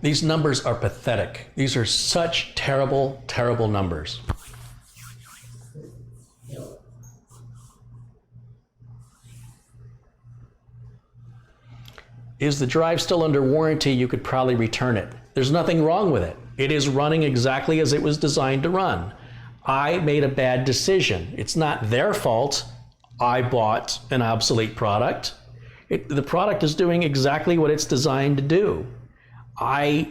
These numbers are pathetic. These are such terrible, terrible numbers. Is the drive still under warranty? You could probably return it. There's nothing wrong with it. It is running exactly as it was designed to run. I made a bad decision. It's not their fault. I bought an obsolete product. The product is doing exactly what it's designed to do. I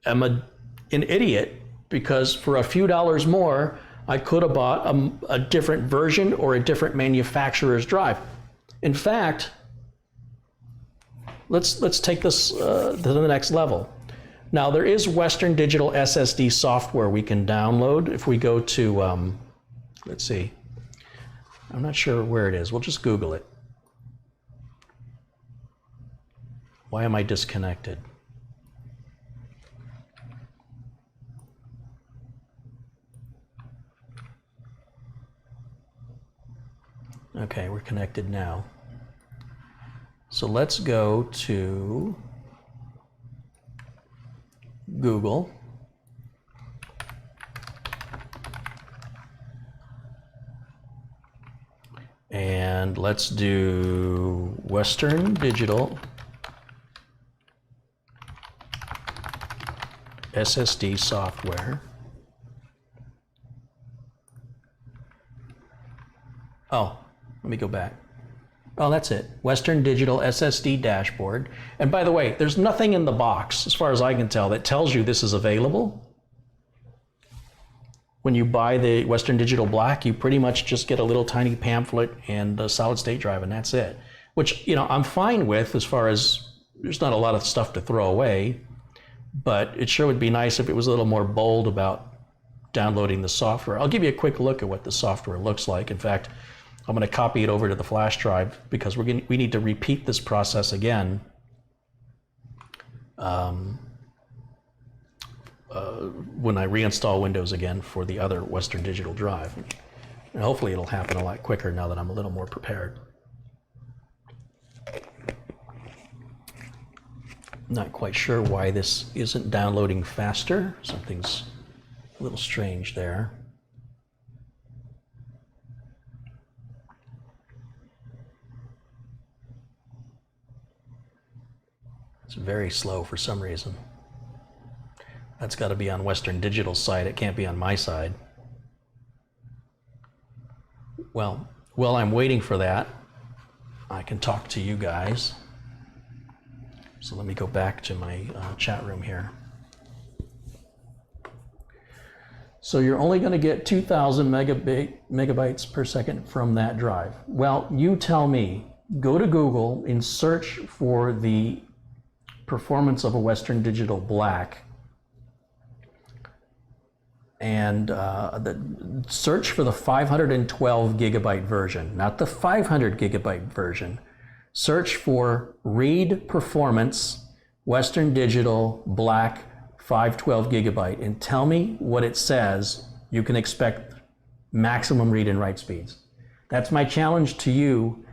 am an idiot because for a few dollars more, I could have bought a different version or a different manufacturer's drive. In fact, let's take this to the next level. Now, there is Western Digital SSD software we can download. If we go to, let's see, I'm not sure where it is. We'll just Google it. Why am I disconnected? Okay, we're connected now. So let's go to Google. And let's do Western Digital SSD software. Oh, let me go back. Oh, that's it. Western Digital SSD dashboard. And by the way, there's nothing in the box, as far as I can tell, that tells you this is available. When you buy the Western Digital Black, you pretty much just get a little tiny pamphlet and a solid state drive, and that's it. Which, you know, I'm fine with, as far as there's not a lot of stuff to throw away, but it sure would be nice if it was a little more bold about downloading the software. I'll give you a quick look at what the software looks like. In fact, I'm going to copy it over to the flash drive because we need to repeat this process again. When I reinstall Windows again for the other Western Digital drive. And hopefully it'll happen a lot quicker now that I'm a little more prepared. Not quite sure why this isn't downloading faster. Something's a little strange there. It's very slow for some reason. That's got to be on Western Digital's side. It can't be on my side. Well, while I'm waiting for that, I can talk to you guys. So let me go back to my chat room here. So you're only going to get 2,000 megabytes per second from that drive. Well, you tell me. Go to Google and search for the performance of a Western Digital Black. And search for the 512 gigabyte version, not the 500 gigabyte version. Search for Read Performance Western Digital Black 512 gigabyte and tell me what it says you can expect maximum read and write speeds. That's my challenge to you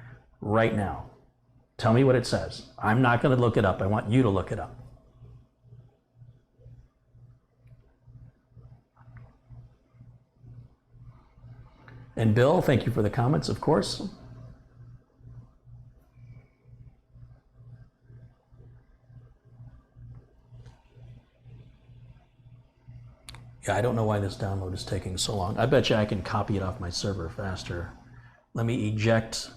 right now. Tell me what it says. I'm not going to look it up. I want you to look it up. And Bill, thank you for the comments, of course. Yeah, I don't know why this download is taking so long. I bet you I can copy it off my server faster. Let me eject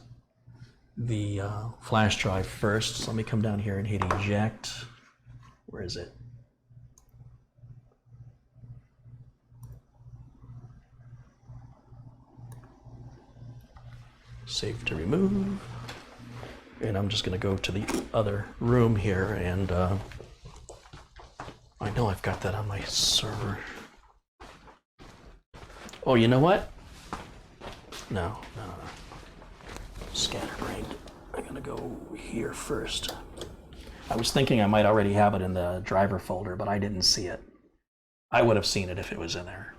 the flash drive first. So let me come down here and hit eject. Where is it? Save to remove. And I'm just going to go to the other room here, and I know I've got that on my server. Oh, you know what? No. Scatterbrained. I'm going to go here first. I was thinking I might already have it in the driver folder, but I didn't see it. I would have seen it if it was in there.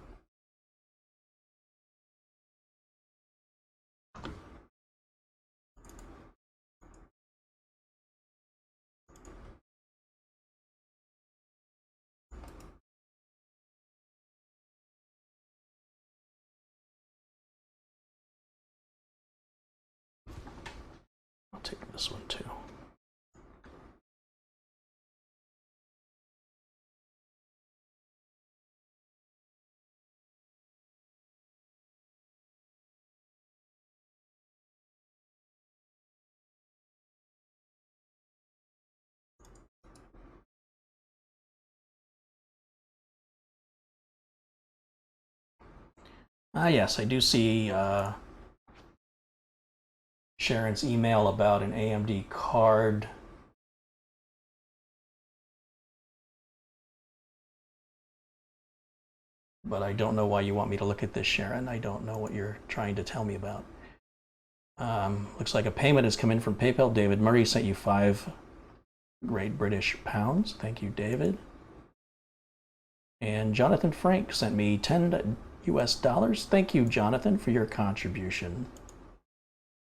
I'll take this one too. Ah, yes, I do see Sharon's email about an AMD card. But I don't know why you want me to look at this, Sharon. I don't know what you're trying to tell me about. Looks like a payment has come in from PayPal. David Murray sent you 5 Great British pounds. Thank you, David. And Jonathan Frank sent me $10 US. Thank you, Jonathan, for your contribution.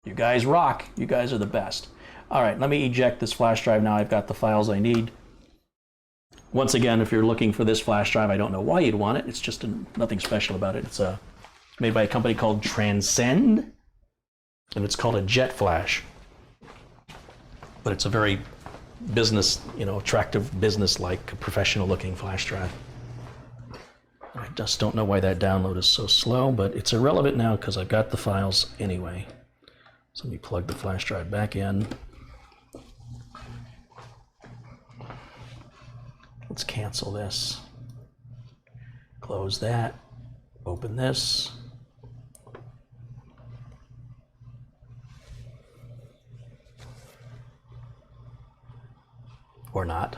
You guys rock. You guys are the best. All right, let me eject this flash drive now. I've got the files I need. Once again, if you're looking for this flash drive, I don't know why you'd want it. It's just nothing special about it. It's made by a company called Transcend. and it's called a JetFlash. But it's a very business, attractive business-like, professional-looking flash drive. I just don't know why that download is so slow, but it's irrelevant now because I've got the files anyway. So let me plug the flash drive back in. Let's cancel this. Close that. Open this. Or not.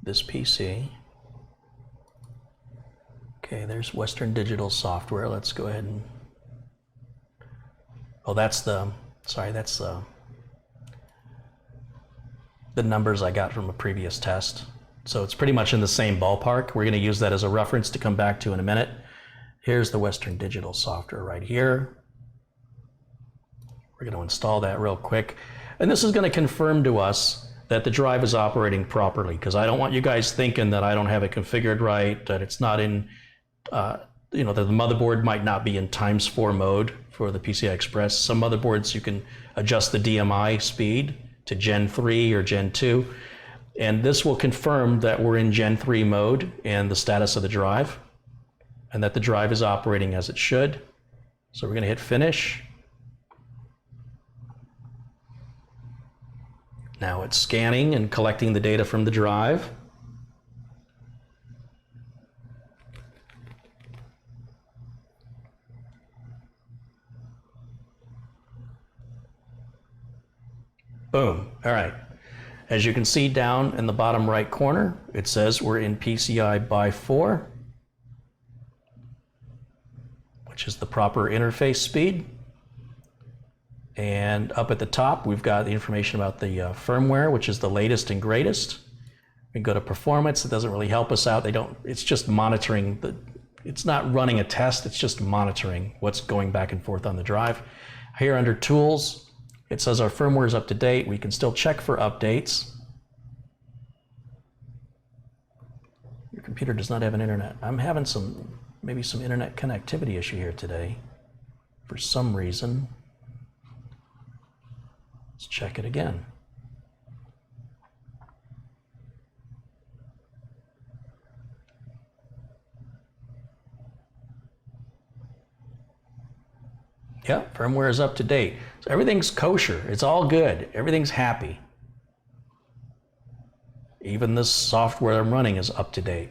This PC. Okay, there's Western Digital Software. Let's go ahead and... Oh, that's the numbers I got from a previous test. So it's pretty much in the same ballpark. We're going to use that as a reference to come back to in a minute. Here's the Western Digital Software right here. We're going to install that real quick. And this is going to confirm to us that the drive is operating properly, because I don't want you guys thinking that I don't have it configured right, that it's not in, that the motherboard might not be in ×4 mode for the PCI Express. Some motherboards you can adjust the DMI speed to Gen 3 or Gen 2. And this will confirm that we're in Gen 3 mode and the status of the drive, and that the drive is operating as it should. So we're going to hit finish. Now it's scanning and collecting the data from the drive. Boom. All right. As you can see down in the bottom right corner, it says we're in PCI by 4, which is the proper interface speed. And up at the top, we've got the information about the firmware, which is the latest and greatest. We can go to performance. It doesn't really help us out. It's just monitoring it's not running a test. It's just monitoring what's going back and forth on the drive. Here under tools, it says our firmware is up to date. We can still check for updates. Your computer does not have an internet. I'm having maybe some internet connectivity issue here today for some reason. Let's check it again. Yeah, firmware is up to date. So everything's kosher. It's all good. Everything's happy. Even this software I'm running is up to date.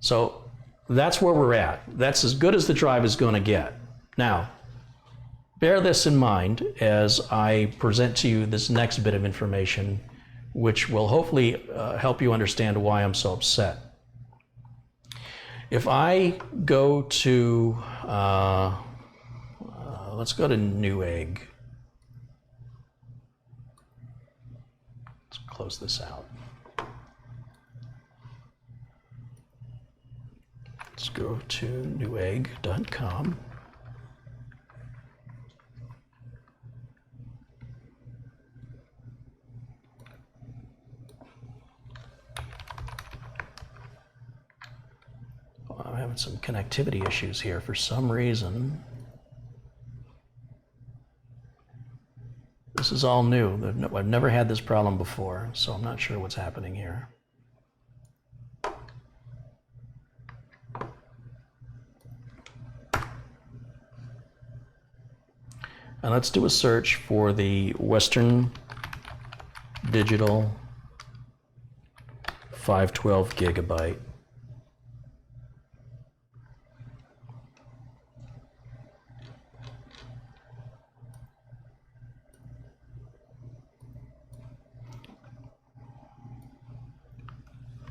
So that's where we're at. That's as good as the drive is going to get. Now, bear this in mind as I present to you this next bit of information, which will hopefully help you understand why I'm so upset. If I go to, let's go to Newegg. Let's close this out. Let's go to newegg.com. I'm having some connectivity issues here for some reason. This is all new. I've never had this problem before, so I'm not sure what's happening here. And let's do a search for the Western Digital 512 gigabyte.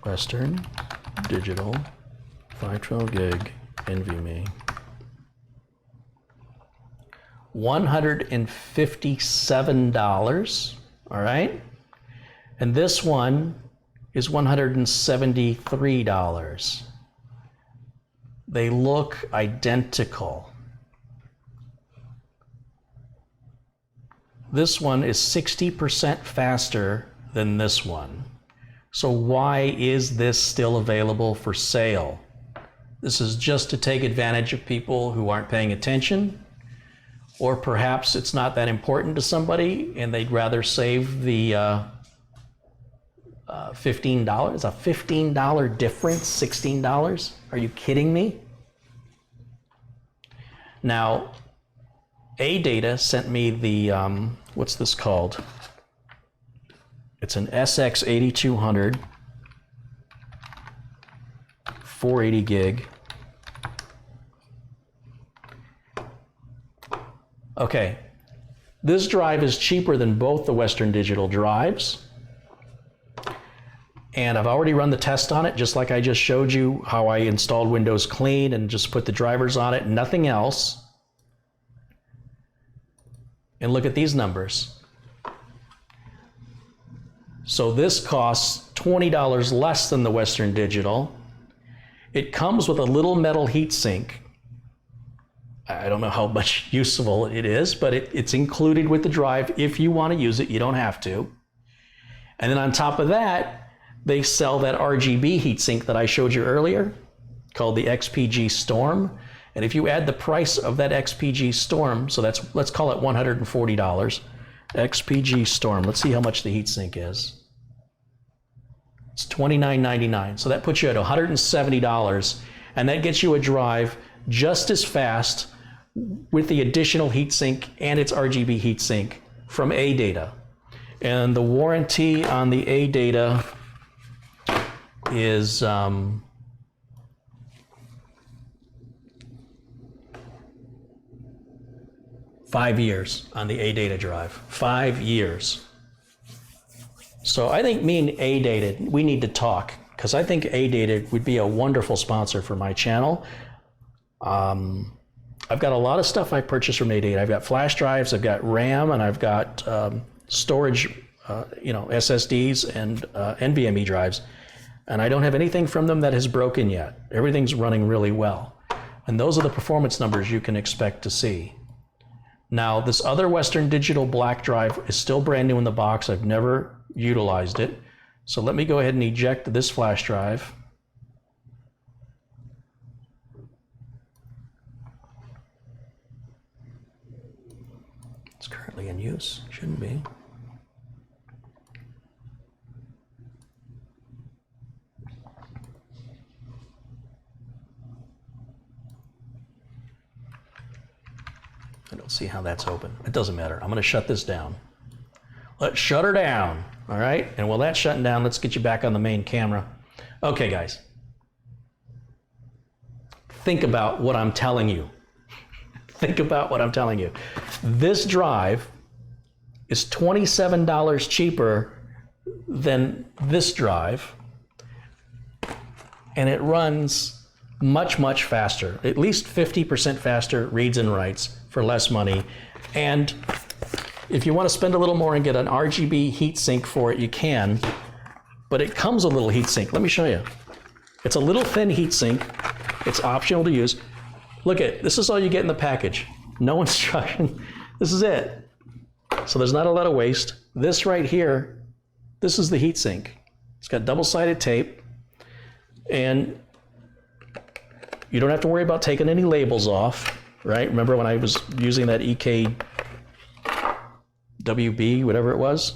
Western Digital 512 gig NVMe. $157, all right? And this one is $173. They look identical. This one is 60% faster than this one. So why is this still available for sale? This is just to take advantage of people who aren't paying attention, or perhaps it's not that important to somebody and they'd rather save the $15. It's a $15 difference, $16. Are you kidding me? Now, AData sent me the, what's this called? It's an SX8200, 480 gig. Okay, this drive is cheaper than both the Western Digital drives. And I've already run the test on it, just like I just showed you how I installed Windows Clean and just put the drivers on it, nothing else. And look at these numbers. So this costs $20 less than the Western Digital. It comes with a little metal heatsink. I don't know how much useful it is, but it's included with the drive. If you want to use it, you don't have to. And then on top of that, they sell that RGB heatsink that I showed you earlier, called the XPG Storm. And if you add the price of that XPG Storm, so let's call it $140. XPG Storm, let's see how much the heatsink is. It's $29.99, so that puts you at $170, and that gets you a drive just as fast with the additional heatsink and its RGB heatsink from AData. And the warranty on the AData is 5 years on the AData drive. 5 years. So I think me and AData, we need to talk, because I think AData would be a wonderful sponsor for my channel. I've got a lot of stuff I purchased from AData. I've got flash drives, I've got RAM, and I've got storage, SSDs and NVMe drives. And I don't have anything from them that has broken yet. Everything's running really well. And those are the performance numbers you can expect to see. Now, this other Western Digital black drive is still brand new in the box. I've never utilized it. So let me go ahead and eject this flash drive. It's currently in use, shouldn't be. I don't see how that's open. It doesn't matter. I'm going to shut this down. Let's shut her down. All right. And while that's shutting down, let's get you back on the main camera. Okay, guys. Think about what I'm telling you. Think about what I'm telling you. This drive is $27 cheaper than this drive, and it runs much, much faster, at least 50% faster, reads and writes for less money. And if you want to spend a little more and get an RGB heatsink for it, you can, but it comes with a little heatsink. Let me show you. It's a little thin heatsink. It's optional to use. Look at, this is all you get in the package. No instruction. This is it. So there's not a lot of waste. This right here, this is the heatsink. It's got double-sided tape, and you don't have to worry about taking any labels off, right? Remember when I was using that EKWB, whatever it was?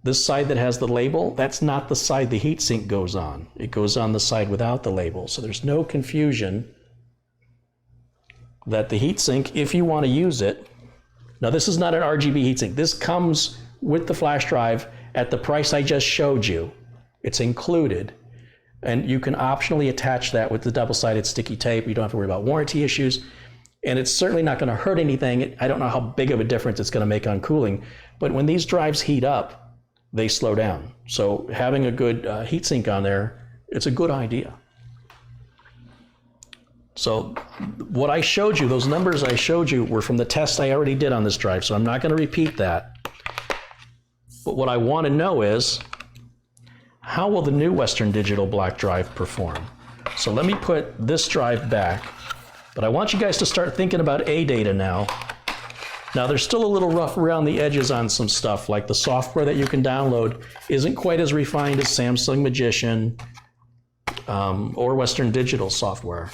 This side that has the label, that's not the side the heatsink goes on. It goes on the side without the label. So there's no confusion that the heatsink, if you want to use it, now this is not an RGB heatsink. This comes with the flash drive at the price I just showed you. It's included. And you can optionally attach that with the double-sided sticky tape. You don't have to worry about warranty issues. And it's certainly not going to hurt anything. I don't know how big of a difference it's going to make on cooling. But when these drives heat up, they slow down. So having a good heatsink on there, it's a good idea. So what I showed you, those numbers I showed you were from the test I already did on this drive. So I'm not going to repeat that. But what I want to know is, how will the new Western Digital black drive perform? So let me put this drive back, but I want you guys to start thinking about AData now. Now there's still a little rough around the edges on some stuff, like the software that you can download isn't quite as refined as Samsung Magician. or Western Digital software,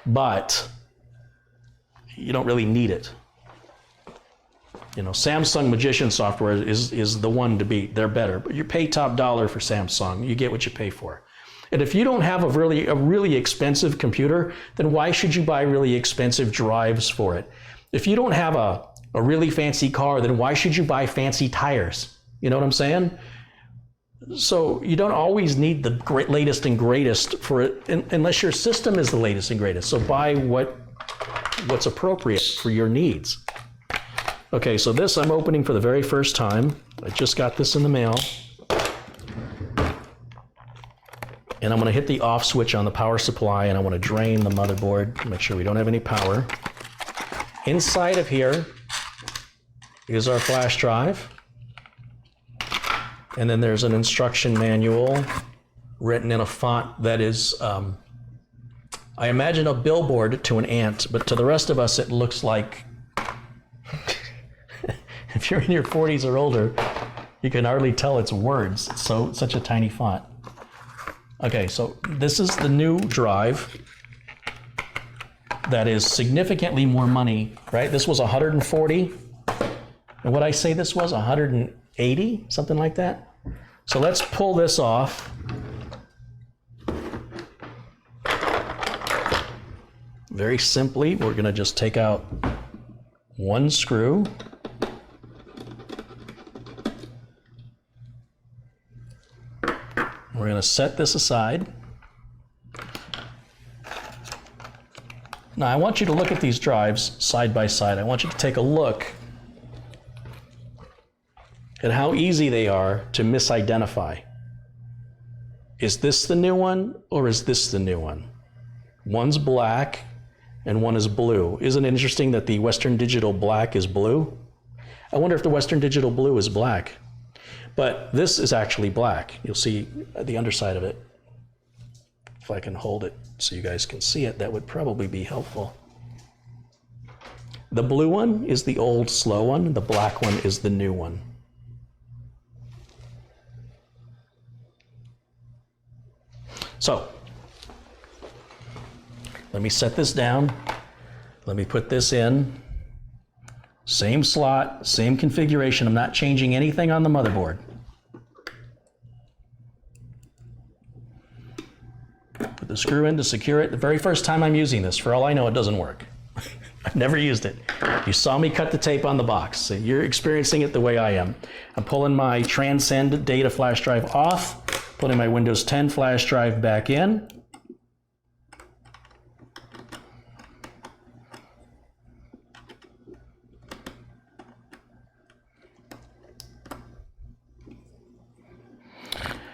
but you don't really need it. You know, Samsung Magician software is the one to beat. They're better, but you pay top dollar for Samsung. You get what you pay for. And if you don't have a really expensive computer, then why should you buy really expensive drives for it? If you don't have a really fancy car, then why should you buy fancy tires? You know what I'm saying? So you don't always need the latest and greatest for it, unless your system is the latest and greatest. So buy what's appropriate for your needs. Okay, so this I'm opening for the very first time. I just got this in the mail. And I'm going to hit the off switch on the power supply, and I want to drain the motherboard to make sure we don't have any power. Inside of here is our flash drive. And then there's an instruction manual written in a font that is, I imagine, a billboard to an ant, but to the rest of us it looks like, if you're in your 40s or older, you can hardly tell it's words. It's such a tiny font. Okay, so this is the new drive that is significantly more money, right? This was 140, and what I say this was 180, something like that. So let's pull this off. Very simply, we're gonna just take out one screw. We're going to set this aside. Now I want you to look at these drives side by side. I want you to take a look at how easy they are to misidentify. Is this the new one or is this the new one? One's black and one is blue. Isn't it interesting that the Western Digital black is blue? I wonder if the Western Digital blue is black. But this is actually black. You'll see the underside of it. If I can hold it so you guys can see it, that would probably be helpful. The blue one is the old slow one. The black one is the new one. So, let me set this down. Let me put this in. Same slot, same configuration. I'm not changing anything on the motherboard. Put the screw in to secure it. The very first time I'm using this, for all I know, it doesn't work. I've never used it. You saw me cut the tape on the box, so you're experiencing it the way I am. I'm pulling my Transcend data flash drive off, putting my Windows 10 flash drive back in.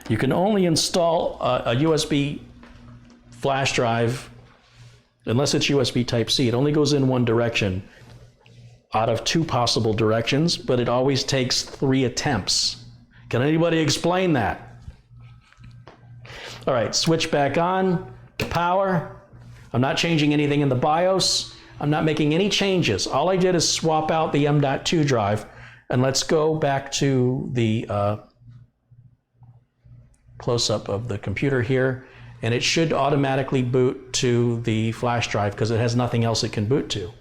You can only install a USB flash drive, unless it's USB Type-C. It only goes in one direction out of two possible directions, but it always takes 3 attempts. Can anybody explain that? All right, switch back on, power. I'm not changing anything in the BIOS. I'm not making any changes. All I did is swap out the M.2 drive, and let's go back to the close-up of the computer here, and it should automatically boot to the flash drive because it has nothing else it can boot to.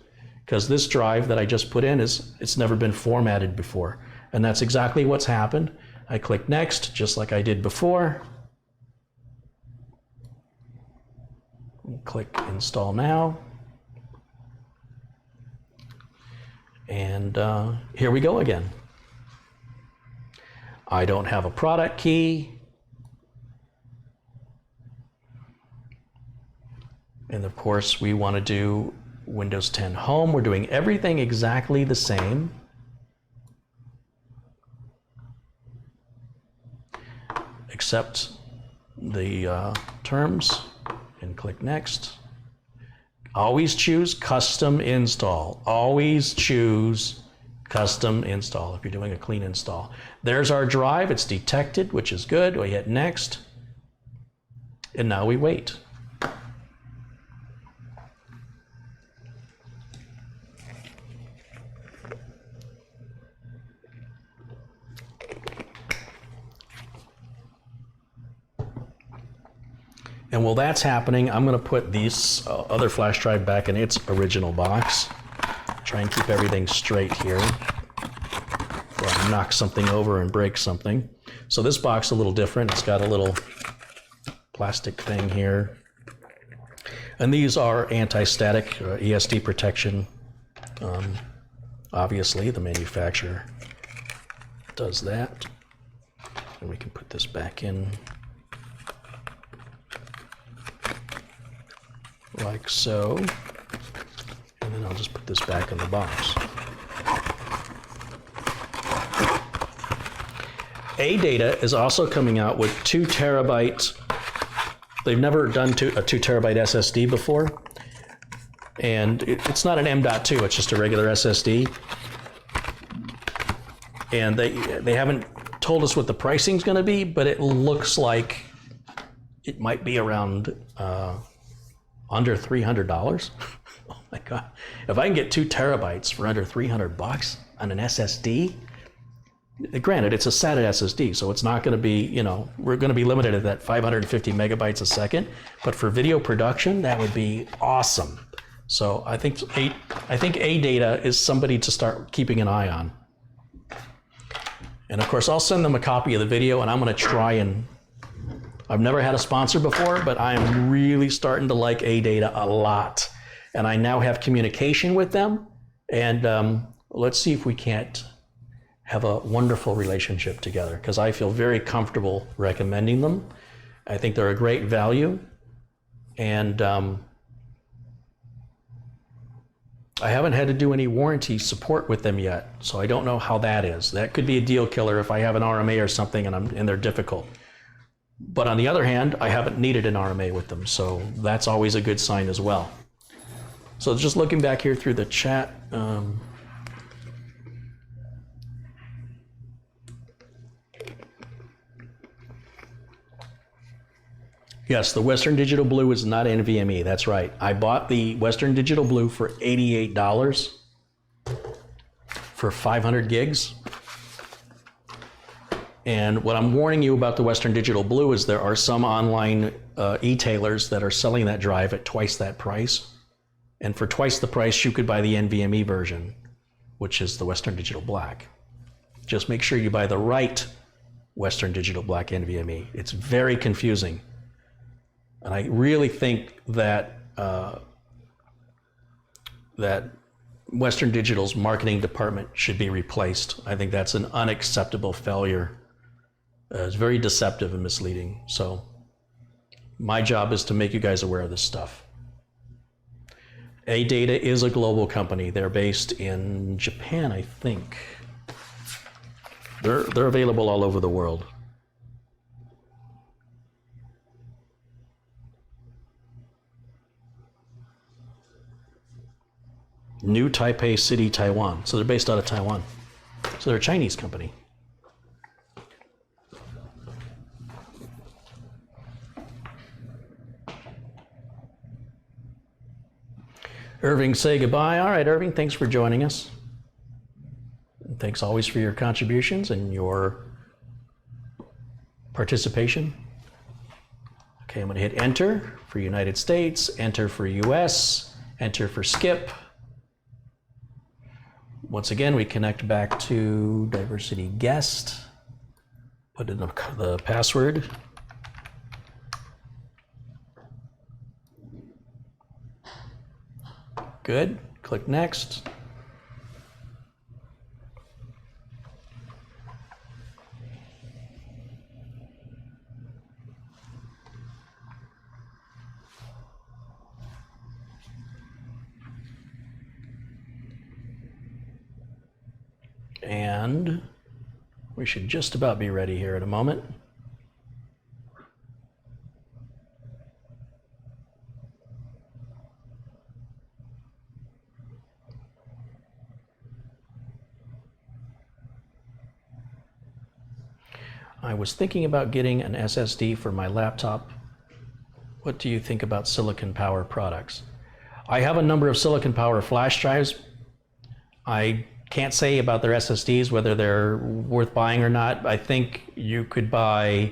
Because this drive that I just put in, it's never been formatted before. And that's exactly what's happened. I click next, just like I did before. Click install now. And here we go again. I don't have a product key. And of course, we want to do Windows 10 Home. We're doing everything exactly the same. Except the terms, and click Next. Always choose Custom Install. Always choose Custom Install if you're doing a clean install. There's our drive. It's detected, which is good. We hit Next. And now we wait. And while that's happening, I'm going to put this other flash drive back in its original box. Try and keep everything straight here before I knock something over and break something. So this box is a little different. It's got a little plastic thing here. And these are anti-static ESD protection. Obviously, the manufacturer does that. And we can put this back in like so. And then I'll just put this back in the box. AData is also coming out with 2 terabyte. They've never done a 2 terabyte SSD before. And it's not an M.2, it's just a regular SSD. And they haven't told us what the pricing's going to be, but it looks like it might be around under $300. Oh my God. If I can get 2 terabytes for under $300 on an SSD, granted, it's a SATA SSD, so it's not going to be, you know, we're going to be limited at that 550 megabytes a second, but for video production, that would be awesome. So I think AData is somebody to start keeping an eye on. And of course, I'll send them a copy of the video, and I'm going to try and, I've never had a sponsor before, but I'm really starting to like AData a lot. And I now have communication with them, and let's see if we can't have a wonderful relationship together, because I feel very comfortable recommending them. I think they're a great value, and I haven't had to do any warranty support with them yet, so I don't know how that is. That could be a deal killer if I have an RMA or something and they're difficult. But on the other hand, I haven't needed an RMA with them, so that's always a good sign as well. So just looking back here through the chat, yes, the Western Digital Blue is not NVMe. That's right. I bought the Western Digital Blue for $88 for 500 gigs. And what I'm warning you about the Western Digital Blue is there are some online e-tailers that are selling that drive at twice that price. And for twice the price, you could buy the NVMe version, which is the Western Digital Black. Just make sure you buy the right Western Digital Black NVMe. It's very confusing. And I really think that that Western Digital's marketing department should be replaced. I think that's an unacceptable failure. It's very deceptive and misleading. So my job is to make you guys aware of this stuff. AData is a global company. They're based in Japan, I think. They're available all over the world. New Taipei City, Taiwan. So they're based out of Taiwan. So they're a Chinese company. Irving, say goodbye. All right, Irving, thanks for joining us. And thanks always for your contributions and your participation. Okay, I'm going to hit enter for United States, enter for US, enter for skip. Once again, we connect back to diversity guest, put in the password. Good, click next. And we should just about be ready here in a moment. I was thinking about getting an SSD for my laptop. What do you think about Silicon Power products? I have a number of Silicon Power flash drives. I can't say about their SSDs whether they're worth buying or not. I think you could buy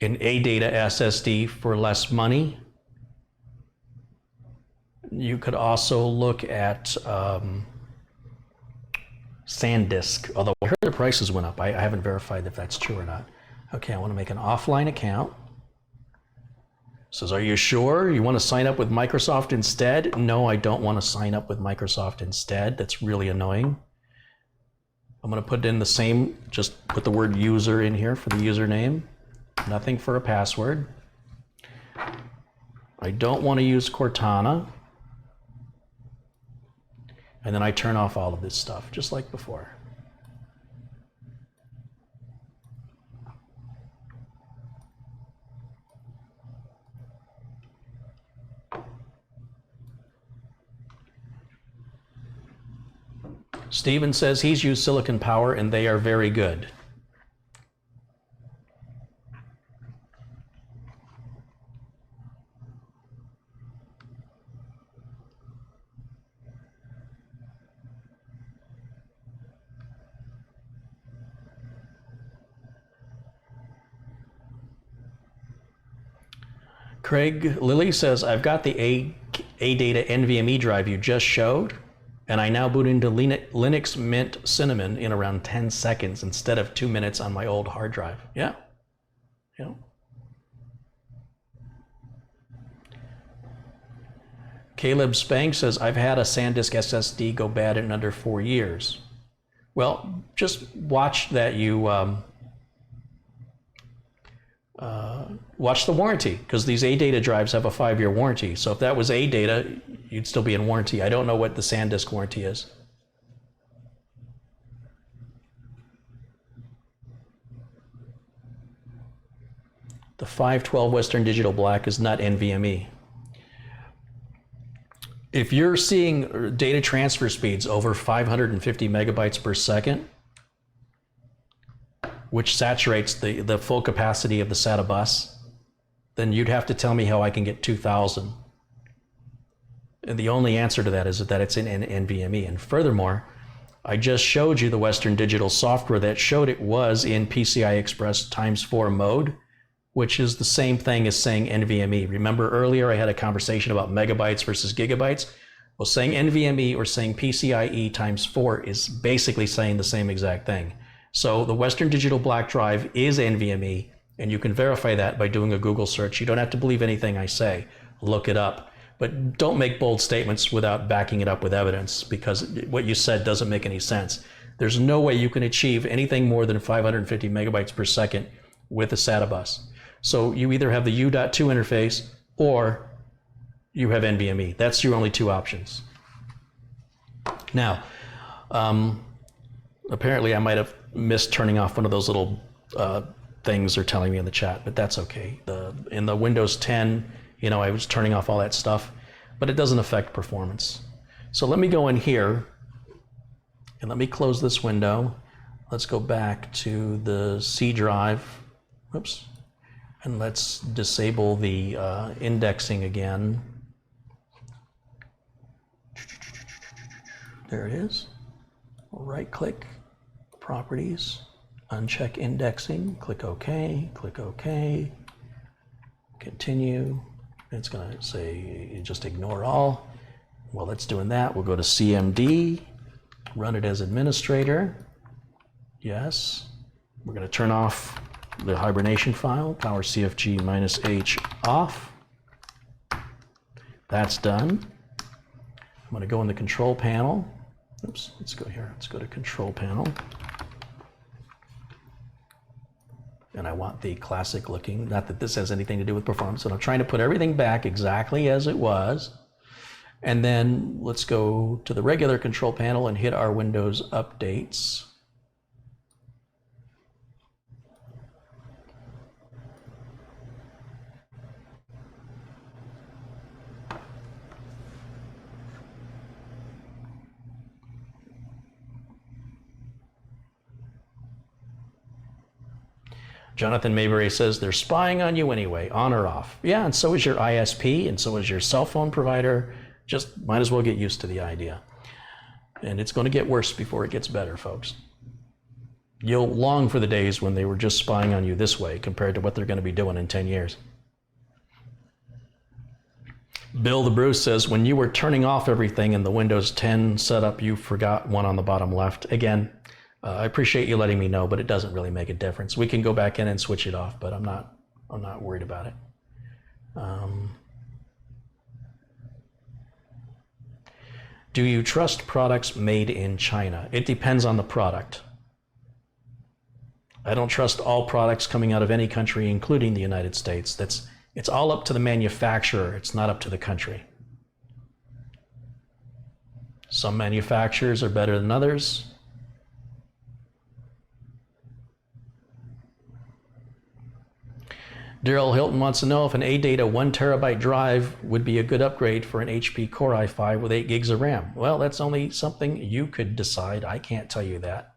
an ADATA SSD for less money. You could also look at SanDisk, although I heard the prices went up. I haven't verified if that's true or not. Okay, I want to make an offline account. Says, are you sure you want to sign up with Microsoft instead? No, I don't want to sign up with Microsoft instead. That's really annoying. I'm going to put in the same, just put the word user in here for the username. Nothing for a password. I don't want to use Cortana. And then I turn off all of this stuff, just like before. Steven says he's used Silicon Power and they are very good. Craig Lilly says, I've got the ADATA NVMe drive you just showed, and I now boot into Linux Mint Cinnamon in around 10 seconds instead of 2 minutes on my old hard drive. Yeah. Yeah. Caleb Spank says, I've had a SanDisk SSD go bad in under 4 years. Well, just watch that you watch the warranty, because these ADATA drives have a 5-year warranty. So if that was ADATA, you'd still be in warranty. I don't know what the SanDisk warranty is. The 512 Western Digital Black is not NVMe. If you're seeing data transfer speeds over 550 megabytes per second, which saturates the full capacity of the SATA bus, then you'd have to tell me how I can get 2000. And the only answer to that is that it's in NVMe. And furthermore, I just showed you the Western Digital software that showed it was in PCI Express ×4 mode, which is the same thing as saying NVMe. Remember earlier I had a conversation about megabytes versus gigabytes? Well, saying NVMe or saying PCIe ×4 is basically saying the same exact thing. So the Western Digital Black Drive is NVMe, and you can verify that by doing a Google search. You don't have to believe anything I say. Look it up. But don't make bold statements without backing it up with evidence, because what you said doesn't make any sense. There's no way you can achieve anything more than 550 megabytes per second with a SATA bus. So you either have the U.2 interface or you have NVMe. That's your only two options. Now, apparently I might have missed turning off one of those little things they're telling me in the chat, but that's okay. In the Windows 10, I was turning off all that stuff, but it doesn't affect performance. So let me go in here and let me close this window. Let's go back to the C drive. Whoops. And let's disable the indexing again. There it is. Right click, properties, uncheck indexing, click OK, continue. It's going to say just ignore all. While that's doing that, we'll go to CMD, run it as administrator. Yes. We're going to turn off the hibernation file, power CFG -H off. That's done. I'm going to go in the control panel. Oops, let's go here. Let's go to control panel. And I want the classic looking, not that this has anything to do with performance, but I'm trying to put everything back exactly as it was. And then let's go to the regular control panel and hit our Windows updates. Jonathan Mayberry says they're spying on you anyway, on or off. Yeah, and so is your ISP, and so is your cell phone provider. Just might as well get used to the idea. And it's going to get worse before it gets better, folks. You'll long for the days when they were just spying on you this way compared to what they're going to be doing in 10 years. Bill the Bruce says, when you were turning off everything in the Windows 10 setup, you forgot one on the bottom left. Again, I appreciate you letting me know, but it doesn't really make a difference. We can go back in and switch it off, but I'm not worried about it. Do you trust products made in China? It depends on the product. I don't trust all products coming out of any country, including the United States. It's all up to the manufacturer. It's not up to the country. Some manufacturers are better than others. Daryl Hilton wants to know if an ADATA 1 terabyte drive would be a good upgrade for an HP Core i5 with 8 gigs of RAM. Well, that's only something you could decide. I can't tell you that.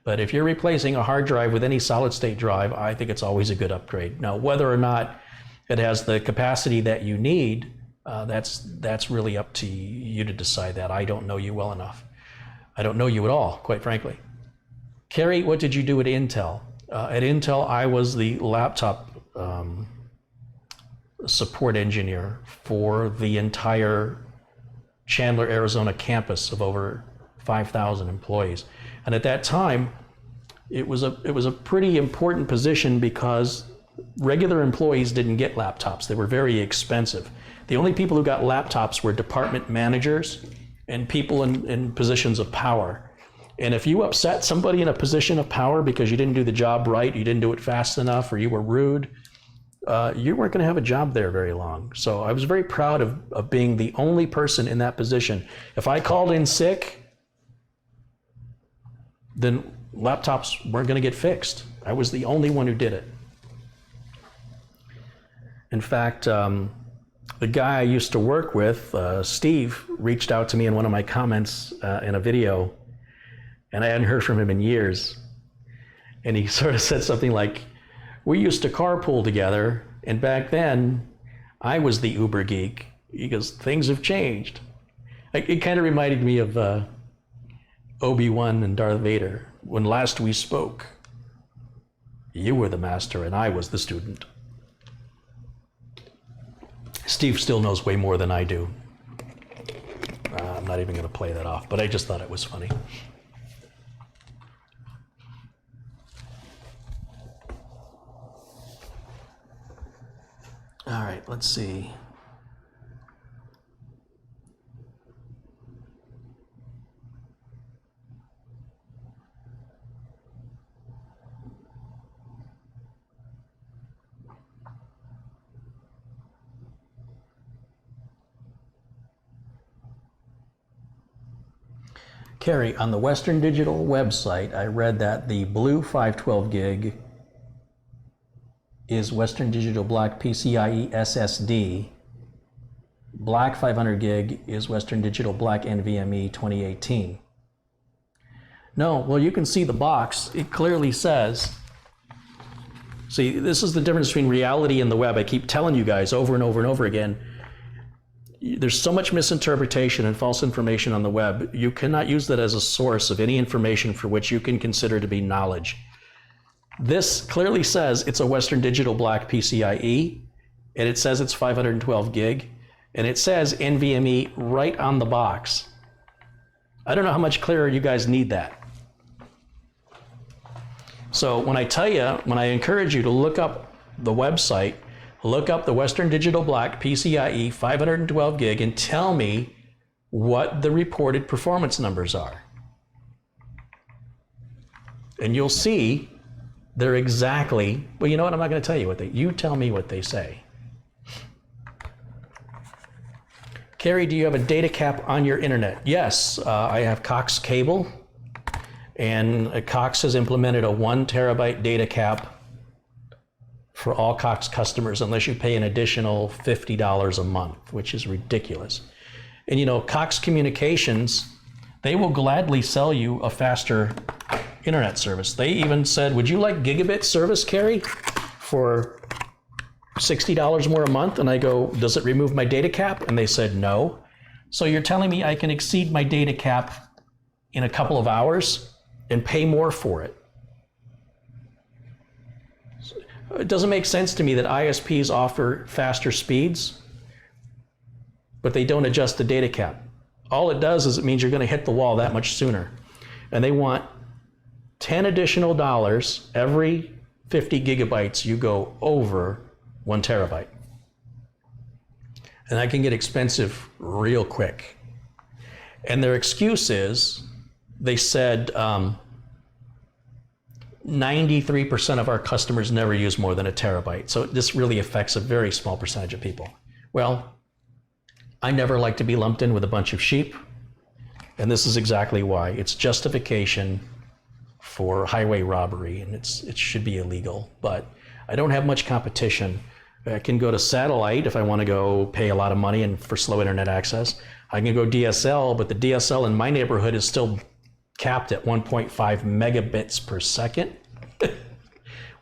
But if you're replacing a hard drive with any solid state drive, I think it's always a good upgrade. Now, whether or not it has the capacity that you need, that's really up to you to decide that. I don't know you well enough. I don't know you at all, quite frankly. Carrie, what did you do at Intel? At Intel, I was the laptop support engineer for the entire Chandler, Arizona campus of over 5,000 employees. And at that time, it was a pretty important position because regular employees didn't get laptops. They were very expensive. The only people who got laptops were department managers and people in positions of power. And if you upset somebody in a position of power because you didn't do the job right, you didn't do it fast enough, or you were rude, you weren't going to have a job there very long. So I was very proud of being the only person in that position. If I called in sick, then laptops weren't going to get fixed. I was the only one who did it. In fact, the guy I used to work with, Steve, reached out to me in one of my comments in a video, and I hadn't heard from him in years. And he sort of said something like, we used to carpool together, and back then, I was the Uber geek. He goes, things have changed. It kind of reminded me of Obi-Wan and Darth Vader. When last we spoke, you were the master and I was the student. Steve still knows way more than I do. I'm not even going to play that off, but I just thought it was funny. All right, let's see. Carrie, on the Western Digital website, I read that the blue 512 gig is Western Digital Black PCIe SSD. Black 500 gig is Western Digital Black NVMe 2018. No, well, you can see the box. It clearly says, see, this is the difference between reality and the web. I keep telling you guys over and over and over again, there's so much misinterpretation and false information on the web. You cannot use that as a source of any information for which you can consider to be knowledge. This clearly says it's a Western Digital Black PCIe, and it says it's 512 gig, and it says NVMe right on the box. I don't know how much clearer you guys need that. So when I encourage you to look up the website, look up the Western Digital Black PCIe 512 gig and tell me what the reported performance numbers are. And you'll see they're exactly, well, you know what, I'm not going to tell you what you tell me what they say. Carrie, do you have a data cap on your internet? Yes, I have Cox cable, and Cox has implemented a 1 terabyte data cap for all Cox customers unless you pay an additional $50 a month, which is ridiculous. And you know, Cox Communications, they will gladly sell you a faster internet service. They even said, would you like gigabit service, Carrie, for $60 more a month? And I go, does it remove my data cap? And they said no. So you're telling me I can exceed my data cap in a couple of hours and pay more for it. It doesn't make sense to me that ISPs offer faster speeds, but they don't adjust the data cap. All it does is it means you're going to hit the wall that much sooner. And they want 10 additional dollars every 50 gigabytes you go over 1 terabyte. And that can get expensive real quick. And their excuse is, they said 93% of our customers never use more than 1 terabyte. So this really affects a very small percentage of people. Well, I never like to be lumped in with a bunch of sheep. And this is exactly why. It's justification for highway robbery, and it should be illegal. But I don't have much competition. I can go to satellite if I want to go pay a lot of money and for slow internet access. I can go DSL, but the DSL in my neighborhood is still capped at 1.5 megabits per second,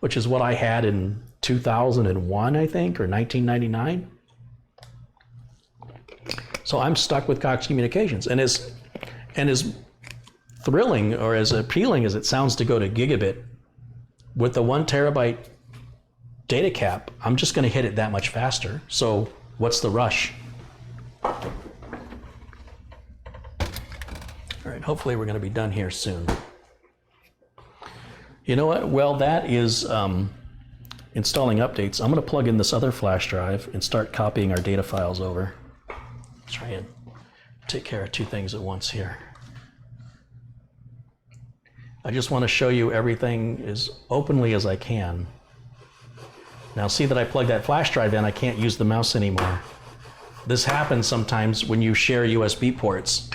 which is what I had in 2001, I think, or 1999. So I'm stuck with Cox Communications. And as thrilling or as appealing as it sounds to go to gigabit, with the 1 terabyte data cap, I'm just going to hit it that much faster. So what's the rush? All right, hopefully we're going to be done here soon. You know what? Well, that is installing updates. I'm going to plug in this other flash drive and start copying our data files over. Try and take care of 2 things at once here. I just want to show you everything as openly as I can. Now see that I plugged that flash drive in, I can't use the mouse anymore. This happens sometimes when you share USB ports.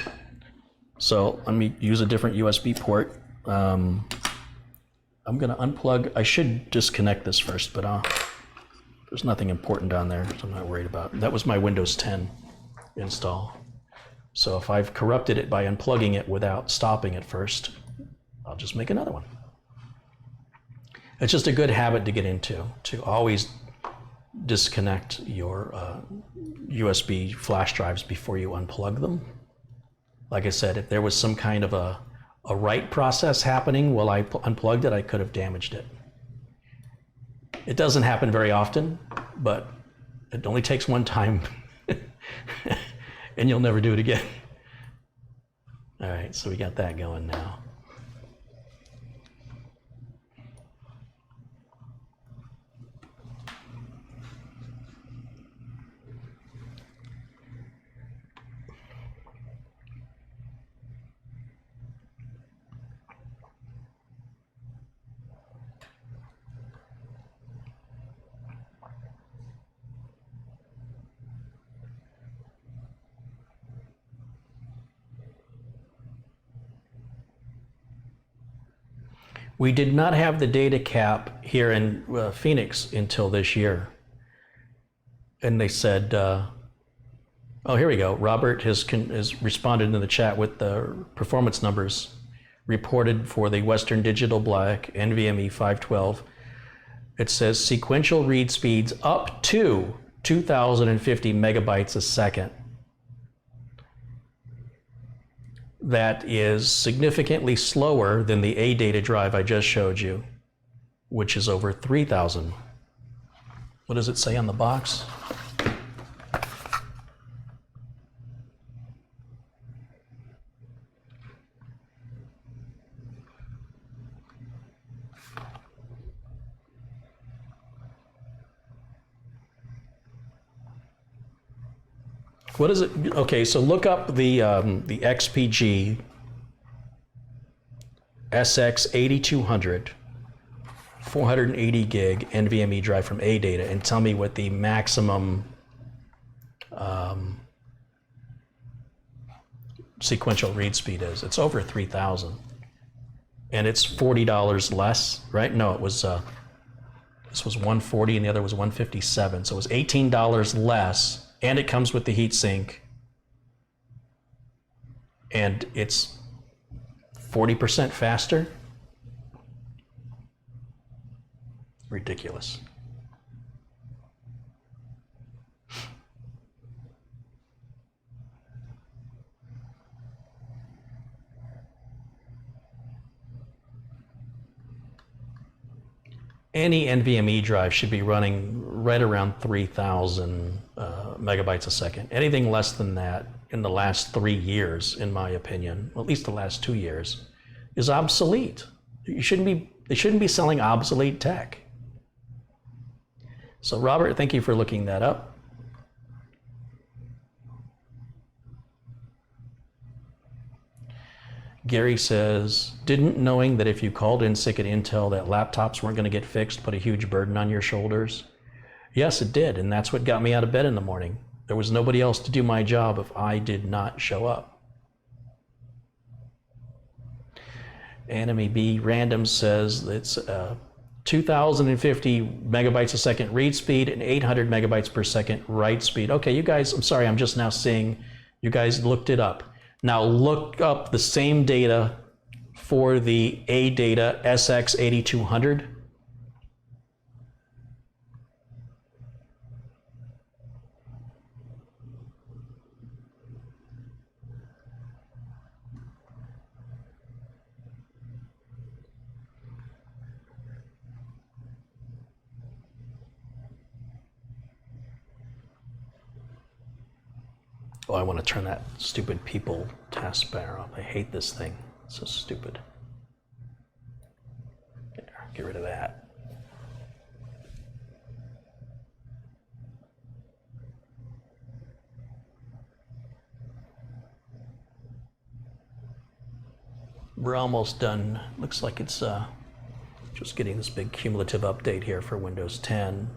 So let me use a different USB port. I'm going to unplug. I should disconnect this first, but there's nothing important on there, so I'm not worried about it. That was my Windows 10 install. So if I've corrupted it by unplugging it without stopping it first, I'll just make another one. It's just a good habit to get into, to always disconnect your USB flash drives before you unplug them. Like I said, if there was some kind of a write process happening while I unplugged it, I could have damaged it. It doesn't happen very often, but it only takes one time and you'll never do it again. All right, so we got that going now. We did not have the data cap here in Phoenix until this year. And they said, oh, here we go. Robert has responded in the chat with the performance numbers reported for the Western Digital Black NVMe 512. It says sequential read speeds up to 2,050 megabytes a second. That is significantly slower than the A data drive I just showed you, which is over 3,000. What does it say on the box? What is it? Okay, so look up the XPG SX8200 480 gig NVMe drive from AData and tell me what the maximum sequential read speed is. It's over 3,000, and it's $40 less, right? No, it was this was $140 and the other was $157, so it was $18 less. And it comes with the heatsink, and it's 40% faster. Ridiculous. any NVMe drive should be running right around 3,000 megabytes a second. Anything less than that in the last 3 years, in my opinion, at least the last 2 years, is obsolete. They shouldn't be selling obsolete tech. So Robert, thank you for looking that up. Gary says, didn't knowing that if you called in sick at Intel that laptops weren't going to get fixed put a huge burden on your shoulders? Yes, it did, and that's what got me out of bed in the morning. There was nobody else to do my job if I did not show up. Anime B Random says it's 2,050 megabytes a second read speed and 800 megabytes per second write speed. Okay, you guys, I'm sorry, I'm just now seeing you guys looked it up. Now look up the same data for the ADATA SX8200. Oh, I want to turn that stupid people taskbar off. I hate this thing. It's so stupid. There, get rid of that. We're almost done. Looks like it's just getting this big cumulative update here for Windows 10.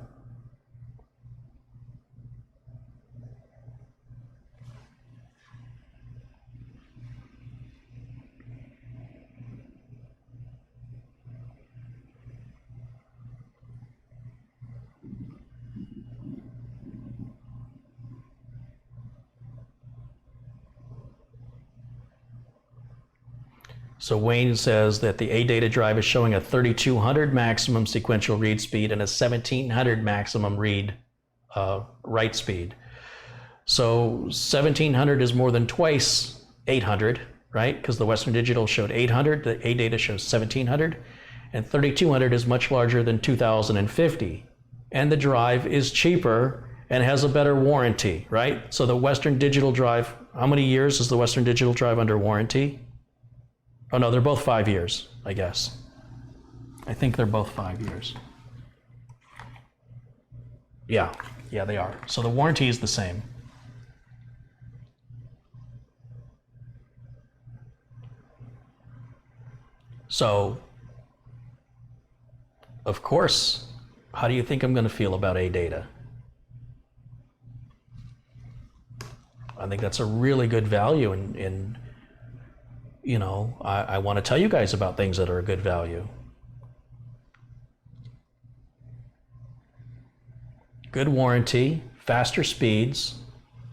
So Wayne says that the ADATA drive is showing a 3,200 maximum sequential read speed and a 1,700 maximum write speed. So 1,700 is more than twice 800, right? Because the Western Digital showed 800, the ADATA shows 1,700, and 3,200 is much larger than 2,050. And the drive is cheaper and has a better warranty, right? So the Western Digital drive, how many years is the Western Digital drive under warranty? Oh no, they're both 5 years, I guess. I think they're both 5 years. Yeah, they are. So the warranty is the same. So, of course, how do you think I'm going to feel about ADATA? I think that's a really good value in you know, I want to tell you guys about things that are a good value. Good warranty, faster speeds,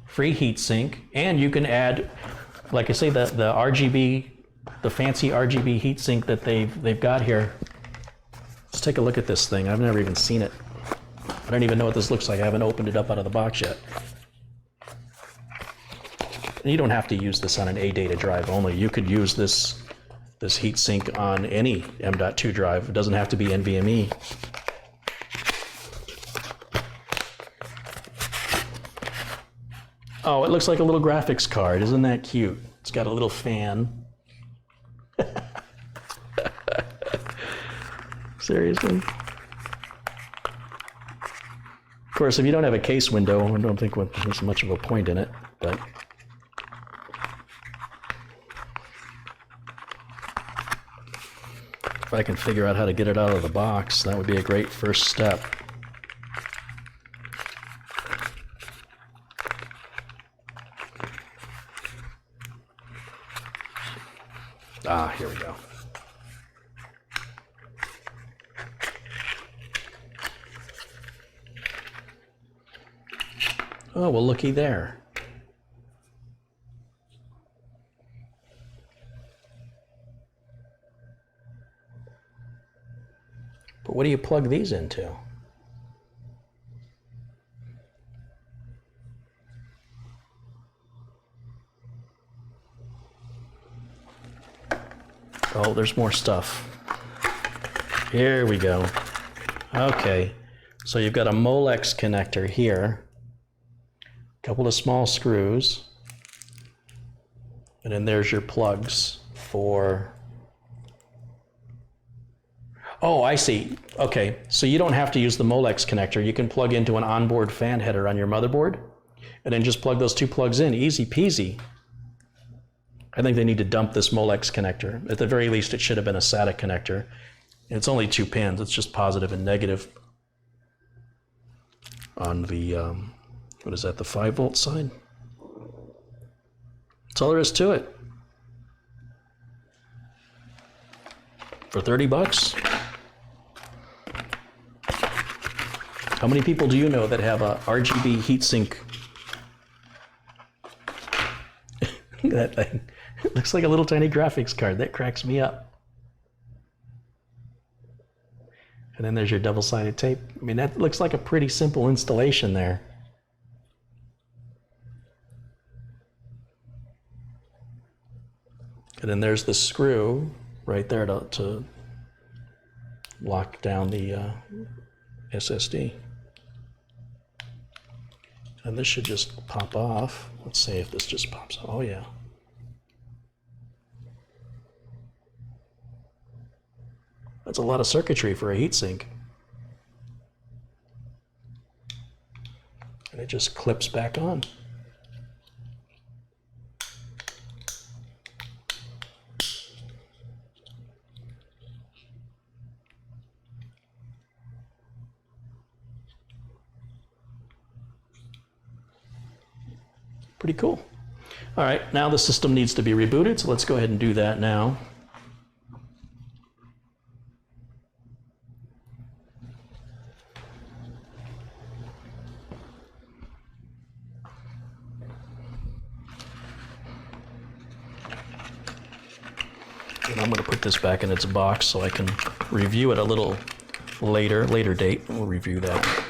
free heatsink, and you can add, like I say, the RGB, the fancy RGB heatsink that they've got here. Let's take a look at this thing. I've never even seen it. I don't even know what this looks like. I haven't opened it up out of the box yet. You don't have to use this on an ADATA drive only. You could use this heatsink on any M.2 drive. It doesn't have to be NVMe. Oh, it looks like a little graphics card. Isn't that cute? It's got a little fan. Seriously? Of course, if you don't have a case window, I don't think there's much of a point in it, but if I can figure out how to get it out of the box, that would be a great first step. Ah, here we go. Oh, well, looky there. But what do you plug these into? Oh, there's more stuff. Here we go. Okay, so you've got a Molex connector here, a couple of small screws, and then there's your plugs for... Oh, I see. Okay, so you don't have to use the Molex connector. You can plug into an onboard fan header on your motherboard, and then just plug those two plugs in. Easy peasy. I think they need to dump this Molex connector. At the very least, it should have been a SATA connector. It's only 2 pins. It's just positive and negative on the, what is that, the 5-volt side? That's all there is to it. For 30 bucks? How many people do you know that have a RGB heatsink? That thing. It looks like a little tiny graphics card. That cracks me up. And then there's your double-sided tape. I mean, that looks like a pretty simple installation there. And then there's the screw right there to lock down the SSD. And this should just pop off. Let's see if this just pops off. Oh yeah. That's a lot of circuitry for a heatsink. And it just clips back on. Pretty cool. All right, now the system needs to be rebooted, so let's go ahead and do that now. And I'm going to put this back in its box so I can review it a little later date. We'll review that.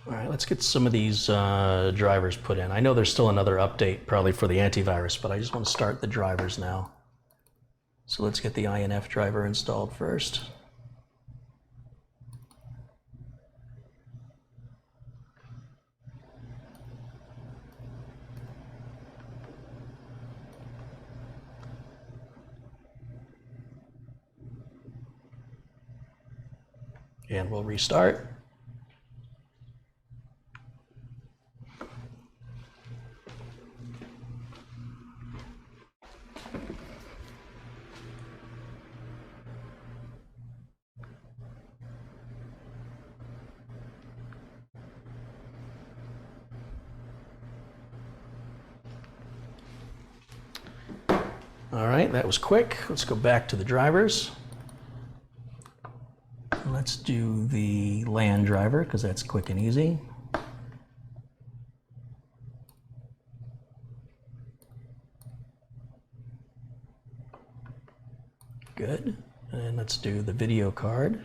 All right, let's get some of these drivers put in. I know there's still another update probably for the antivirus, but I just want to start the drivers now. So let's get the INF driver installed first. And we'll restart. All right, that was quick. Let's go back to the drivers. Let's do the LAN driver because that's quick and easy. Good. And let's do the video card.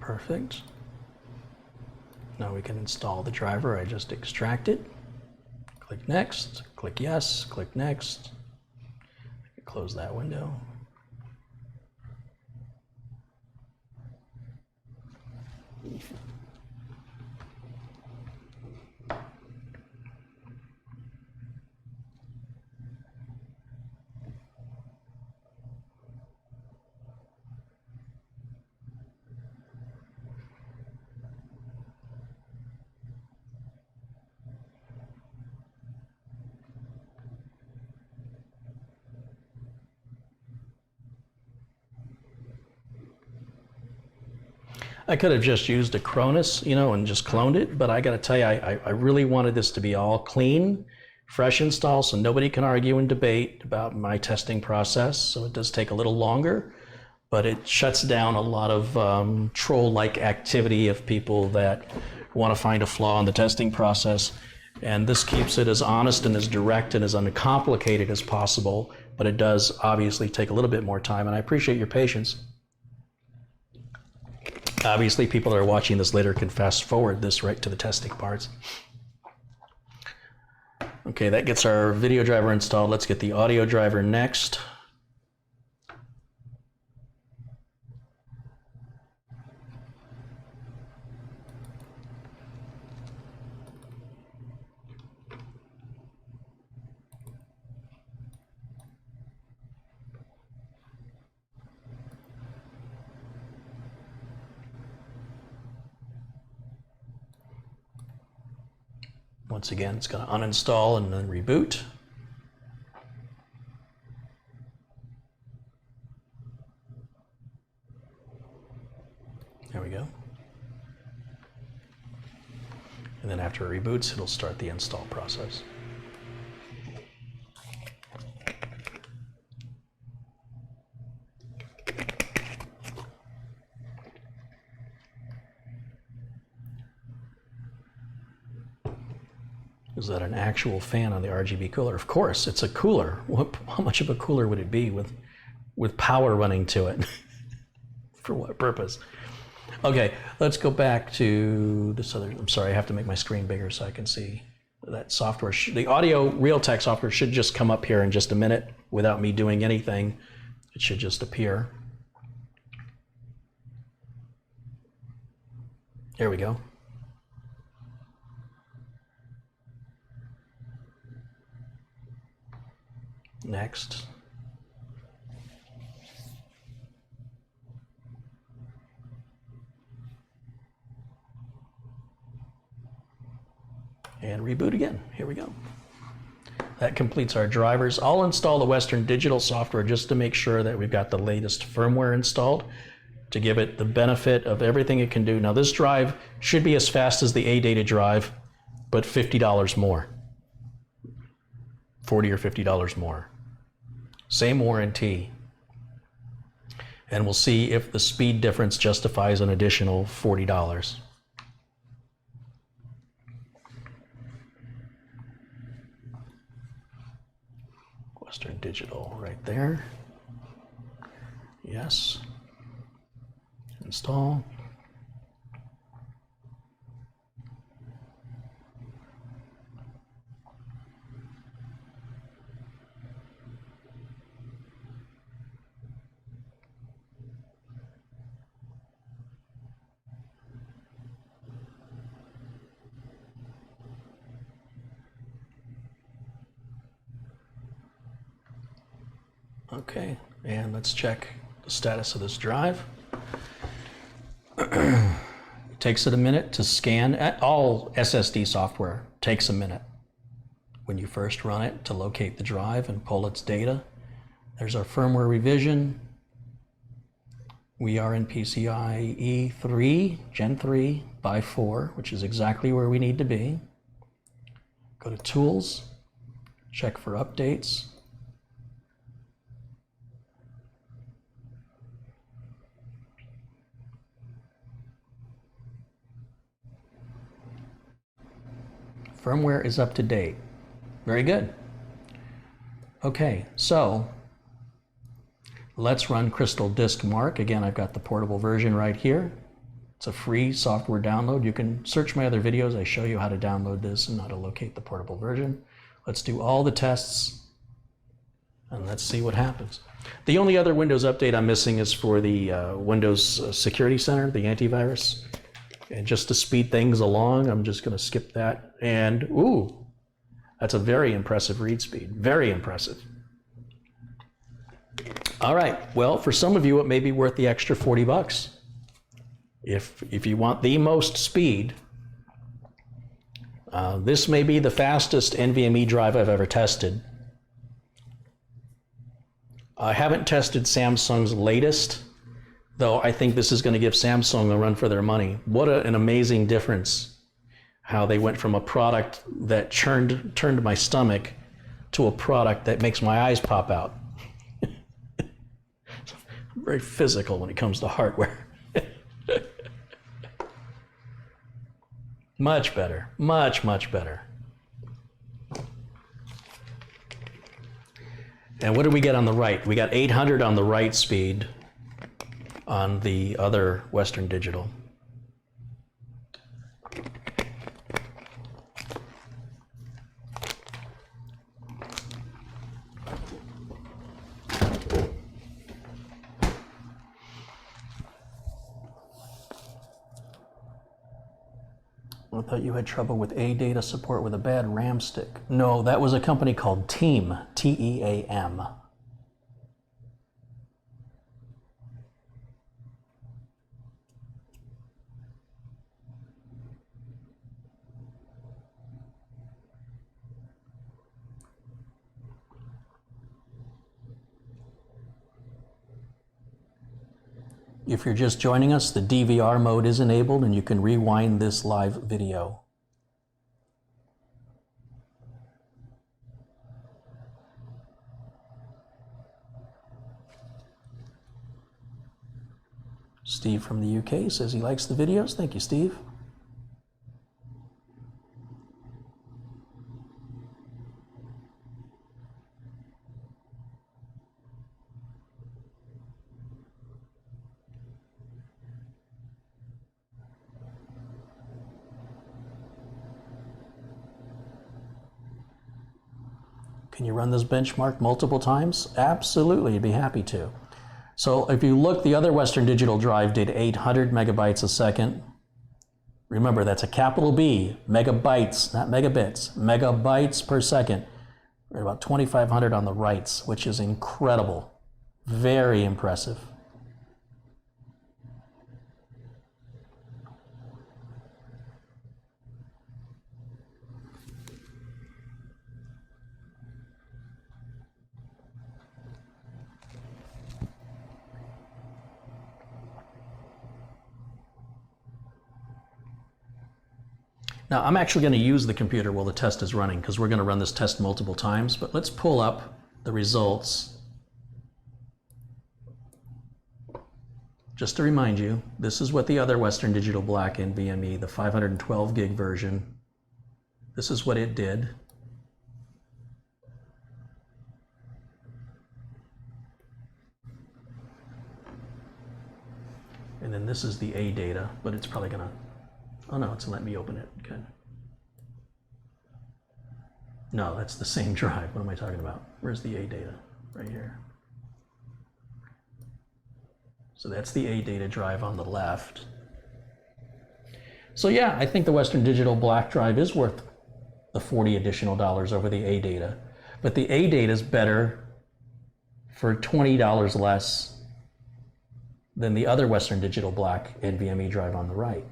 Perfect. Now we can install the driver I just extracted. Click next, click yes, click next. Close that window. I could have just used a Cronus, you know, and just cloned it, but I got to tell you, I really wanted this to be all clean, fresh install, so nobody can argue and debate about my testing process. So it does take a little longer, but it shuts down a lot of troll-like activity of people that want to find a flaw in the testing process. And this keeps it as honest and as direct and as uncomplicated as possible, but it does obviously take a little bit more time, and I appreciate your patience. Obviously, people that are watching this later can fast forward this right to the testing parts. Okay, that gets our video driver installed. Let's get the audio driver next. Once again, it's going to uninstall and then reboot. There we go. And then after it reboots, it'll start the install process. Is that an actual fan on the RGB cooler? Of course, it's a cooler. How much of a cooler would it be with power running to it? For what purpose? Okay, let's go back to this other. I'm sorry, I have to make my screen bigger so I can see that software. The audio Realtek software should just come up here in just a minute without me doing anything. It should just appear. There we go. Next. And reboot again. Here we go. That completes our drivers. I'll install the Western Digital software just to make sure that we've got the latest firmware installed to give it the benefit of everything it can do. Now this drive should be as fast as the AData drive, but $50 more. $40 or $50 more. Same warranty. And we'll see if the speed difference justifies an additional $40. Western Digital right there. Yes. Install. Okay, and let's check the status of this drive. It takes it a minute to scan. All SSD software takes a minute when you first run it to locate the drive and pull its data. There's our firmware revision. We are in PCIe 3, Gen 3 by 4, which is exactly where we need to be. Go to Tools, check for updates. Firmware is up to date. Very good. Okay, so let's run Crystal Disk Mark. Again, I've got the portable version right here. It's a free software download. You can search my other videos. I show you how to download this and how to locate the portable version. Let's do all the tests and let's see what happens. The only other Windows update I'm missing is for the Windows Security Center, the antivirus. And just to speed things along, I'm just going to skip that. And, ooh, that's a very impressive read speed. Very impressive. All right. Well, for some of you, it may be worth the extra $40. If you want the most speed, this may be the fastest NVMe drive I've ever tested. I haven't tested Samsung's latest though I think this is going to give Samsung a run for their money. What an amazing difference how they went from a product that turned my stomach to a product that makes my eyes pop out. I'm very physical when it comes to hardware. Much better, much better. And what did we get on the right? We got 800 on the write speed on the other Western Digital. I thought you had trouble with AData support with a bad RAM stick. No, that was a company called Team, T-E-A-M. If you're just joining us, the DVR mode is enabled and you can rewind this live video. Steve from the UK says he likes the videos. Thank you, Steve. Can you run this benchmark multiple times? Absolutely, I'd be happy to. So if you look, the other Western Digital drive did 800 megabytes a second. Remember, that's a capital B, megabytes, not megabits, megabytes per second. We're at about 2,500 on the writes, which is incredible. Very impressive. Now, I'm actually going to use the computer while the test is running because we're going to run this test multiple times, but let's pull up the results. Just to remind you, this is what the other Western Digital Black NVMe, the 512 gig version, this is what it did. And then this is the A data, but it's probably going to, oh no, it's letting me open it. Good. No, that's the same drive. What am I talking about? Where's the A data? Right here. So that's the A data drive on the left. So yeah, I think the Western Digital Black drive is worth the $40 additional over the A data. But the A data is better for $20 less than the other Western Digital Black NVMe drive on the right.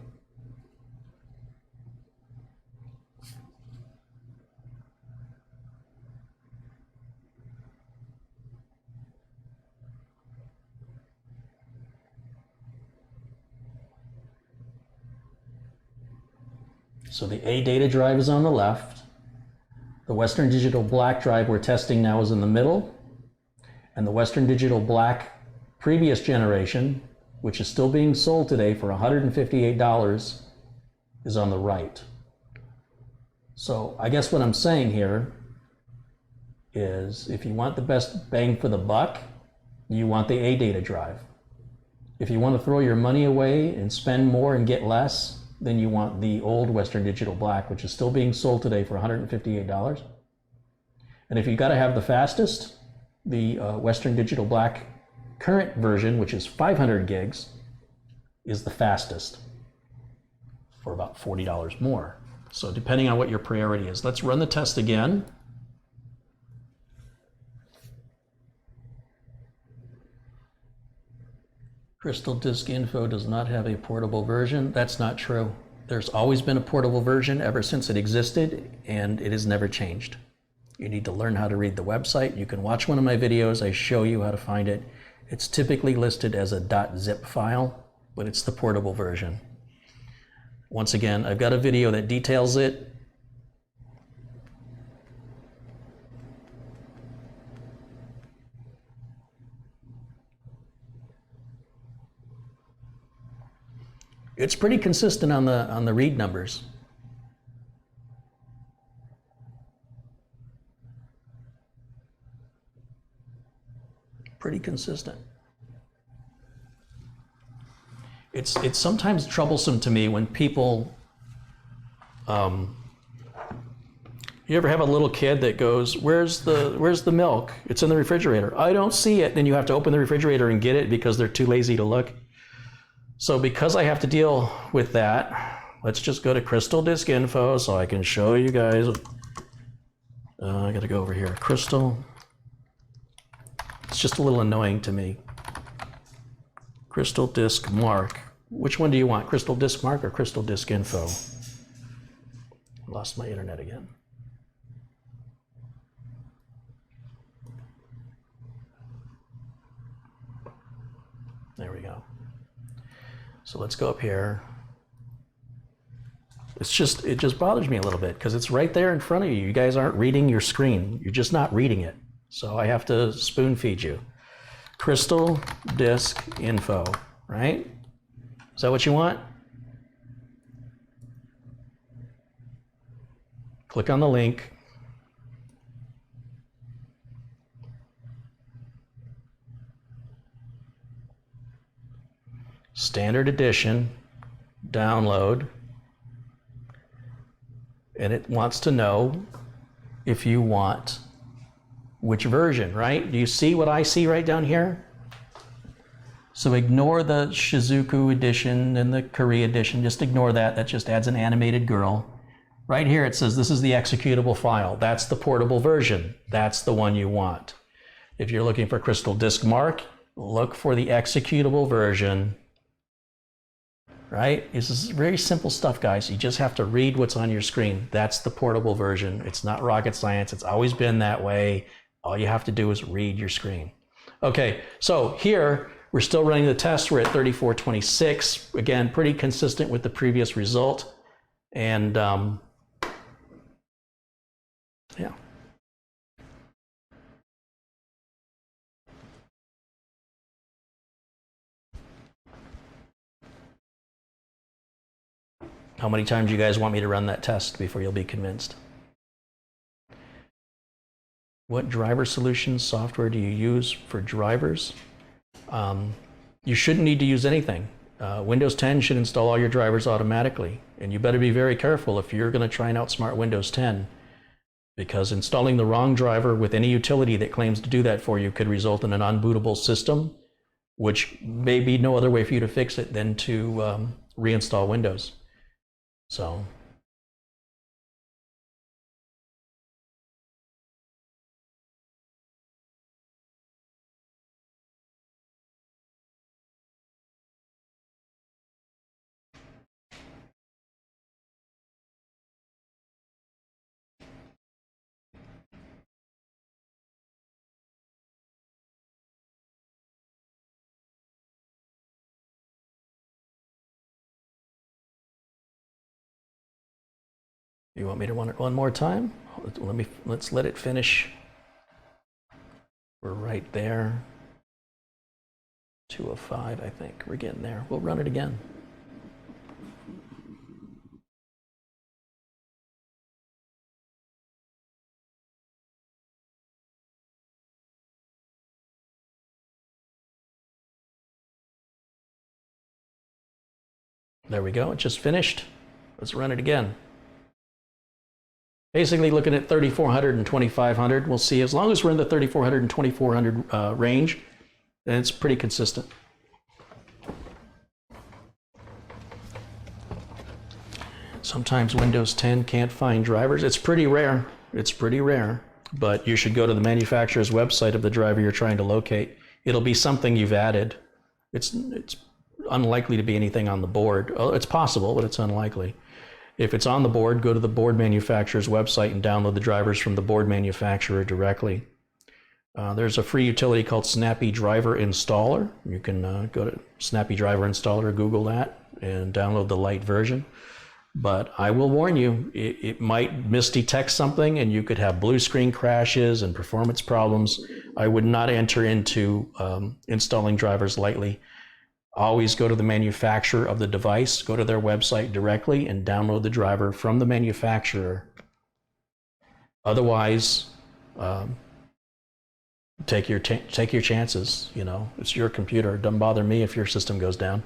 So the A data drive is on the left. The Western Digital Black drive we're testing now is in the middle. And the Western Digital Black previous generation, which is still being sold today for $158, is on the right. So I guess what I'm saying here is if you want the best bang for the buck, you want the A data drive. If you want to throw your money away and spend more and get less, then you want the old Western Digital Black, which is still being sold today for $158. And if you've got to have the fastest, the Western Digital Black current version, which is 500 gigs, is the fastest for about $40 more. So depending on what your priority is. Let's run the test again. Crystal Disk Info does not have a portable version. That's not true. There's always been a portable version ever since it existed, and it has never changed. You need to learn how to read the website. You can watch one of my videos. I show you how to find it. It's typically listed as a .zip file, but it's the portable version. Once again, I've got a video that details it. It's pretty consistent on the read numbers. Pretty consistent. It's sometimes troublesome to me when people, you ever have a little kid that goes, where's the milk? It's in the refrigerator. I don't see it. Then you have to open the refrigerator and get it because they're too lazy to look. So because I have to deal with that, let's just go to Crystal Disk Info so I can show you guys. I gotta go over here. Crystal. It's just a little annoying to me. Crystal Disk Mark. Which one do you want? Crystal Disk Mark or Crystal Disk Info? Lost my internet again. There we go. So let's go up here. It just bothers me a little bit because it's right there in front of you. You guys aren't reading your screen. You're just not reading it. So I have to spoon feed you. Crystal Disk Info, right? Is that what you want? Click on the link. Standard edition, download. And it wants to know if you want which version, right? Do you see what I see right down here? So ignore the Shizuku edition and the Korea edition. Just ignore that. That just adds an animated girl. Right here it says this is the executable file. That's the portable version. That's the one you want. If you're looking for Crystal Disk Mark, look for the executable version. Right? This is very simple stuff, guys. You just have to read what's on your screen. That's the portable version. It's not rocket science. It's always been that way. All you have to do is read your screen. Okay, so here we're still running the test. We're at 3426. Again, pretty consistent with the previous result. And yeah. How many times do you guys want me to run that test before you'll be convinced? What driver solutions software do you use for drivers? You shouldn't need to use anything. Windows 10 should install all your drivers automatically. And you better be very careful if you're going to try and outsmart Windows 10, because installing the wrong driver with any utility that claims to do that for you could result in an unbootable system, which may be no other way for you to fix it than to reinstall Windows. So you want me to run it one more time? Let's let it finish. We're right there. 205, I think. We're getting there. We'll run it again. There we go. It just finished. Let's run it again. Basically looking at 3400 and 2500. We'll see, as long as we're in the 3400 and 2400 range, then it's pretty consistent. Sometimes Windows 10 can't find drivers. It's pretty rare. It's pretty rare, but you should go to the manufacturer's website of the driver you're trying to locate. It'll be something you've added. It's unlikely to be anything on the board. It's possible, but it's unlikely. If it's on the board, go to the board manufacturer's website and download the drivers from the board manufacturer directly. There's a free utility called Snappy Driver Installer. You can go to Snappy Driver Installer, Google that, and download the light version. But I will warn you, it might misdetect something and you could have blue screen crashes and performance problems. I would not enter into installing drivers lightly. Always go to the manufacturer of the device, go to their website directly and download the driver from the manufacturer. Otherwise, take your chances. You know, it's your computer. It doesn't bother me if your system goes down.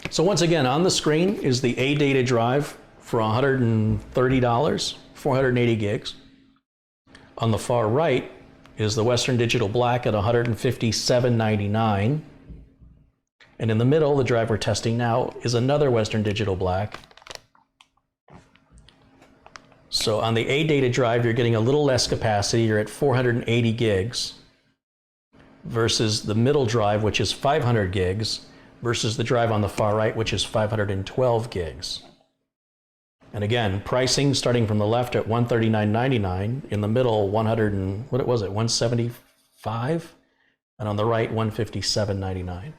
So once again, on the screen is the AData drive for $130, 480 gigs. On the far right is the Western Digital Black at $157.99. And in the middle, the drive we're testing now is another Western Digital Black. So on the AData drive, you're getting a little less capacity. You're at 480 gigs versus the middle drive, which is 500 gigs. Versus the drive on the far right, which is 512 gigs. And again, pricing starting from the left at $139.99, in the middle 175, and on the right $157.99.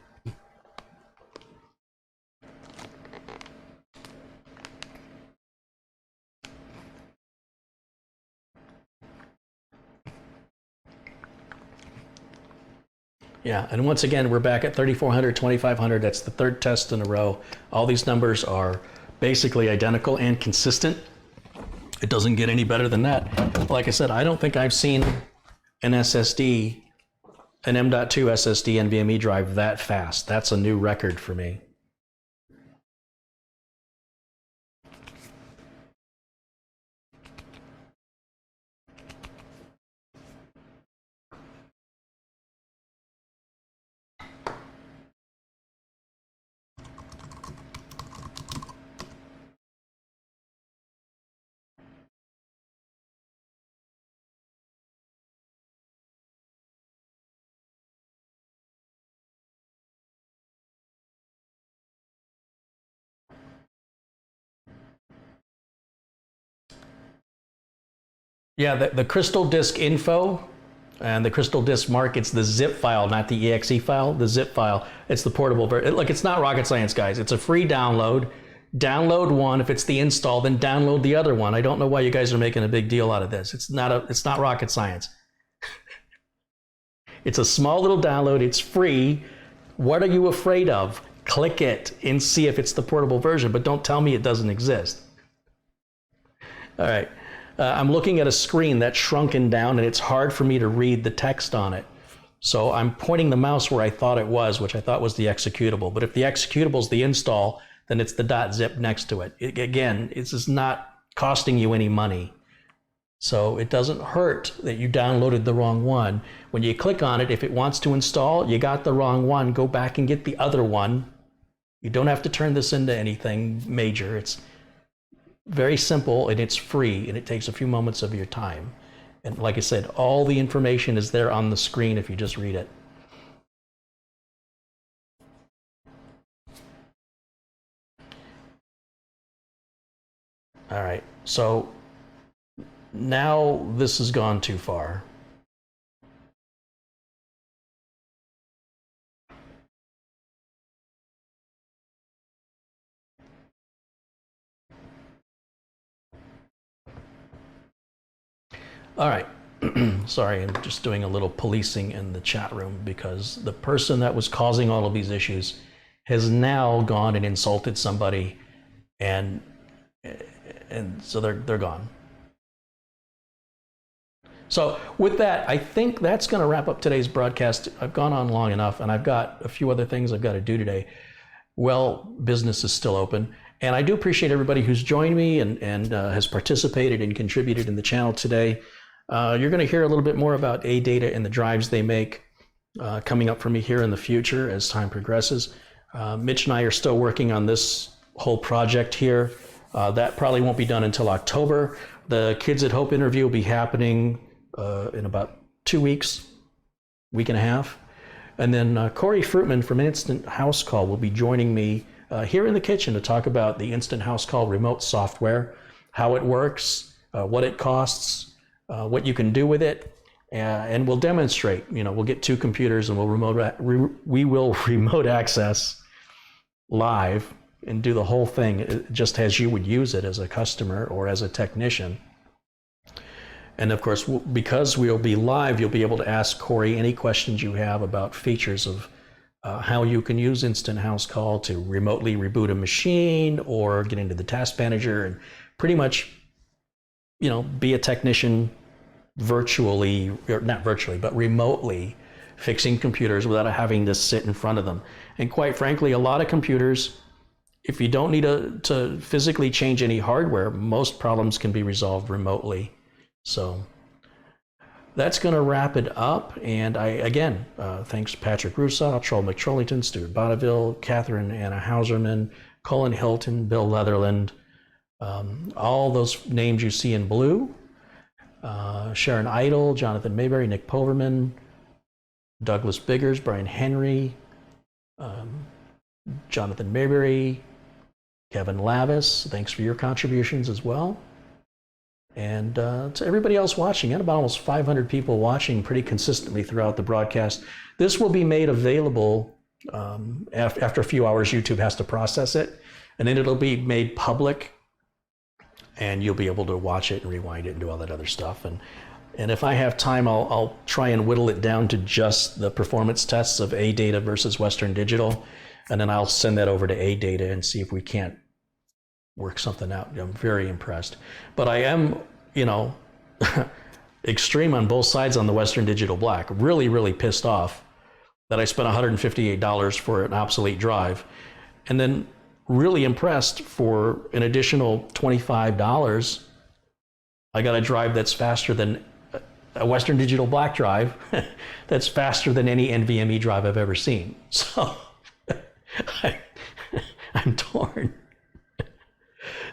Yeah, and once again, we're back at 3,400, 2,500. That's the third test in a row. All these numbers are basically identical and consistent. It doesn't get any better than that. Like I said, I don't think I've seen an SSD, an M.2 SSD NVMe drive that fast. That's a new record for me. Yeah, the Crystal Disk info and the Crystal Disk mark, it's the zip file, not the exe file, the zip file. It's the portable version. Look, it's not rocket science, guys. It's a free download. Download one. If it's the install, then download the other one. I don't know why you guys are making a big deal out of this. It's not rocket science. It's a small little download. It's free. What are you afraid of? Click it and see if it's the portable version, but don't tell me it doesn't exist. All right. I'm looking at a screen that's shrunken down and it's hard for me to read the text on it. So I'm pointing the mouse where I thought it was, which I thought was the executable. But if the executable is the install, then it's the .zip next to it. Again, it's just not costing you any money. So it doesn't hurt that you downloaded the wrong one. When you click on it, if it wants to install, you got the wrong one, go back and get the other one. You don't have to turn this into anything major. It's very simple and it's free and it takes a few moments of your time. And like I said, all the information is there on the screen if you just read it. All right, so now this has gone too far. All right, sorry, I'm just doing a little policing in the chat room because the person that was causing all of these issues has now gone and insulted somebody, and so they're gone. So with that, I think that's going to wrap up today's broadcast. I've gone on long enough, and I've got a few other things I've got to do today. Well, business is still open. And I do appreciate everybody who's joined me and has participated and contributed in the channel today. You're going to hear a little bit more about AData and the drives they make. coming up for me here in the future as time progresses. Mitch and I are still working on this whole project here. That probably won't be done until October. The Kids at Hope interview will be happening in about 2 weeks, week and a half. And then Corey Fruitman from Instant House Call will be joining me here in the kitchen to talk about the Instant House Call remote software, how it works, what it costs, what you can do with it. And we'll demonstrate. We'll get 2 computers and we will remote access live and do the whole thing just as you would use it as a customer or as a technician. And of course, because we'll be live, you'll be able to ask Corey any questions you have about features of how you can use Instant House Call to remotely reboot a machine or get into the task manager and pretty much, be a technician virtually, or not virtually, but remotely fixing computers without having to sit in front of them. And quite frankly, a lot of computers, if you don't need to physically change any hardware, most problems can be resolved remotely. So that's going to wrap it up. And thanks to Patrick Russo, Troll McTrollington, Stuart Bonneville, Catherine Anna Hauserman, Colin Hilton, Bill Leatherland, all those names you see in blue, Sharon Idle, Jonathan Mayberry, Nick Poverman, Douglas Biggers, Brian Henry, Jonathan Mayberry, Kevin Lavis, thanks for your contributions as well. And to everybody else watching, and about almost 500 people watching pretty consistently throughout the broadcast. This will be made available after a few hours. YouTube has to process it, and then it'll be made public, and you'll be able to watch it and rewind it and do all that other stuff. And if I have time, I'll try and whittle it down to just the performance tests of AData versus Western Digital, and then I'll send that over to AData and see if we can't work something out. I'm very impressed. But I am, extreme on both sides on the Western Digital Black. Really, really pissed off that I spent $158 for an obsolete drive. And then really impressed for an additional $25. I got a drive that's faster than a Western Digital Black drive that's faster than any NVMe drive I've ever seen. So I'm torn.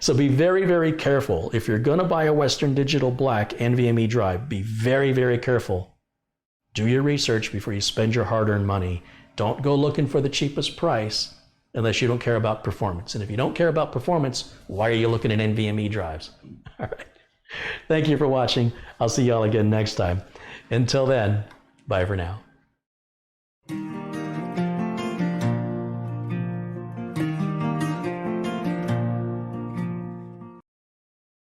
So be very, very careful. If you're going to buy a Western Digital Black NVMe drive, be very, very careful. Do your research before you spend your hard-earned money. Don't go looking for the cheapest price unless you don't care about performance. And if you don't care about performance, why are you looking at NVMe drives? All right. Thank you for watching. I'll see y'all again next time. Until then, bye for now.